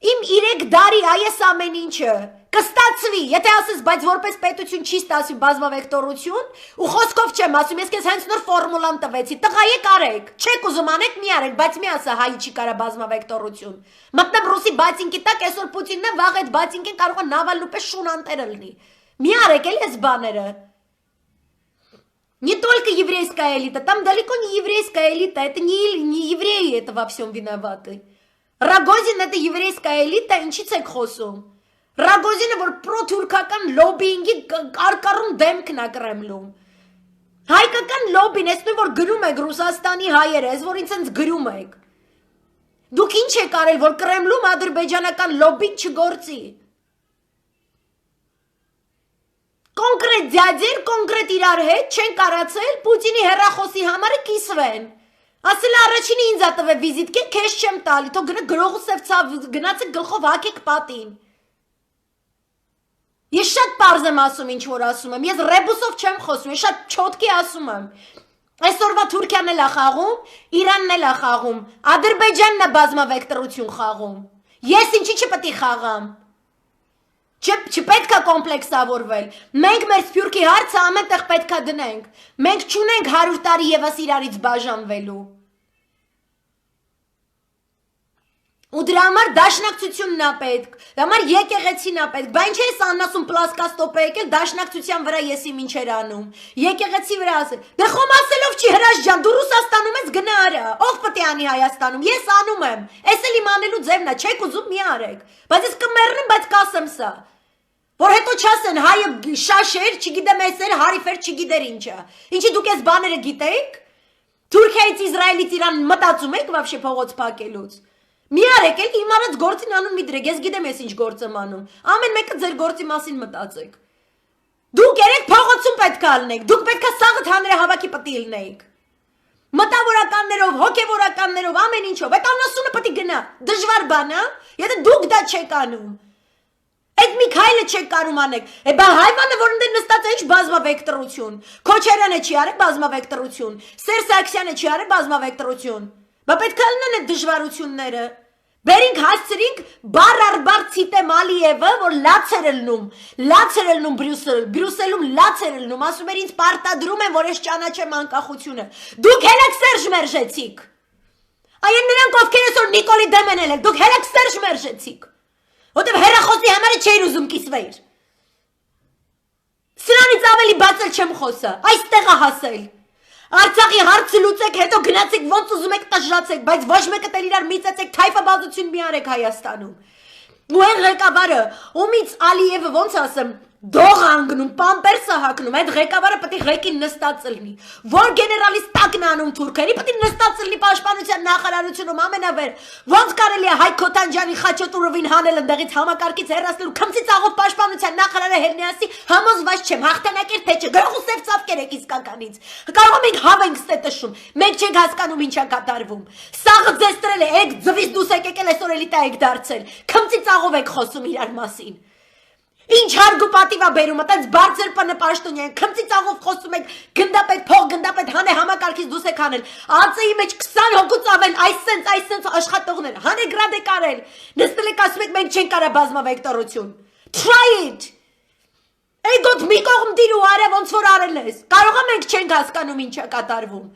Իմ 3 դարի այս ամեն ինչը կստացվի, եթե ասես, բայց որպես պետություն չի ստացվի բազմավեկտորություն, ու խոսքով չեմ ասում, ես քեզ հենց նոր ֆորմուլան տվեցի, տղայեք արեք, չեք ուզում անեք, մի արեք, բայց մի ասա հայի չի կարա բազմավեկտորություն։ Մտնեմ ռուսի բացինքի տակ, այսօր Պուտինն է, վաղ այդ բացինքին կարող է Նավալնու պես շունանտերը լինի։ Մի արեք էլի այս բաները։ Не только еврейская элита, там далеко не еврейская элита, это не евреи это во всем виноваты. Rogozin это еврейская элита, ինչից եք խոսում։ Rogozin-ը որ պրոթուրքական լոբինգի կարկառում դեմքն է Կրեմլում։ Հայկական լոբին, ես նույն որ գրում եք Ռուսաստանի հայերը, ես որ ինձ գրում եք։ Դուք ինչ եք արել, որ Կրեմլում ադրբեջանական լոբին չգործի։ Կոնկրետ ձյաձեր, կոնկրետ իրար հետ չեն կարացել Պուտինի հեռախոսի համարը կիսվեն։ Ասել առաջինի ինձ ա տվել վիզիտկե, քեզ չեմ տալի, թող գնա գրողուսև ցավ գնացեք գլխով հակեք պատին։ Ես շատ պարզ եմ ասում ինչ որ ասում եմ, ես ռեբուսով չեմ խոսում, ես շատ չոտքի ասում եմ։ Այսօրվա Թուրքիան էլ է խաղում, Իրանն էլ է խաղում, Ադրբեջանն է բազմավեկտորություն խաղում։ Ես ինչի չպետք է խաղամ։ Չպետք է կոմպլեքսավորվել։ Մենք մեր սփյուռքի հարցը ամենտեղ պետք է դնենք։ Մենք չունենք 100 տարի եւս իրարից բաժանվելու։ Ու դրա համար դաշնակցությունն է պետք, դրա համար եկեղեցին է պետք, բա ինչ ես անասում պլասկաստոպը եկել դաշնակցության վրա ես իմ ինչեր անում, եկեղեցի վրա ասել, դե խոմ ասելով չի հրաշ ջան, դու Ռուսաստանում ես գնա արա, ով պետք է անի Հայաստանում, ես անում եմ, էս էլ իմ անելու ձևն է, չեք ուզում մի արեք, բայց ես կմեռնեմ, բայց կասեմ սա, որ հետո չասեն հայը շաշեր, չգիտեմ էսեր, հարիֆեր, չգիտեր ինչա, ինչի դուք ես բաները գիտեիք, Թուրքիայից Իսրայելից Իրան մտածում եք վաբշե փողոց փակելուց Մի արեք էլ իմ արած գործին անուն մի դրեք, ես գիտեմ ես ինչ գործ եմ անում, ամեն մեկը ձեր գործի մասին մտածեք, դուք երեք փողոցում պետք է ալնեք, դուք պետք է սաղդ հանրահավաքի պտի ելնեիք, մտավորականներով, հոգևորականներով, ամեն ինչով, այդ անասունը պտի գնա, դժվար բան է, եթե դուք դա չեք անում, այդ մի քայլը չեք կարում անեք, բա հայվանը, որ ընդեր նստած է ինչ բազմավեկտրություն, Քոչարյանը չի արել բազմավեկտրություն, Սերժ Սարգսյանը չի արել բազմավեկտրություն, բա պետք է լինեն այդ դժվարությունները, բերինք հասցրինք բար առ բար Ցիտեմ Ալիևը, որ լաց էր լնում Բրյուսելում լաց էր լնում, ասում էր ինձ պարտադրում են, որ ես ճանաչեմ անկախությունը, դուք հելակ Սերժ մերժեցիք, այն նրանք ովքեր այսօր Նիկոլի դեմ են ելել, դուք հելակ Սերժ մերժեցիք, որտեվ հեռախոսի համարը չէր ուզում կիսվեիր, սրանից ավելի բացել չեմ խոսա, այստեղ է հասել, Արցախի հարցը լուծեք, հետո գնացեք ոնց ուզում եք տժժացեք, բայց ոչ մեկը տել իրար միծացեք, թայֆաբազություն մի արեք Հայաստանում։ Ու այն ղեկավարը, ումից Ալիևը ոնց ասեմ, դող անգնում, պամպերսը հագնում, այդ ղեկավարը պետք է ղեկին նստած լինի, որ գեներալից տակն անում թուրքերի, պետք է նստած լինի պաշտպանության նախարարությունում ամենավեր, ոնց կարելի է Հայկ Քոթանջյանի Խաչատուրովին հանել ընդեղից համակարգից հեռացնել ու քմծի ծաղով պաշտպանության նախարարը Հերնիասի համոզված չեմ, հաղթանակեր թե չէ, գրողուսև ծավկեր եք իսկականից, կարող ենք հավ ենք ստետշում, մենք չենք հասկանում ինչա կատարվում, սաղը ձեզ տրել է, եք ձվից դուս եք եկել այսօր էլիտա եք դարձել, քմծի ծաղով եք խոսում իրար մասին Ինչ հարգու պատիվ է բերում, այդպես բարձր պնպաշտոնյա են, քմծի ծաղով խոսում եք, գնդապետ, փող գնդապետ, հանե համակարգից դուս եք հանել, ԱԾ-ի մեջ 20 հոգուց ավել, այսսենց աշխատողներ, հանեգրադ եք արել, նստել եք ասում եք մենք չենք արա բազմավեկտորություն, try it, էգոտ մի կողմ դիր ու արա ոնց որ արել ես, կարող է մենք չենք հասկանում ինչ է կատարվում,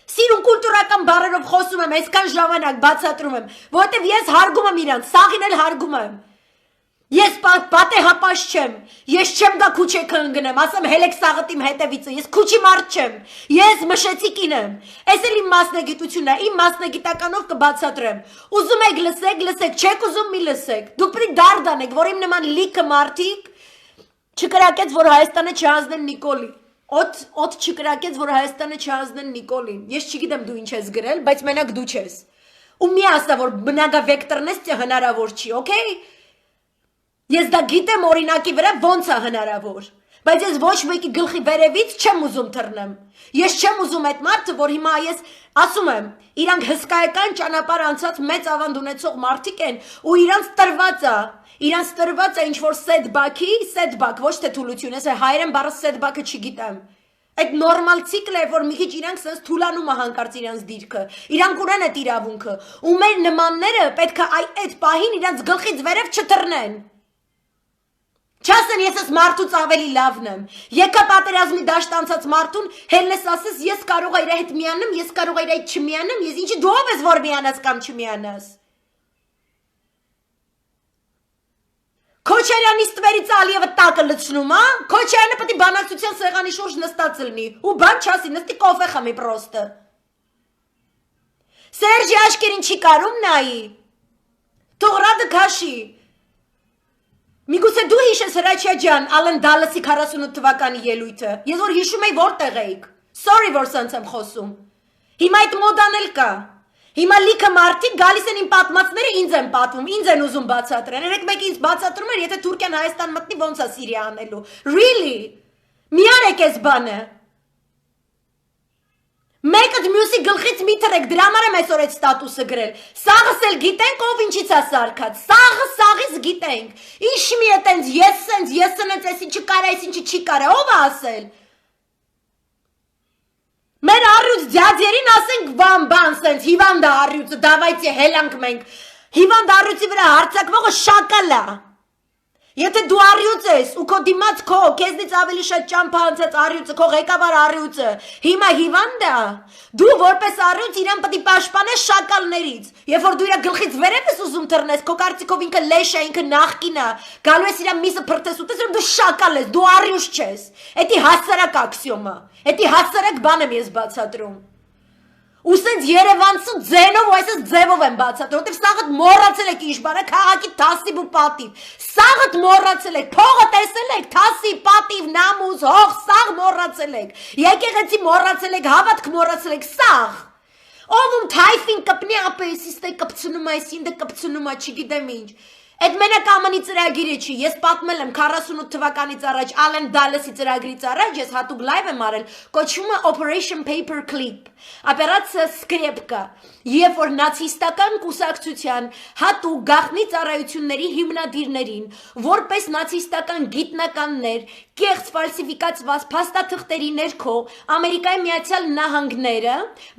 Սիրուն կուլտուրական բառերով խոսում եմ, այսքան ժամանակ բացատրում եմ, որովհետև ես հարգում եմ իրանց, սաղին էլ հարգում եմ Ես պատեհապաշ չեմ, ես չեմ գա քուչե կընգնեմ, ասեմ հելեք սաղըտ իմ հետևիցը, ես քուչի մարդ չեմ, ես մշեցի կին եմ, ես էլ իմ մասնագիտությունն է, իմ մասնագիտականով կբացատրեմ, ուզում եք լսեք, չեք ուզում մի լսեք, դուք պրի դարդան եք, որ իմ նման լիքը մարդիկ չկրակեց, որ Հայաստանը չհանձնեն Նիկոլի, օդ չկրակեց, որ Հայաստանը չհանձնեն Նիկոլին, ես չգիտեմ դու ինչ ես գրել, բայց մենակ դու չես, ու մի ասա, որ բնագավեկտորն ես հնարավոր չի, օքեյ? Ես դա գիտեմ օրինակի վրա ոնց է հնարավոր, բայց ես ոչ մեկի գլխի վերևից չեմ ուզում թռնեմ, ես չեմ ուզում այդ մարդը, որ հիմա ես ասում եմ, իրանք հսկայական ճանապարհ անցած մեծ ավանդ ունեցող մարդիկ են ու իրանց տրված է ինչ-որ setback, ոչ թե թուլություն, ես հայերեն բառը setback-ը չգիտեմ, այդ նորմալ ցիկլ է, որ մի քիչ իրանք սենց թուլանում է հանկարծ իրանց դիրքը, իրանք ունեն այդ իրավունքը, ու մեր նմանները պետք է այդ պահին իրանց գլխից վերև չթռնեն, չասեն ես ես մարդուց ավելի լավն եմ, եկա պատերազմի դաշտ անցած մարդուն, հելնես ասես ես կարող եմ իր հետ միանամ, ես կարող եմ իր հետ չմիանամ, ես ինչի դու ով ես որ միանաս կամ չմիանաս։ Քոչարյանի ստվերից Ալիևը տակը լցնում, հա? Քոչարյանը պետք է բանակցության սեղանի շուրջ նստած լինի, ու բան չասի, նստի կոֆե խմի պրոստը։ Սերժի աշկերին չի կարում նայի։ Թողրադը քաշի։ Միգուցե դու հիշես Հրաչյա ջան, Ալեն Դալասի 48 թվականի ելույթը։ Ես որ հիշում եի որտեղ էիք։ Sorry որ սենց եմ խոսում։ Հիմա այդ մոդան էլ կա։ Հիմա լիքը մարդիկ գալիս են իմ պատմածները ինձ են պատմում, ինձ են ուզում բացատրեն։ Երեք մեկը ինձ բացատրում էր, եթե Թուրքիան Հայաստան մտնի ոնց է Սիրիա անելու։ Really? Մի արեք այս բանը։ Մեկը մյուսի գլխից մի թռեք, դրա համար եմ այսօր այդ ստատուսը գրել։ Սաղս էլ գիտենք ով ինչից է սարքած։ Սաղից գիտենք։ Ինչ մի է տենց ես սենց էս ինչի կարա, էս ինչի չի կարա, ով է ասել։ Մեր առյուծ ձյաձերին ասենք բան սենց, հիվանդ է առյուծը, դավայցի հելանք մենք։ Հիվանդ առյուծի վրա հարձակվողը շակալ է։ Եթե դու առյուծ ես ու քո դիմաց քո քեզնից ավելի շատ ճամփա անցած առյուծը, քո ղեկավար առյուծը, հիմա հիվանդ է, դու որպես առյուծ իրան պետք է պաշտպանես շակալներից, երբ որ դու իր գլխից վերև ես ուզում թռնես, քո կարծիքով ինքը լեշ է, ինքը նախկին է, գալու ես իր միսը փրտես ուտես, որ դու շակալ ես, դու առյուծ չես, էդի հասարակ աքսիոմ է, էդի հասարակ բան եմ ես բացատրում։ Ու սենց Երևանցու ձենով ու այսպես ձևով եմ բացատրում, որտեվ սաղըտ մոռացել եք ինչ բան է, քաղաքի թասիբ ու պատիվ, սաղըտ մոռացել եք, փողը տեսել եք, թասիբ, պատիվ, նամուզ, հող, սաղ մոռացել եք, եկեղեցի մոռացել եք, հավատք մոռացել եք, սաղ, ով թայֆին կպնի ապեսիստ է կպցնում այս ինձ կպցնում է, չգիտեմ ինչ, Այդ մենակ ամենի ծրագիրը չի, ես պատմել եմ 48 թվականից առաջ, Ալեն Դալասի ծրագրից առաջ, ես հատուկ լայվ եմ արել, կոչվում է Operation Paperclip, օպերացիա Սկրեպկա, երբ որ նացիստական կուսակցության հատուկ գաղտնի ծառայությունների հիմնադիրներին, որպես նացիստական գիտնականներ, կեղծ ֆալսիֆիկացված փաստաթղթերի ներքո Ամերիկայի Միացյալ Նահանգները,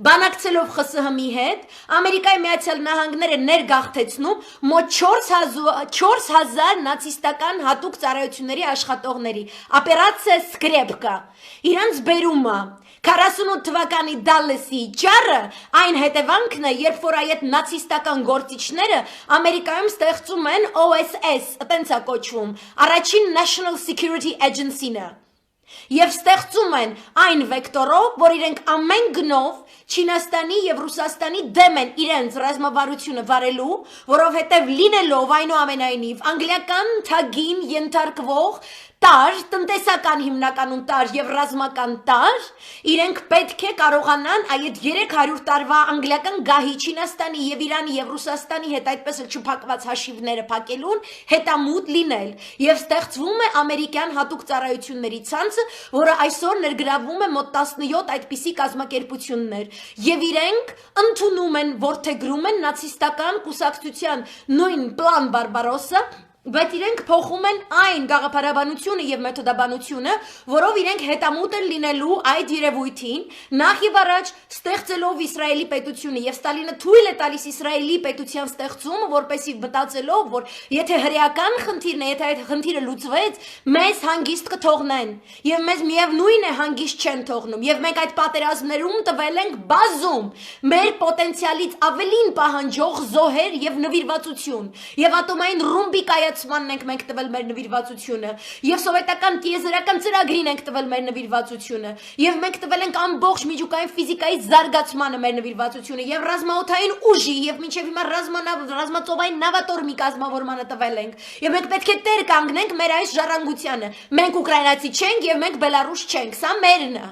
բանակցելով ԽՍՀՄ-ի հետ, Ամերիկայի Միացյալ Նահանգները ներգաղթեցնում մոտ 4000 նացիստական հատուկ ծառայությունների աշխատողների, օպերացիա Սկրեպկա, իրանց բերումը 48 թվականի Դալլասի ճառը այն հետևանքն է, երբ որ այդ նացիստական գործիչները Ամերիկայում ստեղծում են OSS, այտենց է կոչվում, առաջին National Security Agency-ը, եւ ստեղծում են այն վեկտորով, որ իրենք ամեն գնով Չինաստանի եւ Ռուսաստանի դեմ են իրենց ռազմավարությունը վարելու, որովհետեւ լինելով այնուամենայնիվ անգլիական թագին ենթարկվող տար, տնտեսական հիմնականում տար եւ ռազմական տար, իրենք պետք է կարողանան այդ 300 տարվա անգլիական գահի Չինաստանի եւ Իրանի եւ Ռուսաստանի հետ այդպես էլ չփակված հաշիվները փակելուն հետամուտ լինել եւ ստեղծվում է ամերիկյան հատուկ ծառայությունների ցանցը, որը այսօր ներգրավում է մոտ 17 այդպիսի կազմակերպություններ եւ իրենք ընդունում են, ворթեգրում են նացիստական կուսակցության նույն պլան Բարբարոսը, բայց իրենք փոխում են այն գաղափարաբանությունը եւ մեթոդաբանությունը, որով իրենք հետամուտ են լինելու այդ երևույթին, նախ եւ առաջ ստեղծելով Իսրայելի պետությունը եւ Ստալինը թույլ է տալիս Իսրայելի պետության ստեղծումը, որպեսզի մտածելով, որ եթե հրեական խնդիրն է, եթե այդ խնդիրը լուծվեց, մեզ հանգիստ կթողնեն եւ մեզ միևնույն է հանգիստ չեն թողնում եւ մենք այդ պատերազմներում տվել ենք բազում մեր պոտենցիալից ավելին պահանջող զոհեր եւ նվիրվածություն եւ ատոմային ռումբի զարգացմանն ենք մենք տվել մեր նվիրվածությունը, եւ սովետական տիեզերական ծրագրին ենք տվել մեր նվիրվածությունը, եւ մենք տվել ենք ամբողջ միջուկային ֆիզիկայի զարգացմանը մեր նվիրվածությունը, եւ ռազմաօդային ուժի եւ մինչեւ հիմա ռազմածովային նավատորմի կազմավորմանը տվել ենք, եւ մենք պետք է տեր կանգնենք մեր այս ժառանգությանը։ Մենք ուկրաինացի չենք եւ մենք բելարուս չենք, սա մերն է։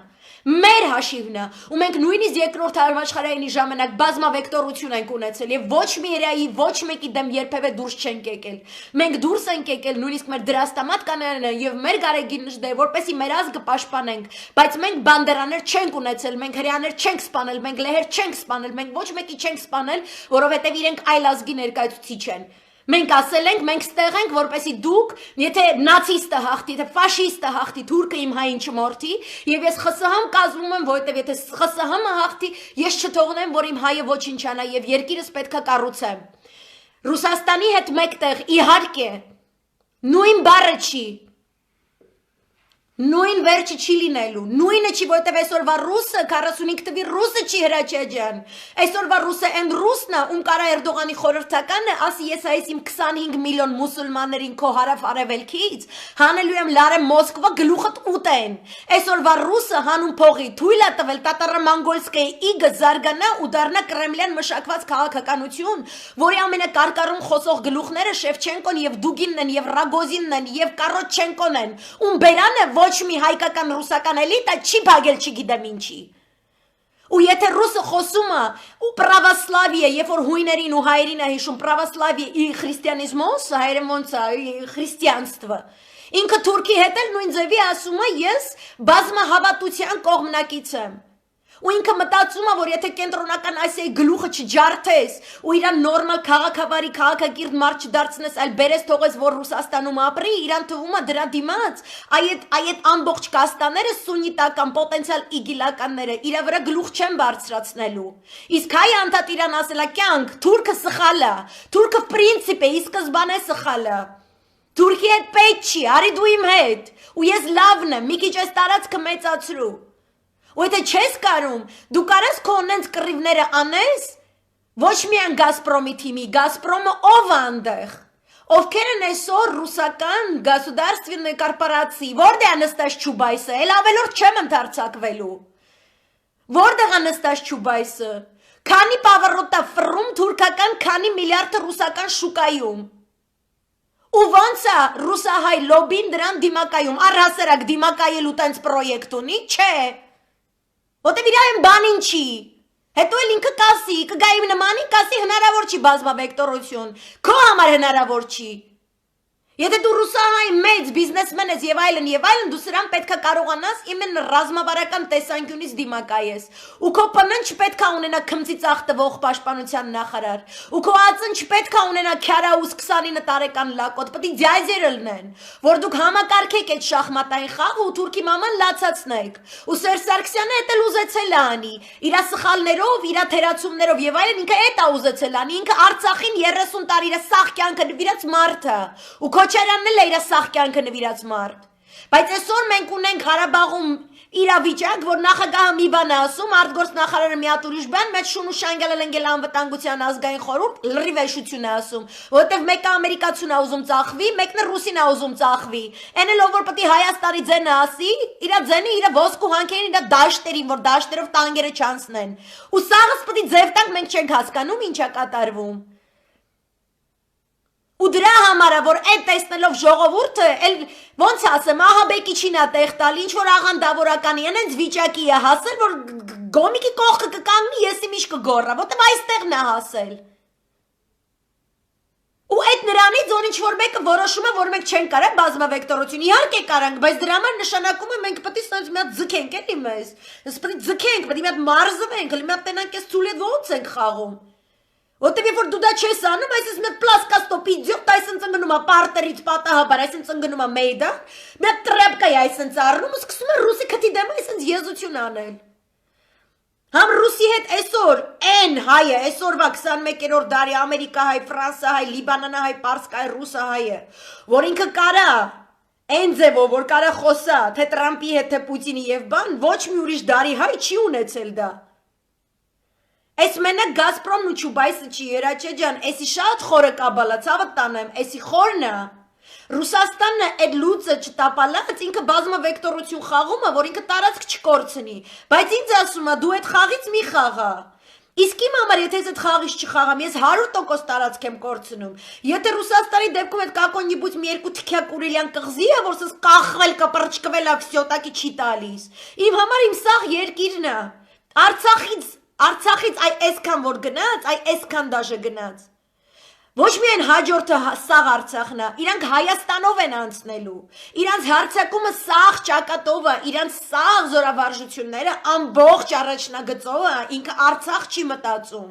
Մեր հաշիվն է, ու մենք նույնիսկ երկրորդ համաշխարհայինի ժամանակ բազմավեկտորություն ենք ունեցել եւ ոչ մի երայի, ոչ մեկի դեմ երբևէ դուրս չենք եկել։ Մենք դուրս ենք եկել նույնիսկ մեր դրաստամատ կանանները եւ մեր գարեգին նժդերը, որպեսզի մեր ազգը պաշտպանենք, բայց մենք բանդերաներ չենք ունեցել, մենք հրեաներ չենք սպանել, մենք լեհեր չենք սպանել, մենք ոչ մեկի չենք սպանել, որովհետեւ իրենք այլ ազգի ներկայացուցիչ են։ Մենք ասել ենք, մենք ստեղ ենք, որպեսի դուք, եթե նացիստը հաղթի, թե ֆաշիստը հաղթի, թուրքը իմ հային չմորթի, եւ ես ԽՍՀՄ կազմում եմ, որովհետեւ եթե ԽՍՀՄ հաղթի, ես չթողնեմ, որ իմ հայը ոչնչանա եւ երկիրս պետքա կառուցեմ։ Ռուսաստանի հետ մեկտեղ իհարկե նույն բառը չի, նույն վերջը չի լինելու, նույնը չի, որովհետև այսօրվա ռուսը 45 թվի ռուսը չի Հրաչյա ջան, այսօրվա ռուսը այն ռուսն է, ում կարա Էրդողանի խորհրդականը ասի ես այս իմ 25 միլիոն մուսուլմաններին քո հարավ արևելքից հանելու եմ լարեմ Մոսկվա գլուխդ ուտեն, այսօրվա ռուսը հանուն փողի թույլ է տվել տատարամանգոլսկայի իգը զարգանա ու դառնա կրեմլյան մշակված քաղաքականություն, որի ամենակարկառուն խոսող գլուխները Շևչենկոն եւ Դուգինն են եւ Ռագոզինն են եւ Կարոչենկոն են, ում բերանը ոչ մի հայկական ռուսական էլիտա չի փագել չգիտեմ ինչի։ Ու եթե ռուսը խոսում է ու պրավասլավիա, երբ որ հույներին ու հայերին է հիշում պրավասլավիա ի խրիստիանիզմոս, հայերեն ոնց է խրիստիանство, ինքը թուրքի հետ էլ նույն ձևի ասում է ես բազմահավատության կողմնակից եմ։ Ու ինքը մտածում է, որ եթե կենտրոնական Ասիայի գլուխը չջարդես ու իրան նորմալ քաղաքավարի քաղաքակիրթ մարդ չդարձնես, այլ բերես թողես, որ Ռուսաստանում ապրի, իրան թվում է դրա դիմաց այդ ամբողջ կաստաները սուննիտական պոտենցիալ իգիլականները իրա վրա գլուխ չեն բարձրացնելու։ Իսկ հայ անդադ իրան ասելա կյանք, թուրքը սխալ է, թուրքը պրինցիպ է, ի սկզբանե սխալ է։ Թուրքի հետ պետք չի, արի դու իմ հետ, ու ես լավն եմ, մի քիչ այս տարածքը մեծացրու։ Ու եթե չես կարում, դու կարես քո ունենց կռիվները անես, ոչ միայն Գազպրոմի թիմի, Գազպրոմը ով է այնտեղ, ովքեր են այսօր ռուսական գասուդարստվեննոյ կորպորացիի, որտեղ է նստած Չուբայսը, էլ ավելորդ չեմ ընդարձակվելու, որտեղ է նստած Չուբայսը, քանի պավառոտ է ֆռում թուրքական, քանի միլիարդ ռուսական շուկայում, ու ոնց է ռուսահայ լոբին դրան դիմակայում, առհասարակ դիմակայելու տենց պրոյեկտ ունի, չէ, Որտեւ իր այն բանին չի, հետո էլ ինքը կասի, կգա իմ նմանին կասի հնարավոր չի բազմավեկտորություն, քո համար հնարավոր չի, Եթե դու ռուսահայ մեծ բիզնեսմեն ես եւ այլն, դու սրան պետքա կարողանաս իմенно ռազմավարական տեսանկյունից դիմակայես։ Ու քո ՊՆ-ն չպետքա ունենա քմծի ծախ տվող պաշտպանության նախարար։ Ու քո ԱԾ-ն չպետքա ունենա քյարաուս 29 տարեկան լակոտ, պետք է ձյաձերը լինեն, որ դուք համակարգեք այդ շախմատային խաղը ու թուրքի մաման լացացնեք։ Ու Սերժ Սարգսյանը էդ էլ ուզեցել է անի, իր սխալներով, իր թերացումներով եւ այլն ինքը էդ է ուզեցել անի, ինքը Արցախին 30 տարի իր սախ կյանքը նվիրած մարդ է։ Ու Քոչարյանն էլ է իր սախ կյանքը նվիրած մարդ։ Բայց այսօր մենք ունենք Ղարաբաղում իրավիճակ, որ նախագահը մի բան է ասում, արտգործնախարարը մի հատ ուրիշ բան, մեծ Շունուշ Անգելել անվտանգության ազգային խորհուրդ լրիվ էշություն է ասում, որովհետև մեկը ամերիկացուն է ուզում ծախվի, մեկն է ռուսին է ուզում ծախվի։ Էն էլ որ պետք է Հայաստանի ձենը ասի, իր ձենը իր ոսկու հանքերին, իր դաշտերին, որ դաշտերով տանկերը չանցնեն։ Ու սաղս պետք է ձև տանք, մենք չենք հասկանում ինչա կատարվում։ Ու դրա համար է, որ այդ տեսնելով ժողովուրդը, ոնց ասեմ, ահաբեկիչին է տեղ տալ, ինչ որ աղանդավորականի են, հենց վիճակի է հասել, որ գոմիկի կողքը կկանգնի, ես իմ իշ կգոռա, որտեվ այստեղն է հասել։ Ու այդ նրանից որ ինչ որ մեկը որոշում է, որ մենք չենք կարա բազմավեկտորություն, իհարկե կարանք, բայց դրա համար նշանակում է մենք պետք է սենց մի հատ ձգենք էլի մեզ, պետք է ձգենք, պետք է մի հատ մարզվենք, մի հատ տենանք էս ցուլետ ոնց ենք խաղում։ Որտեւ որ դու դա չես անում, այսպես մի պլասկաստոպ իդիոտ, այսպես ընկնում է պարտերից պատահաբար, այսպես ընկնում է մեյդա, մի տրեպկա է այսպես առնում ու սկսում է ռուսի քթի դեմ այսպես եզություն անել։ Համ ռուսի հետ այսօր այն հայը, այսօրվա 21-րդ դարի ամերիկահայ, ֆրանսահայ, լիբանանահայ, պարսկահայ, ռուսահայը, որ ինքը կարա այն ձևով, որ կարա խոսա, թե Տրամպի հետ, թե Պուտինի եւ բան, ոչ մի ուրիշ դարի հայ չի ունեցել դա։ Այս մենակ Գազպրոմն ու Չուբայսը չի Երաչե ջան, էսի շատ խորը կաբալա, ցավը տանեմ, էսի խորն է։ Ռուսաստանն այդ լուծը չտապալած ինքը բազմավեկտորություն խաղում է, որ ինքը տարածք չկորցնի, բայց ինձ ասում է դու այդ խաղից մի խաղա։ Իսկ իմ համար եթե ես այդ խաղից չխաղամ, ես 100% տարածք եմ կորցնում։ Եթե Ռուսաստանի դեպքում այդ կակոնյիբուց մի երկու թքյակ Կուրիլյան կղզի է, որ սս կախվել կպրճկվել է, վсё տակի չի տալիս։ Իմ համար իմ սաղ երկիրն է։ Արցախից այ այսքան որ գնաց, այ այսքան դաժե գնաց։ Ոչ միայն հաջորդը սաղ Արցախն է, իրանք Հայաստանով են անցնելու։ Իրանց հարձակումը սաղ ճակատով է, իրանց սաղ զորավարժությունները ամբողջ առաջնագծով է, ինքը Արցախ չի մտածում։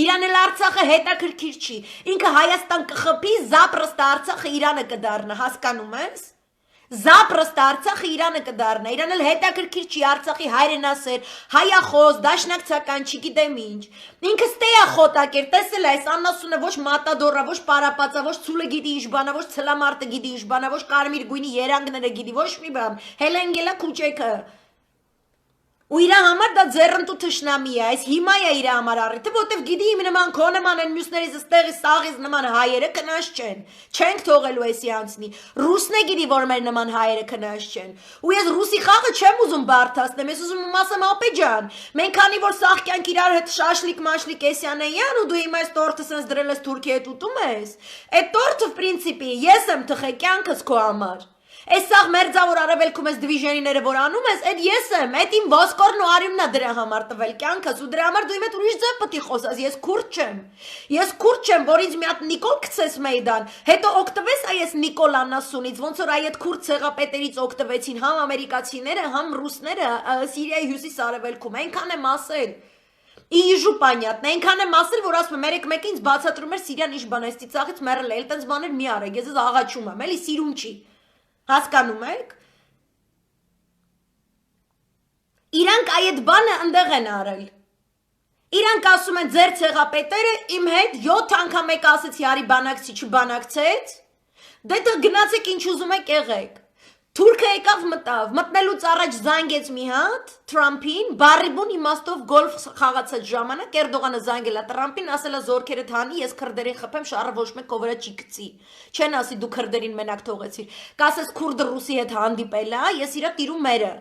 Իրան էլ Արցախը հետաքրքիր չի։ Ինքը Հայաստան կխփի, զապրստը Արցախը Իրանը կդառնա, հասկանում ես։ Զապրստը Արցախը Իրանը կդառնա, Իրան էլ հետաքրքիր չի Արցախի հայրենասեր, հայախոս, դաշնակցական, չգիտեմ ինչ։ Ինքը ստեյա խոտակեր, տեսել այս Աննասունը ոչ մատադորա, ոչ պարապածա, ոչ ցուլը գիտի ինչ բանա, ոչ ցլամարտը գիտի ինչ բանա, ոչ կարմիր գույնի երանգները գիտի, ոչ մի բան։ Հելենգելա քուչեքը։ Ու իր համար դա ձեռնտու թշնամի է, այս հիմա է իր համար առիթը, որտեվ գիտի իմ նման քո նման են մյուսներից ստեղի սաղից նման հայերը կնաշ չեն, չենք թողելու էսի անցնի, ռուսն է գիտի, որ մեր նման հայերը կնաշ չեն, ու ես ռուսի խաղը չեմ ուզում բարդացնեմ, ես ուզում ասեմ ապե ջան, մենք քանի որ սաղ կյանք իրար հետ շաշլիկ մաշլիկ էսյան են ու դու հիմա այս տորտը սենց դրել ես Թուրքիա հետ ուտում ես, այդ տորտը պրինցիպի ես եմ թխե կյանքս քո համար Այս սաղ մերձավոր արևելքում ես դվիժենիները որ անում ես, այդ ես եմ, այդ իմ ոսկորն ու արյունն է դրա համար տվել կյանքս ու դրա համար դու իմ հետ ուրիշ ձև պետք է խոսես, ես քուրդ չեմ։ Ես քուրդ չեմ, որ ինձ մի հատ Նիկոլ գցես մեյդան, հետո օգտվես այս Նիկոլ Աննասունից, ոնց որ այդ քուրդ ցեղապետերից օգտվեցին համ ամերիկացիները, համ ռուսները Սիրիայի հյուսիս-արևելքում, այնքան եմ ասել։ Իժու պանյատն այնքան եմ ասել, որ ասում եմ, երեք մեկը ինձ բացատրում էր Սիրիան ինչ բան է, այս ծիծաղից մեռել է, այդպես բաներ մի արեք, ես աղաչում եմ, էլի սիրուն չի։ Հասկանում եք։ Իրանք այդ բանը ընդեղ են արել։ Իրանք ասում են ձեր ցեղապետերը իմ հետ 7 անգամ եք ասեցի արի բանակցի չբանակցեց։ Դե դե գնացեք ինչ ուզում եք եղեք։ Թուրքը եկավ մտավ, մտնելուց առաջ զանգեց մի հատ Թրամփին, բարիբուն իմաստով գոլֆ խաղացած ժամանակ Էրդողանը զանգել է Թրամփին, ասել է զորքերդ հանի, ես քրդերին խփեմ, շարը ոչ մեկ կովերա չի գցի։ Չեն ասի դու քրդերին մենակ թողեցիր։ Կասես քուրդը ռուսի հետ հանդիպել է, ես իրա տիրում մերը։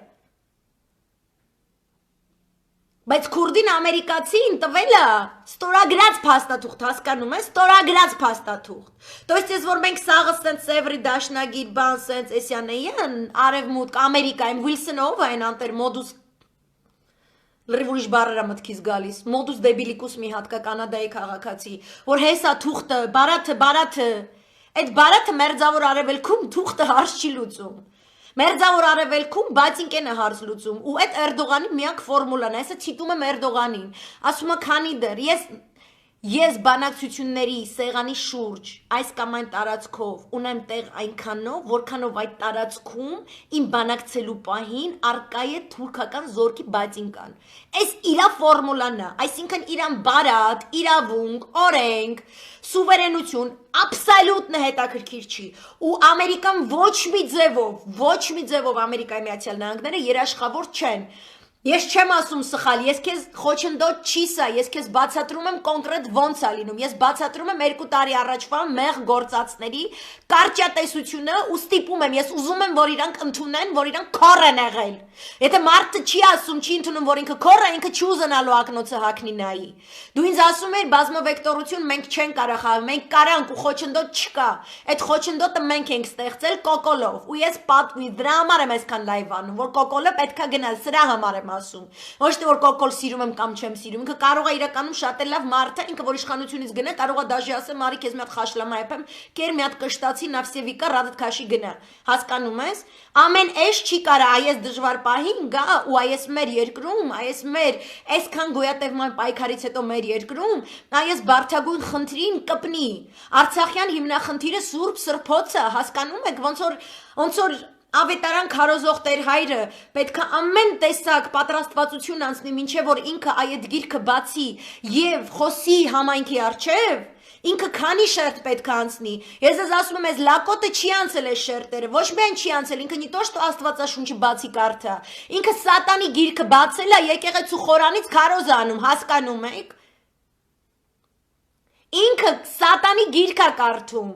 Բայց քուրդին ամերիկացին տվել է ստորագրած փաստաթուղթ, հասկանում ես, ստորագրած փաստաթուղթ։ То есть ես որ մենք սաղը սենց Սևրի դաշնագիր բան սենց էսյանեյան, արևմուտք Ամերիկայում Վիլսոնով այն անտեր մոդուս լրիվ ուրիշ բառեր մտքից գալիս, մոդուս դեբիլիկուս մի հատ կա կանադայի քաղաքացի, որ հեսա թուղթը, բարաթը, այդ բարաթը մերձավոր արևելքում թուղթը հարց չի լուծում։ Մերձավոր արևելքում բացինկեն է հարց լուծում ու այդ Էրդողանի միակ ֆորմուլան է, այսը ցիտում եմ Էրդողանին, ասում է քանի դեռ ես բանակցությունների սեղանի շուրջ այս կամ այն տարածքով ունեմ տեղ այնքանով, որքանով այդ տարածքում իմ բանակցելու պահին արկա է թուրքական զորքի բացինկան։ Այս իրա ֆորմուլան է, այսինքն իրան բարատ, իրավունք, օրենք, սուվերենություն աբսոլյուտն հետաքրքիր չի ու Ամերիկան ոչ մի ձևով Ամերիկայի Միացյալ Նահանգները երաշխավոր չեն։ Ես չեմ ասում սխալ, ես քեզ խոչընդոտ չի սա, ես քեզ բացատրում եմ կոնկրետ ոնց է լինում, ես բացատրում եմ 2 տարի առաջվա մեղ գործածների կարճատեսությունը ու ստիպում եմ, ես ուզում եմ, որ իրանք ընդունեն, որ իրանք քոր են եղել։ Եթե մարդը չի ասում, չի ընդունում, որ ինքը քոր է, ինքը չի ուզենալու ակնոցը հագնի նայի։ Դու ինձ ասում ես բազմավեկտորություն մենք չենք կարող խաղալ, մենք կարանք ու խոչընդոտ չկա։ Այդ խոչընդոտը մենք ենք ստեղծել կոկոլով ու ես պատվի դրա համար եմ այսքան լայվ անում, որ կոկոլը պետքա գնա, սրա համար եմ ասում։ Ոչ թե որ կոկոլ սիրում եմ կամ չեմ սիրում, ինքը կարող է իրականում շատ լավ մարդ է, ինքը որ իշխանությունից գնա, կարող է դաժի ասել, մարի քեզ մի հատ խաշլամա եփեմ, կեր մի հատ կշտացի նավսևիկա ռադդ քաշի գնա։ Հասկանում ես։ Ամեն էշ չի կարա այս դժվար պահին գա ու այս մեր երկրում, այս մեր այսքան գոյատևման պայքարից հետո մեր երկրում, այս բարդագույն խնդրին կպնի։ Արցախյան հիմնախնդիրը Սուրբ Սրբոցը, հասկանում եք, ոնց որ Ավետարան քարոզող Տեր հայրը պետք է ամեն տեսակ պատրաստվածություն անցնի, մինչև որ ինքը այդ գիրքը բացի եւ խոսի համայնքի առջև, ինքը քանի շերտ պետք է անցնի։ Ես ես ասում եմ, այս լակոտը չի անցել այս շերտերը, ոչ միայն չի անցել, ինքը նի տոշ Աստվածաշունչը բացի կարդա։ Ինքը սատանի գիրքը բացել է եկեղեցու խորանից քարոզ անում, հասկանում եք։ Ինքը սատանի գիրք է կարդում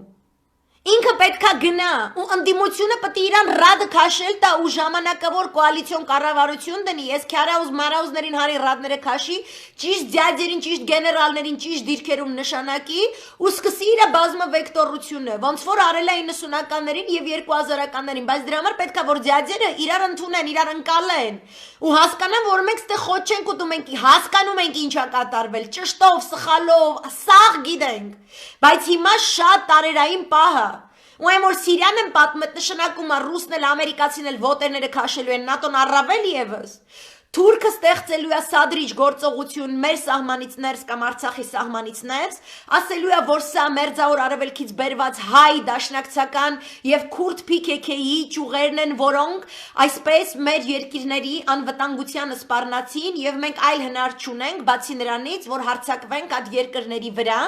Ինքը պետք է գնա ու ընդդիմությունը պետք է իրան ռադը քաշել տա ու ժամանակավոր կոալիցիոն կառավարություն դնի ես քյարաուզ մարաուզներին հարի ռադները քաշի ճիշտ ձյաձերին ճիշտ գեներալներին ճիշտ դիրքերում նշանակի ու սկսի իր բազմավեկտորությունը ոնց որ արել է 90-ականներին եւ 2000-ականներին բայց դրա համար պետք է որ ձյաձերը իրար ընդունեն իրար ընկալեն ու հասկանան որ մենք ստե խոչ չենք ուտում ենք հասկանում ենք ինչա կատարվել ճշտով սխալով սաղ գիտենք բայց հիմա շատ տարերային պահը ու այն որ Սիրիան են պատմել նշանակում է ռուսն էլ ամերիկացին էլ ոտերները քաշելու են ՆԱՏՕ-ն առավել եւս Թուրքը ստեղծելու է սադրիչ գործողություն մեր սահմանից ներս կամ Արցախի սահմանից ներս, ասելու է, որ սա մերձավոր արևելքից բերված հայ դաշնակցական եւ քուրդ PKK-ի ճյուղերն են, որոնք այսպես մեր երկիրների անվտանգությանը սպառնացին եւ մենք այլ հնար չունենք, բացի նրանից, որ հարձակվենք այդ երկրների վրա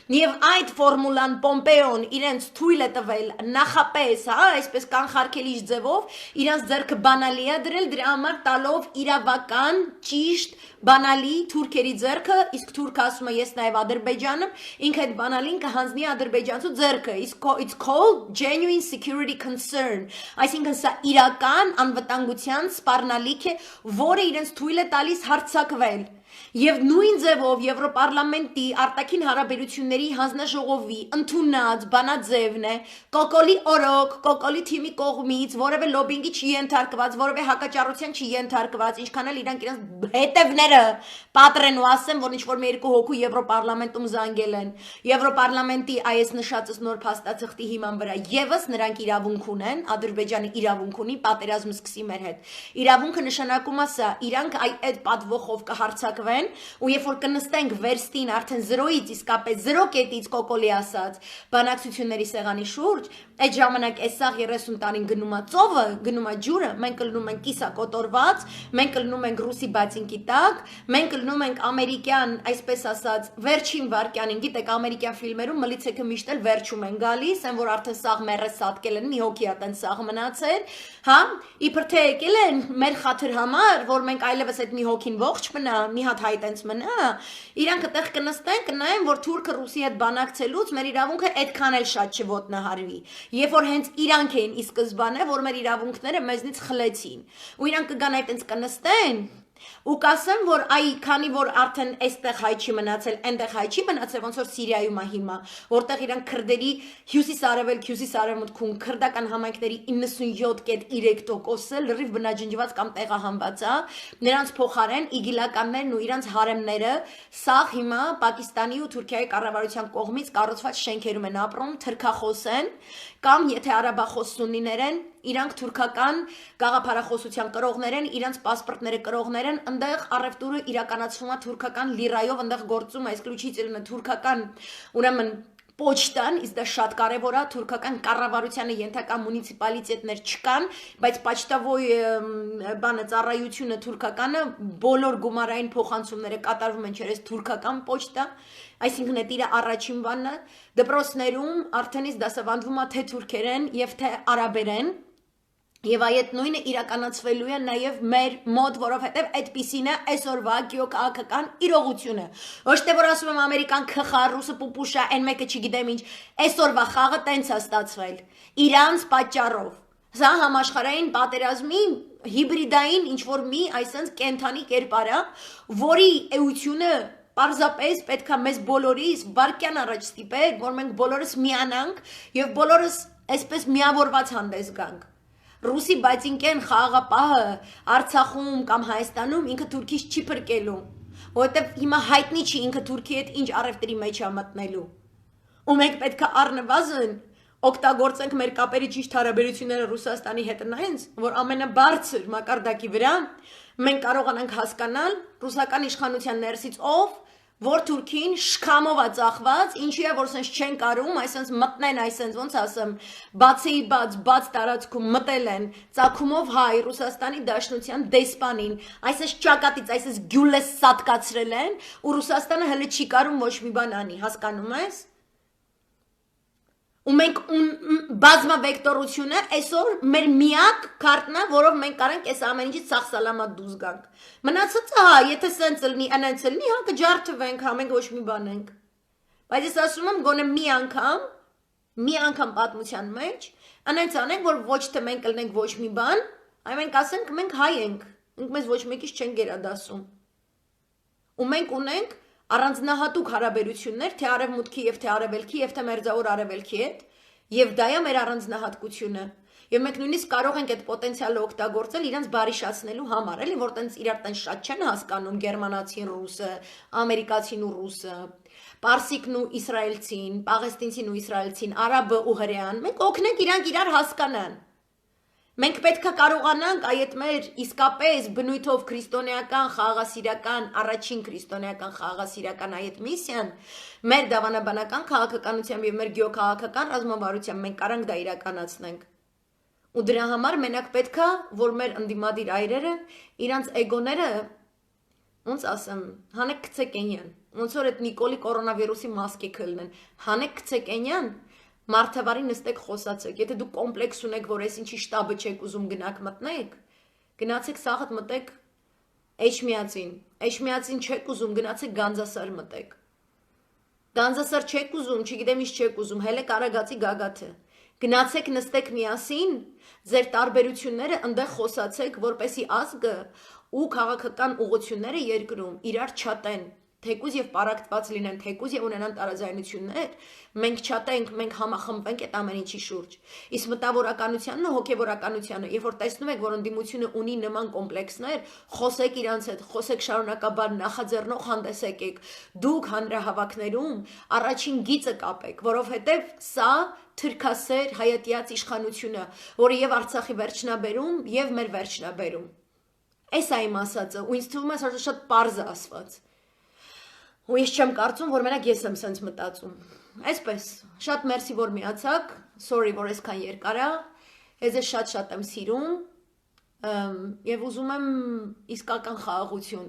Եվ այդ ֆորմուլան Պոմպեոն իրենց թույլ է տվել նախապես, այսպես կանխարգելիչ ձևով, իրենց ձեռքը բանալի է դրել, դրա համար տալով իրավական, ճիշտ, բանալի թուրքերի ձեռքը, իսկ թուրքը ասում է ես նաև Ադրբեջանում, ինքը այդ բանալին կհանձնի ադրբեջանցու ձեռքը, it's called genuine security concern, այսինքն սա իրական անվտանգության սպառնալիք է, որը իրենց թույլ է տալիս հարձակվել Եվ նույն ձևով Եվրոպարլամենտի արտաքին հարաբերությունների հանձնաժողովի ընդունած բանաձևն է կոկոլի օրոք, կոկոլի թիմի կողմից, որևէ լոբինգի չի ենթարկված, որևէ հակաճառության չի ենթարկված, ինչքան էլ իրանք իրենց հետևները պատրեն ու ասեն, որ ինչ-որ մի երկու հոգու Եվրոպարլամենտում զանգել են։ Եվրոպարլամենտի այս նշածս նոր փաստաթղթի հիման վրա եւս նրանք իրավունք ունեն, Ադրբեջանը իրավունք ունի, պատերազմը սկսի մեր հետ։ Իրավունքը նշանակում է սա, իրանք այդ պատվոխով կհարձակվեն ու երբ որ կնստենք վերստին արդեն 0-ից իսկապես 0 կետից կոկոլի ասած բանակցությունների սեղանի շուրջ այդ ժամանակ էսաղ 30 տարին գնում է ծովը գնում է ջուրը մենք կլնում ենք կիսակոտորված մենք կլնում ենք ռուսի բացինքի տակ մենք կլնում ենք ամերիկյան այսպես ասած վերջին վարքյանին գիտեք ամերիկյան ֆիլմերում մլիցեքը միշտ էլ վերջում են գալիս այն որ արդեն սաղ մերը սատկել են մի հոգի է տեն սաղ մնացել հա իբր թե եկել են մեր խաթր համար որ մենք այլևս այդ մի հոգին ողջ մնա մի հատ հայտենց մնա իրանք այդտեղ կնստեն կնայեն որ թուրքը ռուսի հետ բանակցելուց մեր իրավունքը այդքան էլ շատ չոտնահարվի երբ որ հենց իրանք էին ի սկզբանե որ մեր իրավունքները մեզնից խլեցին ու իրանք կգան այդտենց կնստեն ու կասեմ որ այ քանի որ արդեն այստեղ հայ չի մնացել այնտեղ հայ չի մնացել ոնց որ Սիրիայում է հիմա որտեղ իրանք քրդերի հյուսիս-արևելք հյուսիս-արևմուտքում քրդական համայնքների 97.3%-ը լրիվ բնաջնջված կամ տեղահանված է նրանց փոխարեն իգիլականներն ու իրանց հարեմները սաղ հիմա Պակիստանի ու Թուրքիայի կառավարության կողմից կառուցված շենքերում են ապրում թրքախոս են կամ եթե արաբախոս սունիներ են իրանք թուրքական գաղափարախոսության կրողներ են իրանց պասպորտները կրողներ են այնտեղ առևտուրը իրականացվում է թուրքական լիրայով այնտեղ գործում է исключительно թուրքական ուրեմն Պոչտան, իսկ դա շատ կարևոր է, թուրքական կառավարությանը ենթակա մունիցիպալիտետներ չկան, բայց պաչտավոյ բանը ծառայությունը թուրքականը բոլոր գումարային փոխանցումները կատարվում են через թուրքական պոչտա, այսինքն այդ իր առաջին բանն է, դպրոցներում արդեն իսկ դասավանդվում է թե թուրքերեն եւ թե արաբերեն Եվ այդ նույնը իրականացվելու է նաև մեր մոտ, որովհետև այդպիսին է այսօրվա գեոքաղաքական իրողությունը։ Ոչ թե որ ասում եմ ամերիկան քխա, ռուսը պուպուշա, այն մեկը չգիտեմ ինչ, այսօրվա խաղը տենց է ստացվել։ Իրանց պատճառով։ Սա համաշխարհային պատերազմի հիբրիդային ինչ որ մի այսպես կենթանի կերպար է, որի էությունը Պարզապես պետք է մեզ բոլորիս վարկյան առաջ ստիպել, որ մենք բոլորս միանանք եւ բոլորս այսպես միավորված հանդես գանք։ Ռուսի բացինքեն խաղաղապահը Արցախում կամ Հայաստանում ինքը Թուրքից չի փրկելու, որովհետև հիմա հայտնի չի ինքը Թուրքի հետ ինչ առևտրի մեջ է մտնելու։ Ու մենք պետք է առնվազն օգտագործենք մեր կապերի ճիշտ հարաբերությունները Ռուսաստանի հետ նայենց, որ ամենաբարձր մակարդակի վրա մենք կարողանանք հասկանալ ռուսական իշխանության ներսից ով որ Թուրքին շքամով է ծախված, ինչի է որ սենց չեն կարում, այսպես մտնեն, այսպես ոնց ասեմ, բացեի բաց տարածքում մտել են, ծագումով հայ Ռուսաստանի Դաշնության դեսպանին, այսպես ճակատից, այսպես գյուլես սատկացրել են, ու Ռուսաստանը հələ չի կարում ոչ մի բան անի, հասկանում ես։ Ու մենք բազմավեկտորությունը այսօր մեր միակ քարտն է, որով մենք կարանք այս ամեն ինչից սաղ սալամատ դուրս գանք։ Մնացածը հա, եթե սենց լինի, անենց լինի, հա կջարդվենք, հա մենք ոչ մի բան ենք։ Բայց ես ասում եմ գոնե մի անգամ պատմության մեջ անենց անենք, որ ոչ թե մենք կլնենք ոչ մի բան, այլ մենք ասենք մենք հայ ենք, մենք մեզ ոչ մեկից չեն գերադասում։ Ու մենք ունենք առանձնահատուկ հարաբերություններ թե արևմուտքի եւ թե արևելքի եւ թե մերձավոր արևելքի հետ, եւ դա է մեր առանձնահատկությունը։ Եվ մենք նույնիսկ կարող ենք այդ պոտենցիալը օգտագործել իրանց բարիշացնելու համար, էլի, որ տենց իրար տենց շատ չեն հասկանում գերմանացին, ռուսը, ամերիկացին ու ռուսը, պարսիկն ու իսրայելցին, պաղեստինցին ու իսրայելցին, արաբը ու հրեան, մենք օգնենք իրանք իրար հասկանան։ Մենք պետք է կարողանանք այդ մեր իսկապես բնույթով քրիստոնեական, խաղաղասիրական, առաջին քրիստոնեական խաղաղասիրական այդ միսիան մեր դավանաբանական քաղաքականությամբ եւ մեր գեոքաղաքական ռազմավարությամբ մենք կարանք դա իրականացնենք։ Ու դրա համար մենակ պետք է, որ մեր ընդդիմադիր այրերը իրանց էգոները, ոնց ասեմ, հանեք գցեկենյան, ոնց որ այդ Նիկոլի կորոնավիրուսի մասկի կլնեն, հանեք գցեկենյան, մարդավարի նստեք խոսացեք, եթե դուք կոմպլեքս ունեք, որ այս ինչի շտաբը չեք ուզում գնաք մտնեք, գնացեք սաղդ մտեք Էջմիածին չեք ուզում, գնացեք Գանձասար մտեք, Գանձասար չեք ուզում, չգիտեմ ինչ չեք ուզում, հելեք Արագածի գագաթը, գնացեք նստեք միասին, ձեր տարբերությունները ընդեղ խոսացեք, որպեսի ազգը ու քաղաքական ուղղությունները երկրում իրար չատեն, թեկուզ եւ պարակտված լինեն, թեկուզ եւ ունենան տարաձայնություններ, մենք չատենք, մենք համախմբվենք այդ ամեն ինչի շուրջ։ Իսկ մտավորականությանն ու հոգեվորականությանը, երբ որ տեսնում եք, որ ընդդիմությունը ունի նման կոմպլեքսներ, խոսեք իրանց հետ, խոսեք շարունակաբար նախաձեռնող հանդես եկեք, դուք հանրահավաքներում առաջին գիծը կապեք, որովհետեւ սա թրքասեր հայատյաց իշխանությունը, որը եւ Արցախի վերջնաբերում եւ մեր վերջնաբերում։ Այս է իմ ասածը, ու ինձ թվում է շատ պարզ է ասված։ Ու ես չեմ կարծում, որ մենակ ես եմ սենց մտածում։ Այսպես, շատ մերսի, որ միացաք, sorry, որ այսքան երկար է, ես շատ եմ սիրում, եւ ուզում եմ իսկական խաղաղություն,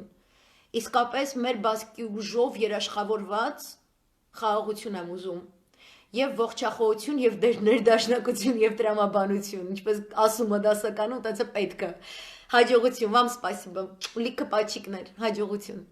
իսկապես մեր բազկի ուժով երաշխավորված խաղաղություն եմ ուզում, եւ ողջախոհություն եւ ներդաշնակություն եւ տրամաբանություն, ինչպես ասում է դասականում, տենց է պետք է։ Հաջողություն, вам спасибо, լիքը պաչիկներ, հաջողություն։